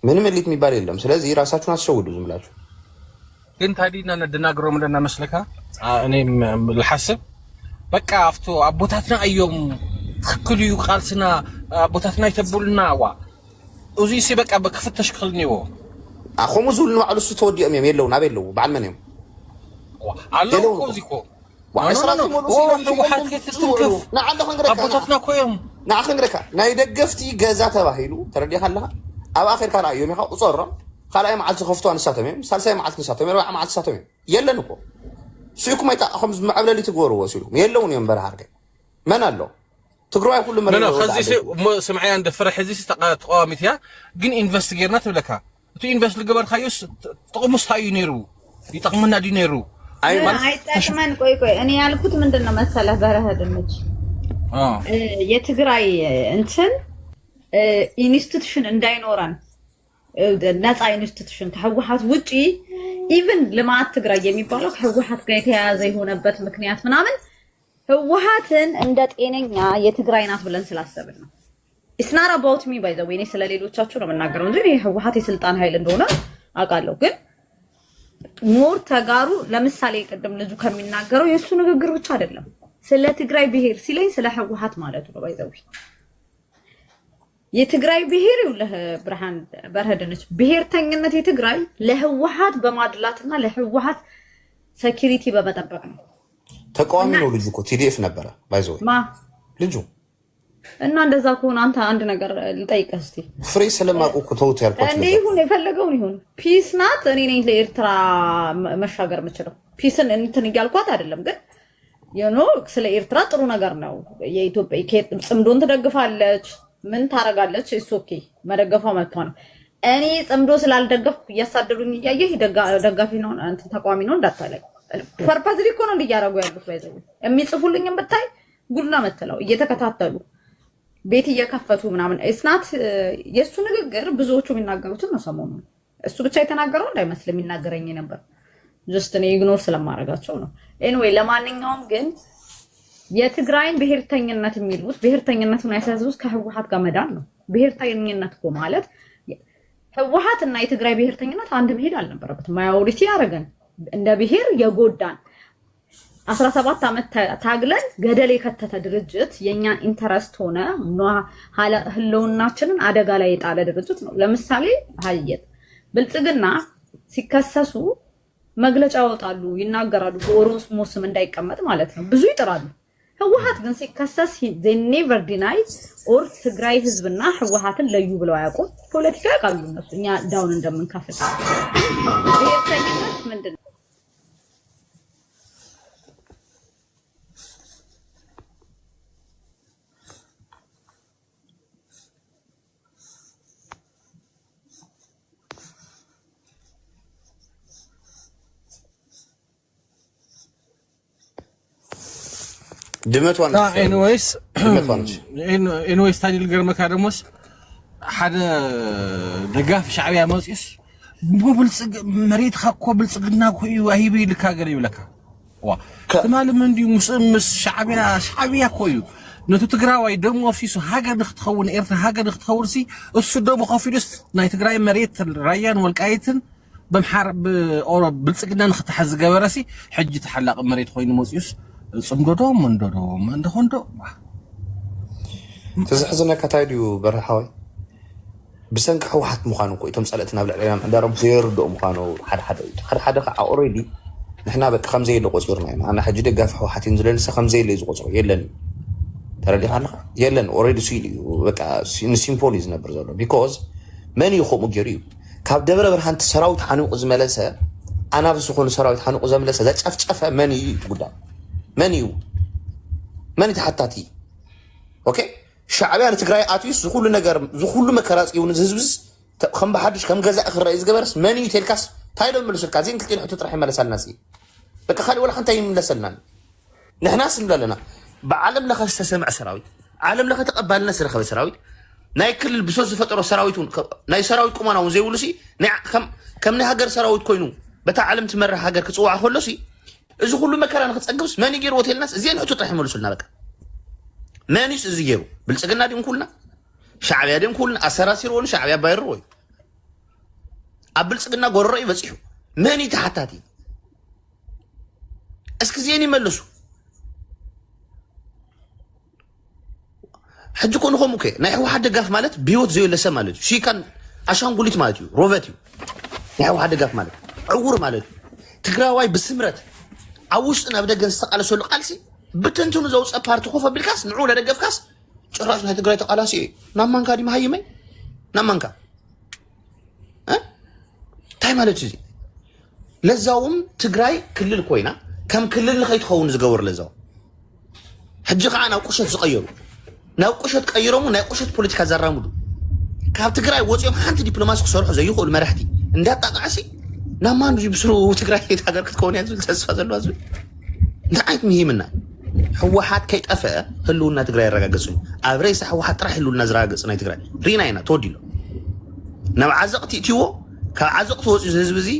S14: ምንም ኤሊት የሚባል የለም። ስለዚህ ራሳችሁን አትሸውዱ ዝም ብላችሁ።
S12: ግን ታዲና ነድናግሮ ምንድነው መስለካ እኔም ልሐስብ በቃ አፍቶ አቦታትና አዮም ትክክሉ ቃልስና አቦታትና ይተብሉና ዋ እዙይ ሲ በቃ በክፍተሽ ክልኒዎ
S14: አኹም ዙል ነው አሉስ ተወዲኦም የለው ናበለው ባል መንም
S12: አለው እኮ እዚኮ ዋይስራቱ ሞሉ ሲሆን ክትትንከፍ ናዓንደ ኸንግረካ አቦታትና ኮይም ናዓንግረካ ናይ ደገፍቲ ገዛ ተባሂሉ ተረዲኻለኻ ኣብ ኣኺርካ ራእዮም ይኻ ቁፀሮ ካልኣይ መዓልቲ ከፍቶ አንሳተም ሳልሳይ መዓልቲ ንሳተም ረባዕ መዓልቲ ንሳተም የለን እኮ ሲኩም አይጣኹም ዝመዓብለሊ ትግበርዎ ሲሉ የለውን እዮም በረሃ አርገ መን አለው ትግራይ ሁሉ መረጃ ከዚህ ስምዓያ እንደ ፍረህ እዚ ተቃዋሚትያ ግን ኢንቨስቲጌርና ትብለካ እቲ ኢንቨስት ልገበርካዮስ ጥቅሙስ ታዩ ነይሩ ይጠቅመና ዲ ነይሩ
S4: አይጠቅመን ቆይ እኔ ያልኩት ምንድነው መሰለህ በረሃ ድንች የትግራይ እንትን ኢንስቲትዩሽን እንዳይኖረን ነፃ ኢንስቲትዩሽን ከህወሓት ውጪ ኢቭን ልማት ትግራይ የሚባለው ከህወሓት ጋር የተያያዘ የሆነበት ምክንያት ምናምን ህወሓትን እንደ ጤነኛ የትግራይ ናት ብለን ስላሰብን ነው። ኢትስ ናት አባውት ሚ ባይ ዘ ዌይ ስለሌሎቻችሁ ነው የምናገረው እንጂ ህወሓት የስልጣን ኃይል እንደሆነ አውቃለሁ። ግን ሞር ተጋሩ ለምሳሌ ቅድም ልጁ ከሚናገረው የሱ ንግግር ብቻ አይደለም ስለ ትግራይ ብሄር ሲለኝ ስለ ህወሓት ማለት ነው ባይ ዘ ዌይ የትግራይ ብሄር ይውልህ ብርሃን በረሃድነች ብሄርተኝነት የትግራይ ለህወሓት በማድላትና ለህወሓት ሴኩሪቲ በመጠበቅ ነው።
S14: ተቃዋሚ ነው ልጁ እኮ ቲዲኤፍ ነበረ ባይዘው ልጁ እና እንደዛ ከሆነ አንተ አንድ ነገር ልጠይቅህ እስቲ ፍሬ ስለማውቁ እኮ ተውት ያልኳችሁ
S4: እንዴ ይሁን የፈለገውን ይሁን ፒስ ናት እኔ ነኝ ለኤርትራ መሻገር የምችለው ፒስን እንትን እያልኳት አይደለም ግን ስለ ኤርትራ ጥሩ ነገር ነው የኢትዮጵያ ጽምዶን ትደግፋለች ምን ታረጋለች እሱ ኦኬ መደገፋ መጥቷ ነው እኔ ጽምዶ ስላልደገፍኩ እያሳደዱኝ እያየህ ደጋፊ ነው አንተ ተቋሚ ነው እንዳታለኝ ፐርፐዝሊ እኮ ነው እንዲያረጉ ያሉት ባይዘው የሚጽፉልኝም ብታይ ጉድና መተለው እየተከታተሉ ቤት እየከፈቱ ምናምን እስናት የሱ ንግግር ብዙዎቹ የሚናገሩትን ነው ሰሞኑን እሱ ብቻ የተናገረው እንዳይመስል የሚናገረኝ ነበር ጀስት እኔ ኢግኖር ስለማረጋቸው ነው ኤኒዌይ ለማንኛውም ግን የትግራይን ብሄርተኝነት የሚሉት ብሄርተኝነቱን ያሳዙት ከህወሓት ጋር መዳን ነው ብሄርተኝነት እኮ ማለት ህወሓት እና የትግራይ ብሄርተኝነት አንድ መሄድ አልነበረበትም ማዮሪቲ ያረጋን እንደ ብሄር የጎዳን 17 ዓመት ታግለን ገደል የከተተ ድርጅት የኛን ኢንተረስት ሆነ ህልውናችንን አደጋ ላይ የጣለ ድርጅት ነው ለምሳሌ ሀየት ብልጽግና ሲከሰሱ መግለጫ ያወጣሉ ይናገራሉ በኦሮሞ ስም እንዳይቀመጥ ማለት ነው ብዙ ይጥራሉ ህወሓት ግን ሲከሰስ they never deny or ትግራይ ህዝብና ህወሓትን ለዩ ብለው አያውቁም ፖለቲካ ያውቃሉ እነሱ እኛ ዳውን እንደምንካፈት ብሄርተኝነት ምንድነው
S14: ድመቷን
S12: ኤንዌይስ ታዲያ ልገርመካ ደሞስ ሓደ ደጋፊ ሻዕብያ መውፂስ ብብልጽግ መሬት ካኮ ብልጽግና ኮይኑ አይብ ይልካ ገለ ይብለካ ዋ ተማለም እንዲ ምስ ሻዕብያ ኮይኑ ነቱ ትግራዋይ ደሞ አፍሲሱ ሃገር ንክትኸውን ኤርትራ ሃገር ንክትኸውን ሲ እሱ ደሞ ከፊሉስ ናይ ትግራይ መሬት ራያን ወልቃይትን በምሓር ብልጽግና ንክትሓዝ ገበረሲ ሕጂ ተሓላቕ መሬት ኮይኑ መውፂስ ጽምዶዶ መንዶዶ መንደኾንዶ
S14: ተዝሕዝነካ ታዲዩ በረሃዋይ ብሰንኪ ህወሓት ምዃኑ እኮ እቶም ፀለእትና ብልዕልና እንዳረም ዘይርድኦ ምዃኑ ሓደ ከዓ ኦልሬዲ ንሕና በቃ ከምዘየለ ቆፂርና ኢና ኣነ ሕጂ ደጋፊ ህወሓት እዩን ዝለንሰ ከምዘየለ እዩ ዝቆፅሮ የለን ተረዲኻ ኣለካ የለን ኦልሬዲ ስኢሉ እዩ በቃ ንሲምፖል እዩ ዝነብር ዘሎ ቢኮዝ መን እዩ ከምኡ ገይሩ እዩ ካብ ደብረ ብርሃን ሰራዊት ሓኒቑ ዝመለሰ ኣናብስ ዝኾኑ ሰራዊት ሓንቁ ዘምለሰ ዘጨፍጨፈ መን እዩ ጉዳይ መን እዩ መን ተሓታቲ ኦኬ ሻዕብያ ንትግራይ ኣትዩስ ዝኩሉ ነገር ዝኩሉ መከራፂ ይውን ዝህዝብስ ከም በሓድሽ ከም ገዛእ ክረአይ ዝገበርስ መን እዩ ቴልካስ ታይሎም መልሱልካ ዜን ክልቲን ሕቶ ጥራሕ ይመለሳልና ሲ በቃ ካሊ ወላ ከንታይ ይምለሰልና ንሕናስ ንብለና ብዓለም ለኸ ዝተሰምዐ ሰራዊት ዓለም ለኸ ተቐባልነት ዝረኸበ ሰራዊት ናይ ክልል ብሶት ዝፈጠሮ ሰራዊት ናይ ሰራዊት ቁመና እውን ዘይብሉ ሲ ከም ናይ ሃገር ሰራዊት ኮይኑ በታ ዓለም ትመርሕ ሃገር ክፅዋዕ ከሎ ሲ እዚ ኩሉ መከራ ንክፀግብስ መን ገይሩ ሆቴልናስ እዚአን ሕቶ ጥራሕ ይመልሱልና በቃ መንይስ እዚ ገይሩ ብልፅግና ዲም ኩልና ሻዕብያ ዲም ኩልና ኣሰራሲሮን ሻዕብያ ባይሩ ወይ ኣብ ብልፅግና ጎረሮ ይበፂሑ መን ተሓታቲ እስኪ ዚአን ይመልሱ ሕጂ ኮንኹም ኦኬ ናይ ህወሓት ደጋፍ ማለት ብሂወት ዘይለሰ ማለት እዩ ሽካን ኣሻንጉሊት ማለት እዩ ሮበት እዩ ናይ ህወሓት ደጋፍ ማለት ዕውር ማለት እዩ ትግራዋይ ብስምረት ኣብ ውሽጢ ናብ ደገን ዝተቃለሰሉ ቃልሲ ብትንትኑ ዘውፀ ፓርቲ ኮፍ ኣቢልካስ ንዑ ለደገፍካስ ጭራሽ ናይ ትግራይ ተቃላሲ ናብ ማንካ ዲ መሃይመይ ናብ ማንካ እንታይ ማለት እዩ ለዛውም ትግራይ ክልል ኮይና ከም ክልል ንኸይትኸውን ዝገበሩ ለዛው ሕጂ ከዓ ናብ ቁሸት ዝቀየሩ ናብ ቁሸት ቀይሮሙ ናይ ቁሸት ፖለቲካ ዘራምዱ ካብ ትግራይ ወፂኦም ሓንቲ ዲፕሎማሲ ክሰርሑ ዘይኽእሉ መራሕቲ እንዳጣቃሲ ናብ ማን ይብስሩ ትግራይ ሃገር ክትከውን እያ ዝብል ተስፋ ዘለዋ ዝብል እንታይ ዓይነት ምሂምና ህወሓት ከይጠፍአ ህልውና ትግራይ ይረጋገፅ ኣብ ርእሲ ህወሓት ጥራሕ ህልውና ዝረጋገፅ ናይ ትግራይ ሪና ኢና ተወዲሎ ናብ ዓዘቕቲ እትይዎ ካብ ዓዘቕቲ ወፂኡ ህዝቢ እዚ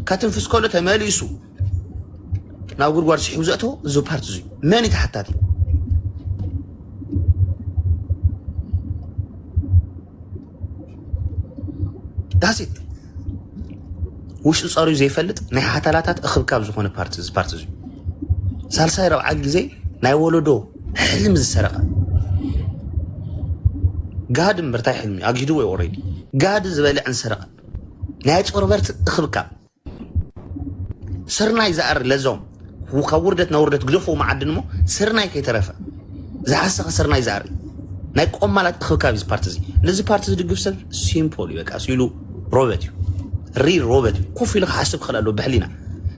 S14: ከትንፍስ ከሎ ተመሊሱ ናብ ጉድጓድ ስሒቡ ዘእተዎ እዚ ፓርቲ እዚ መን ተሓታቲ ዳሲት ውሽጢ ፀርዩ ዘይፈልጥ ናይ ሓታላታት እኽብካብ ዝኾነ ፓርቲ እዚ ሳልሳይ ረብዓ ግዜ ናይ ወለዶ ሕልም ዝሰረቐ ጋድ እምበርታይ ሕልሚ ኣጊዱ ወይ ኦሬዲ ጋድ ዝበልዕን ሰረቐ ናይ ጭበርበርቲ እኽብካብ ስርናይ ዝኣር ለዞም ካብ ውርደት ናብ ውርደት ግደፎ መዓድን ሞ ስርናይ ከይተረፈ ዝሓሰኸ ስርናይ ዝኣር ናይ ቆማላት እኽብካብ እዚ ፓርቲ እዚ ነዚ ፓርቲ ዝድግፍ ሰብ ሲምፖል በቃ ሲሉ ሮበት እዩ ሪል ሮበት ኮፍ ኢሉ ክሓስብ ክኽእል ኣለዎ ብሕሊና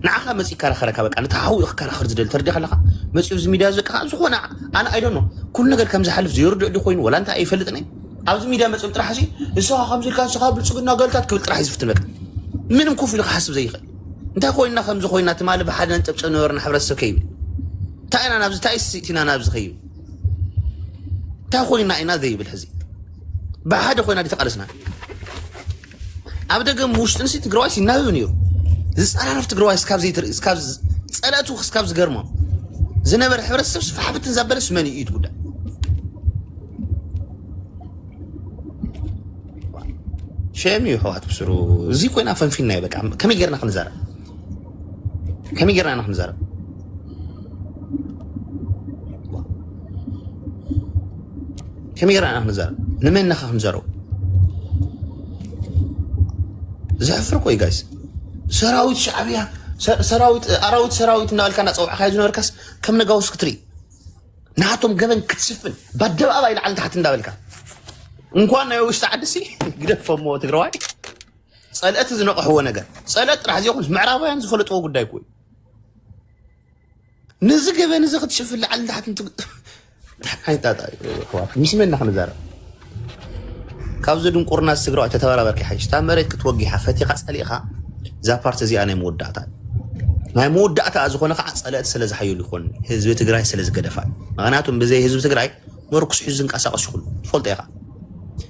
S14: ንዓኻ መፂእ ካራኸረካ በቃ ንተሓዊ ክከራኸር ዝደሊ ተረዲኻ ኣለኻ መፂኡ እዚ ሚድያ ዘቃ ዝኾነ ኣነ ኣይዶኖ ኩሉ ነገር ከም ዝሓልፍ ዘይርድዕ ዲ ኮይኑ ወላ እንታይ ኣይፈልጥኒ ኣብዚ ሚድያ መፅኦም ጥራሕ ሲ ንስኻ ከምዚ ኢልካ ንስኻ ብልፅግና ገልታት ክብል ጥራሕ ይዝፍትን በቃ ምንም ኮፍ ኢሉ ክሓስብ ዘይኽእል እንታይ ኮይና ከምዚ ኮይና ትማሊ ብሓደ ነንጨብጨብ ነበርና ሕብረተሰብ ከይብል እንታይ ኢና ናብዚ እንታይ ስኢትና ናብዚ ከይብል እንታይ ኮይና ኢና ዘይብል ሕዚ ብሓደ ኮይና ተቃለስና ኣብ ደገም ውሽጢ ንሲ ትግራዋይ ሲናብብ ነይሩ ዝፀራረፍ ትግራዋይ እስካብ ፀለቱ እስካብ ዝገርሞም ዝነበረ ሕብረተሰብ ስፋሕብትን ዘበለስ መን እዩ ጉዳይ ሸም እዩ ህወሓት ብስሩ እዚ ኮይና ፈንፊና በቃ ከመይ ጌርና ክንዛረብ ከመይ ጌርና ኢና ክንዛረብ ከመይ ጌርና ኢና ክንዛረብ ንመን ኢኻ ክንዛረብ زعفر كوي جايز سراويت شعبية أراويت سراويت نقول كنا صوب حاجة نوركس كم نجاوز كتري نعطهم جبن كتسفن بدل أبا إلى عند تحت نداولك نكون يوش تعدسي قد فمو تقرأي سألت زنق هو نجار سألت راح يأخذ معرفة يعني زفلت أو قد يكوي نزق جبن نزق تشوف اللي عند تحت هاي تاتا مش من نحن زارة كابزدون قرنا السجرة تتوارى بركي حاجة تامرت كتوجه حفتي قص عليها ذا بارت زي أنا مودعتها ما مودعتها أزخون قص على السلز حيو اللي يكون هزب تجري سلز قدفاء معناتهم بزي هزب تجري مركز حزن كأساس شغل فولت إيقا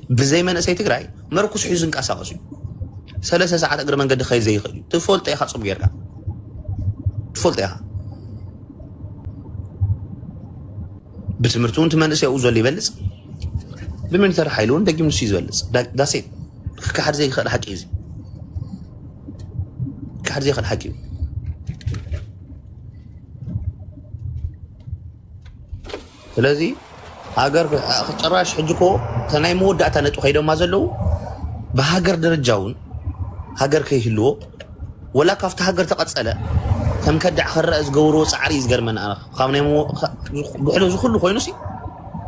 S14: بزي ما نسيت تجري مركز حزن كأساس 3 ساعات أقدر من قد خي زي خلي تفولت إيقا صب يرجع تفولت إيقا بتمرتون تمنس يا أوزو اللي بلس بمن ترى حيلون دقي من سيز ولس دا سيد كحد زي خل حكي زي كحد زي خل حكي ስለዚህ ሀገር ጭራሽ ሕጅኮ ተናይ መወዳእታ ነጡ ኸይደው ማዘለው በሀገር ደረጃውን ሀገር ከይህልዎ ወላ ካፍታ ሀገር ተቀጸለ ከም ከዳዕ ክረአ ዝገብሮ ፃዕሪ ዝገርመና ካብ ናይ ብሕሎ ዝኩሉ ኮይኑሲ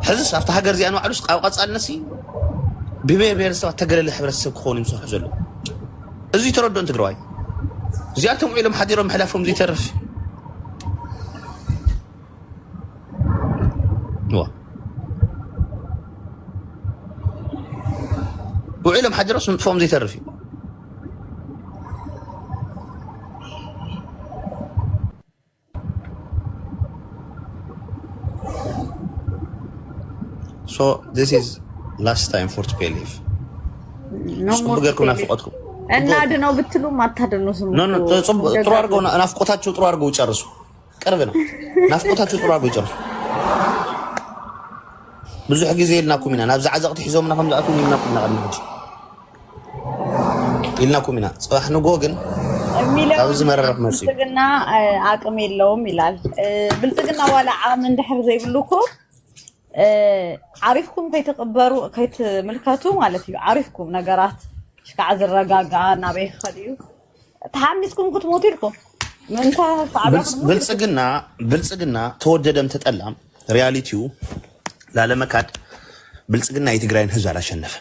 S14: ሕዝስ ኣብታ ሃገር እዚኣ ንባዕሉስ ኣብ ቀጻልነሲ ብብሔር ብሔረሰባት ተገለለ ሕብረተሰብ ክኾኑ ይምስርሑ ዘሎ እዚ ተረድኦን ትግራዋይ
S7: زياتهم علم حديرهم حلافهم زي ترف وعلم حديرهم فهم زي ترفي So this is last time for to pay leave.
S4: No more.
S7: بقولكم نافقتكم.
S4: እና አድነው ብትሉ ማታደርኑስም
S7: ኖ ጥሩ አድርገው ናፍቆታቸው ጥሩ አድርገው ይጨርሱ። ቅርብ ነው። ናፍቆታቸው ጥሩ አድርገው ይጨርሱ። ብዙሕ ጊዜ ኢልናኩም ኢና ናብ ዛዕዛቕቲ ሒዞምና ከም ዝኣትው ኢልናኩም እናቐድምጂ ኢልናኩም ኢና ጽባሕ ንጎ ግን ኣብዚ መረረፍ መሲ
S4: ብልጽግና አቅም የለውም ይላል። ብልጽግና ዋላ ዓቅም እንድሕር ዘይብሉኮ ዓሪፍኩም ከይተቀበሩ ከይትምልከቱ ማለት እዩ። ዓሪፍኩም ነገራት ሽካዕ ዝረጋጋ ናበይ ኸድዩ ተሓሚስኩም ክትሞቱ ኢልኩም ምንታ
S7: ብልጽግና ተወደደም ተጠላም ሪያሊቲው ላለመካድ ብልጽግና የትግራይን ህዝብ አላሸነፈ።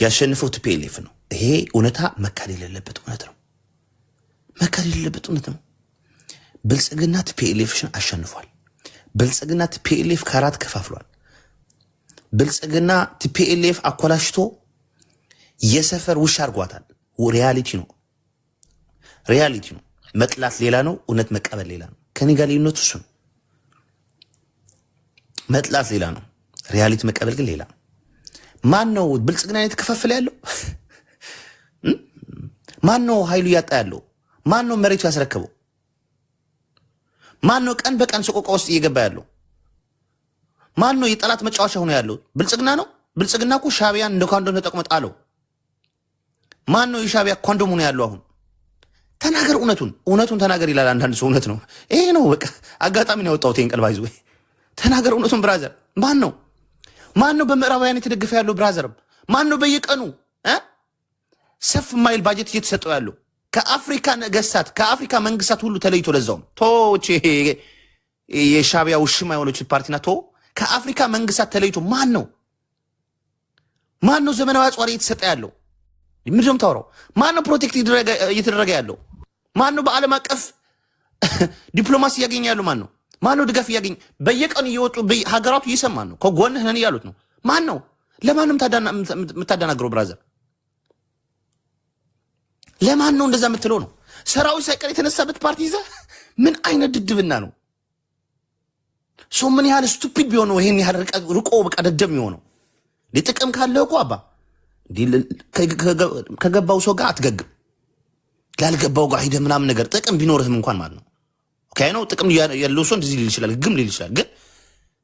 S7: ያሸነፈው ቲፒኤልኤፍ ነው። ይሄ እውነታ መካድ የሌለበት እውነት ነው። መካድ የሌለበት እውነት ነው። ብልጽግና ቲፒኤልኤፍን አሸንፏል። ብልጽግና ቲፒኤልኤፍ ከአራት ከፋፍሏል። ብልጽግና ቲፒኤልኤፍ አኮላሽቶ የሰፈር ውሻ አርጓታል። ሪያሊቲ ነው። ሪያሊቲ ነው። መጥላት ሌላ ነው፣ እውነት መቀበል ሌላ ነው። ከኔ ጋር ልዩነቱ እሱ ነው። መጥላት ሌላ ነው፣ ሪያሊቲ መቀበል ግን ሌላ ነው። ማን ነው ብልጽግና የተከፋፈለ ያለው? ማን ነው ኃይሉ እያጣ ያለው? ማን ነው መሬቱ ያስረከበው? ማን ነው ቀን በቀን ሰቆቃ ውስጥ እየገባ ያለው? ማን ነው የጠላት መጫወቻ ሆኖ ያለው? ብልጽግና ነው። ብልጽግና እኮ ሻዕቢያን እንደ ኮንዶም ተጠቅሞ ጣለው። ማን ነው የሻዕቢያ ኮንዶም ሆኖ ያለው? አሁን ተናገር፣ እውነቱን ተናገር ይላል አንዳንድ ሰው። እውነት ነው ይሄ ነው። በቃ አጋጣሚ ነው ያወጣሁት ይሄን ቀልባ ይዞ ተናገር እውነቱን። ብራዘር ማን ነው በምዕራባውያን የተደገፈ ያለው? ብራዘርም ማን ነው በየቀኑ ሰፍ ማይል ባጀት እየተሰጠው ያለው? ከአፍሪካ ነገስታት ከአፍሪካ መንግስታት ሁሉ ተለይቶ ለዛውም ቶች የሻዕቢያ ውሽማ የሆነች ፓርቲና ከአፍሪካ መንግስታት ተለይቶ ማን ነው ዘመናዊ አጽዋሪ እየተሰጠ ያለው? ምንድን ነው የምታወራው? ማን ነው ፕሮቴክት እየተደረገ ያለው? ማን ነው በዓለም አቀፍ ዲፕሎማሲ እያገኘ ያለው? ማን ነው ድጋፍ እያገኘ? በየቀኑ እየወጡ ሀገራቱ እየሰማን ነው። ከጎንህ ነን እያሉት ነው። ማን ነው? ለማን ነው የምታደናግረው? ብራዘር ለማን ነው እንደዛ የምትለው ነው? ሰራዊት ሳይቀር የተነሳበት ፓርቲ ይዘህ ምን አይነት ድድብና ነው? ሰው ምን ያህል ስቱፒድ ቢሆነው ይሄን ያህል ርቆ በቃ ደደብ የሚሆነው? ጥቅም ካለው እኮ አባ ከገባው ሰው ጋር አትገግም። ላልገባው ጋር ሂደህ ምናምን ነገር ጥቅም ቢኖርህም እንኳን ማለት ነው ኦኬ ነው። ጥቅም ያለው ሰው እንደዚህ ሊል ይችላል፣ ግም ሊል ይችላል። ግን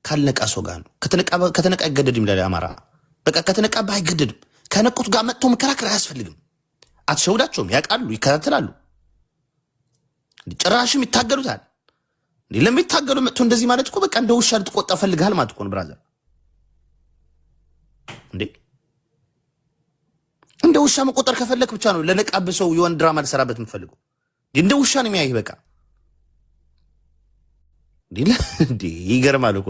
S7: ካልነቃ ሰው ጋር ነው። ከተነቃ አይገደድም ይላል አማራ። በቃ ከተነቃ አይገደድም። ከነቁት ጋር መጥቶ መከራከር አያስፈልግም። አትሸውዳቸውም። ያውቃሉ፣ ይከታተላሉ። ጭራሽም ይታገሉታል። ለሚታገሉ መጥቶ እንደዚህ ማለት እኮ በቃ እንደ ውሻ ልትቆጣ ፈልግሃል ማለት እኮ ነው ብራዘር። እንደ ውሻ መቆጠር ከፈለክ ብቻ ነው ለነቃብህ ሰው የሆነ ድራማ ልሰራበት የምትፈልገው። እንደ ውሻ ነው የሚያይህ በቃ። ይገርማል እኮ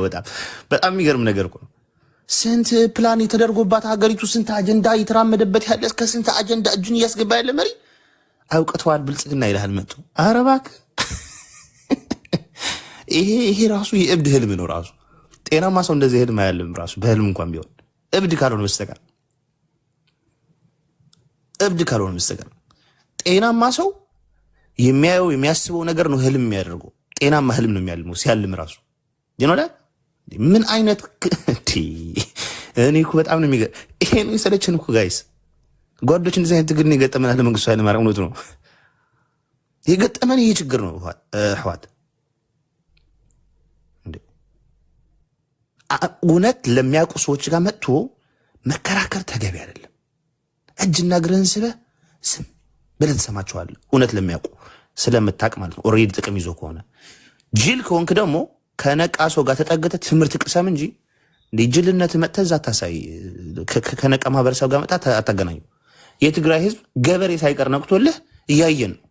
S7: በጣም የሚገርም ነገር እኮ ነው። ስንት ፕላን የተደርጎባት ሀገሪቱ ስንት አጀንዳ እየተራመደበት ያለ ከስንት አጀንዳ እጁን እያስገባ ያለ መሪ አውቀተዋል ብልጽግና ይልሃል መጡ። ኧረ እባክህ ይሄ ራሱ የእብድ ህልም ነው። ራሱ ጤናማ ሰው እንደዚህ ህልም አያልም። ራሱ በህልም እንኳን ቢሆን እብድ ካልሆነ በስተቀር ጤናማ ሰው የሚያየው የሚያስበው ነገር ነው ህልም የሚያደርገው። ጤናማ ህልም ነው የሚያልመው ሲያልም ራሱ ይኖራል። ምን አይነት እኔ እኮ በጣም ነው የሚገርም። ይሄ ነው የሰለችን እኮ ጋይስ ጓዶች፣ እንደዚህ አይነት ትግል የገጠመናል። ለመንግስቱ ኃይለማርያም እውነቱ ነው የገጠመን ይሄ ችግር ነው። ህዋት እውነት ለሚያውቁ ሰዎች ጋር መጥቶ መከራከር ተገቢ አይደለም። እጅና እግርህን ስበህ ስም ብለህ ትሰማቸዋለህ። እውነት ለሚያውቁ ስለምታውቅ ማለት ነው። ኦልሬዲ ጥቅም ይዞ ከሆነ ጅል ከሆንክ ደግሞ ከነቃ ሰው ጋር ተጠግተህ ትምህርት ቅሰም እንጂ ጅልነት መጥተህ እዛ አታሳይ። ከነቃ ማህበረሰብ ጋር መጥተህ አታገናኙ። የትግራይ ህዝብ ገበሬ ሳይቀር ነቅቶልህ እያየን ነው።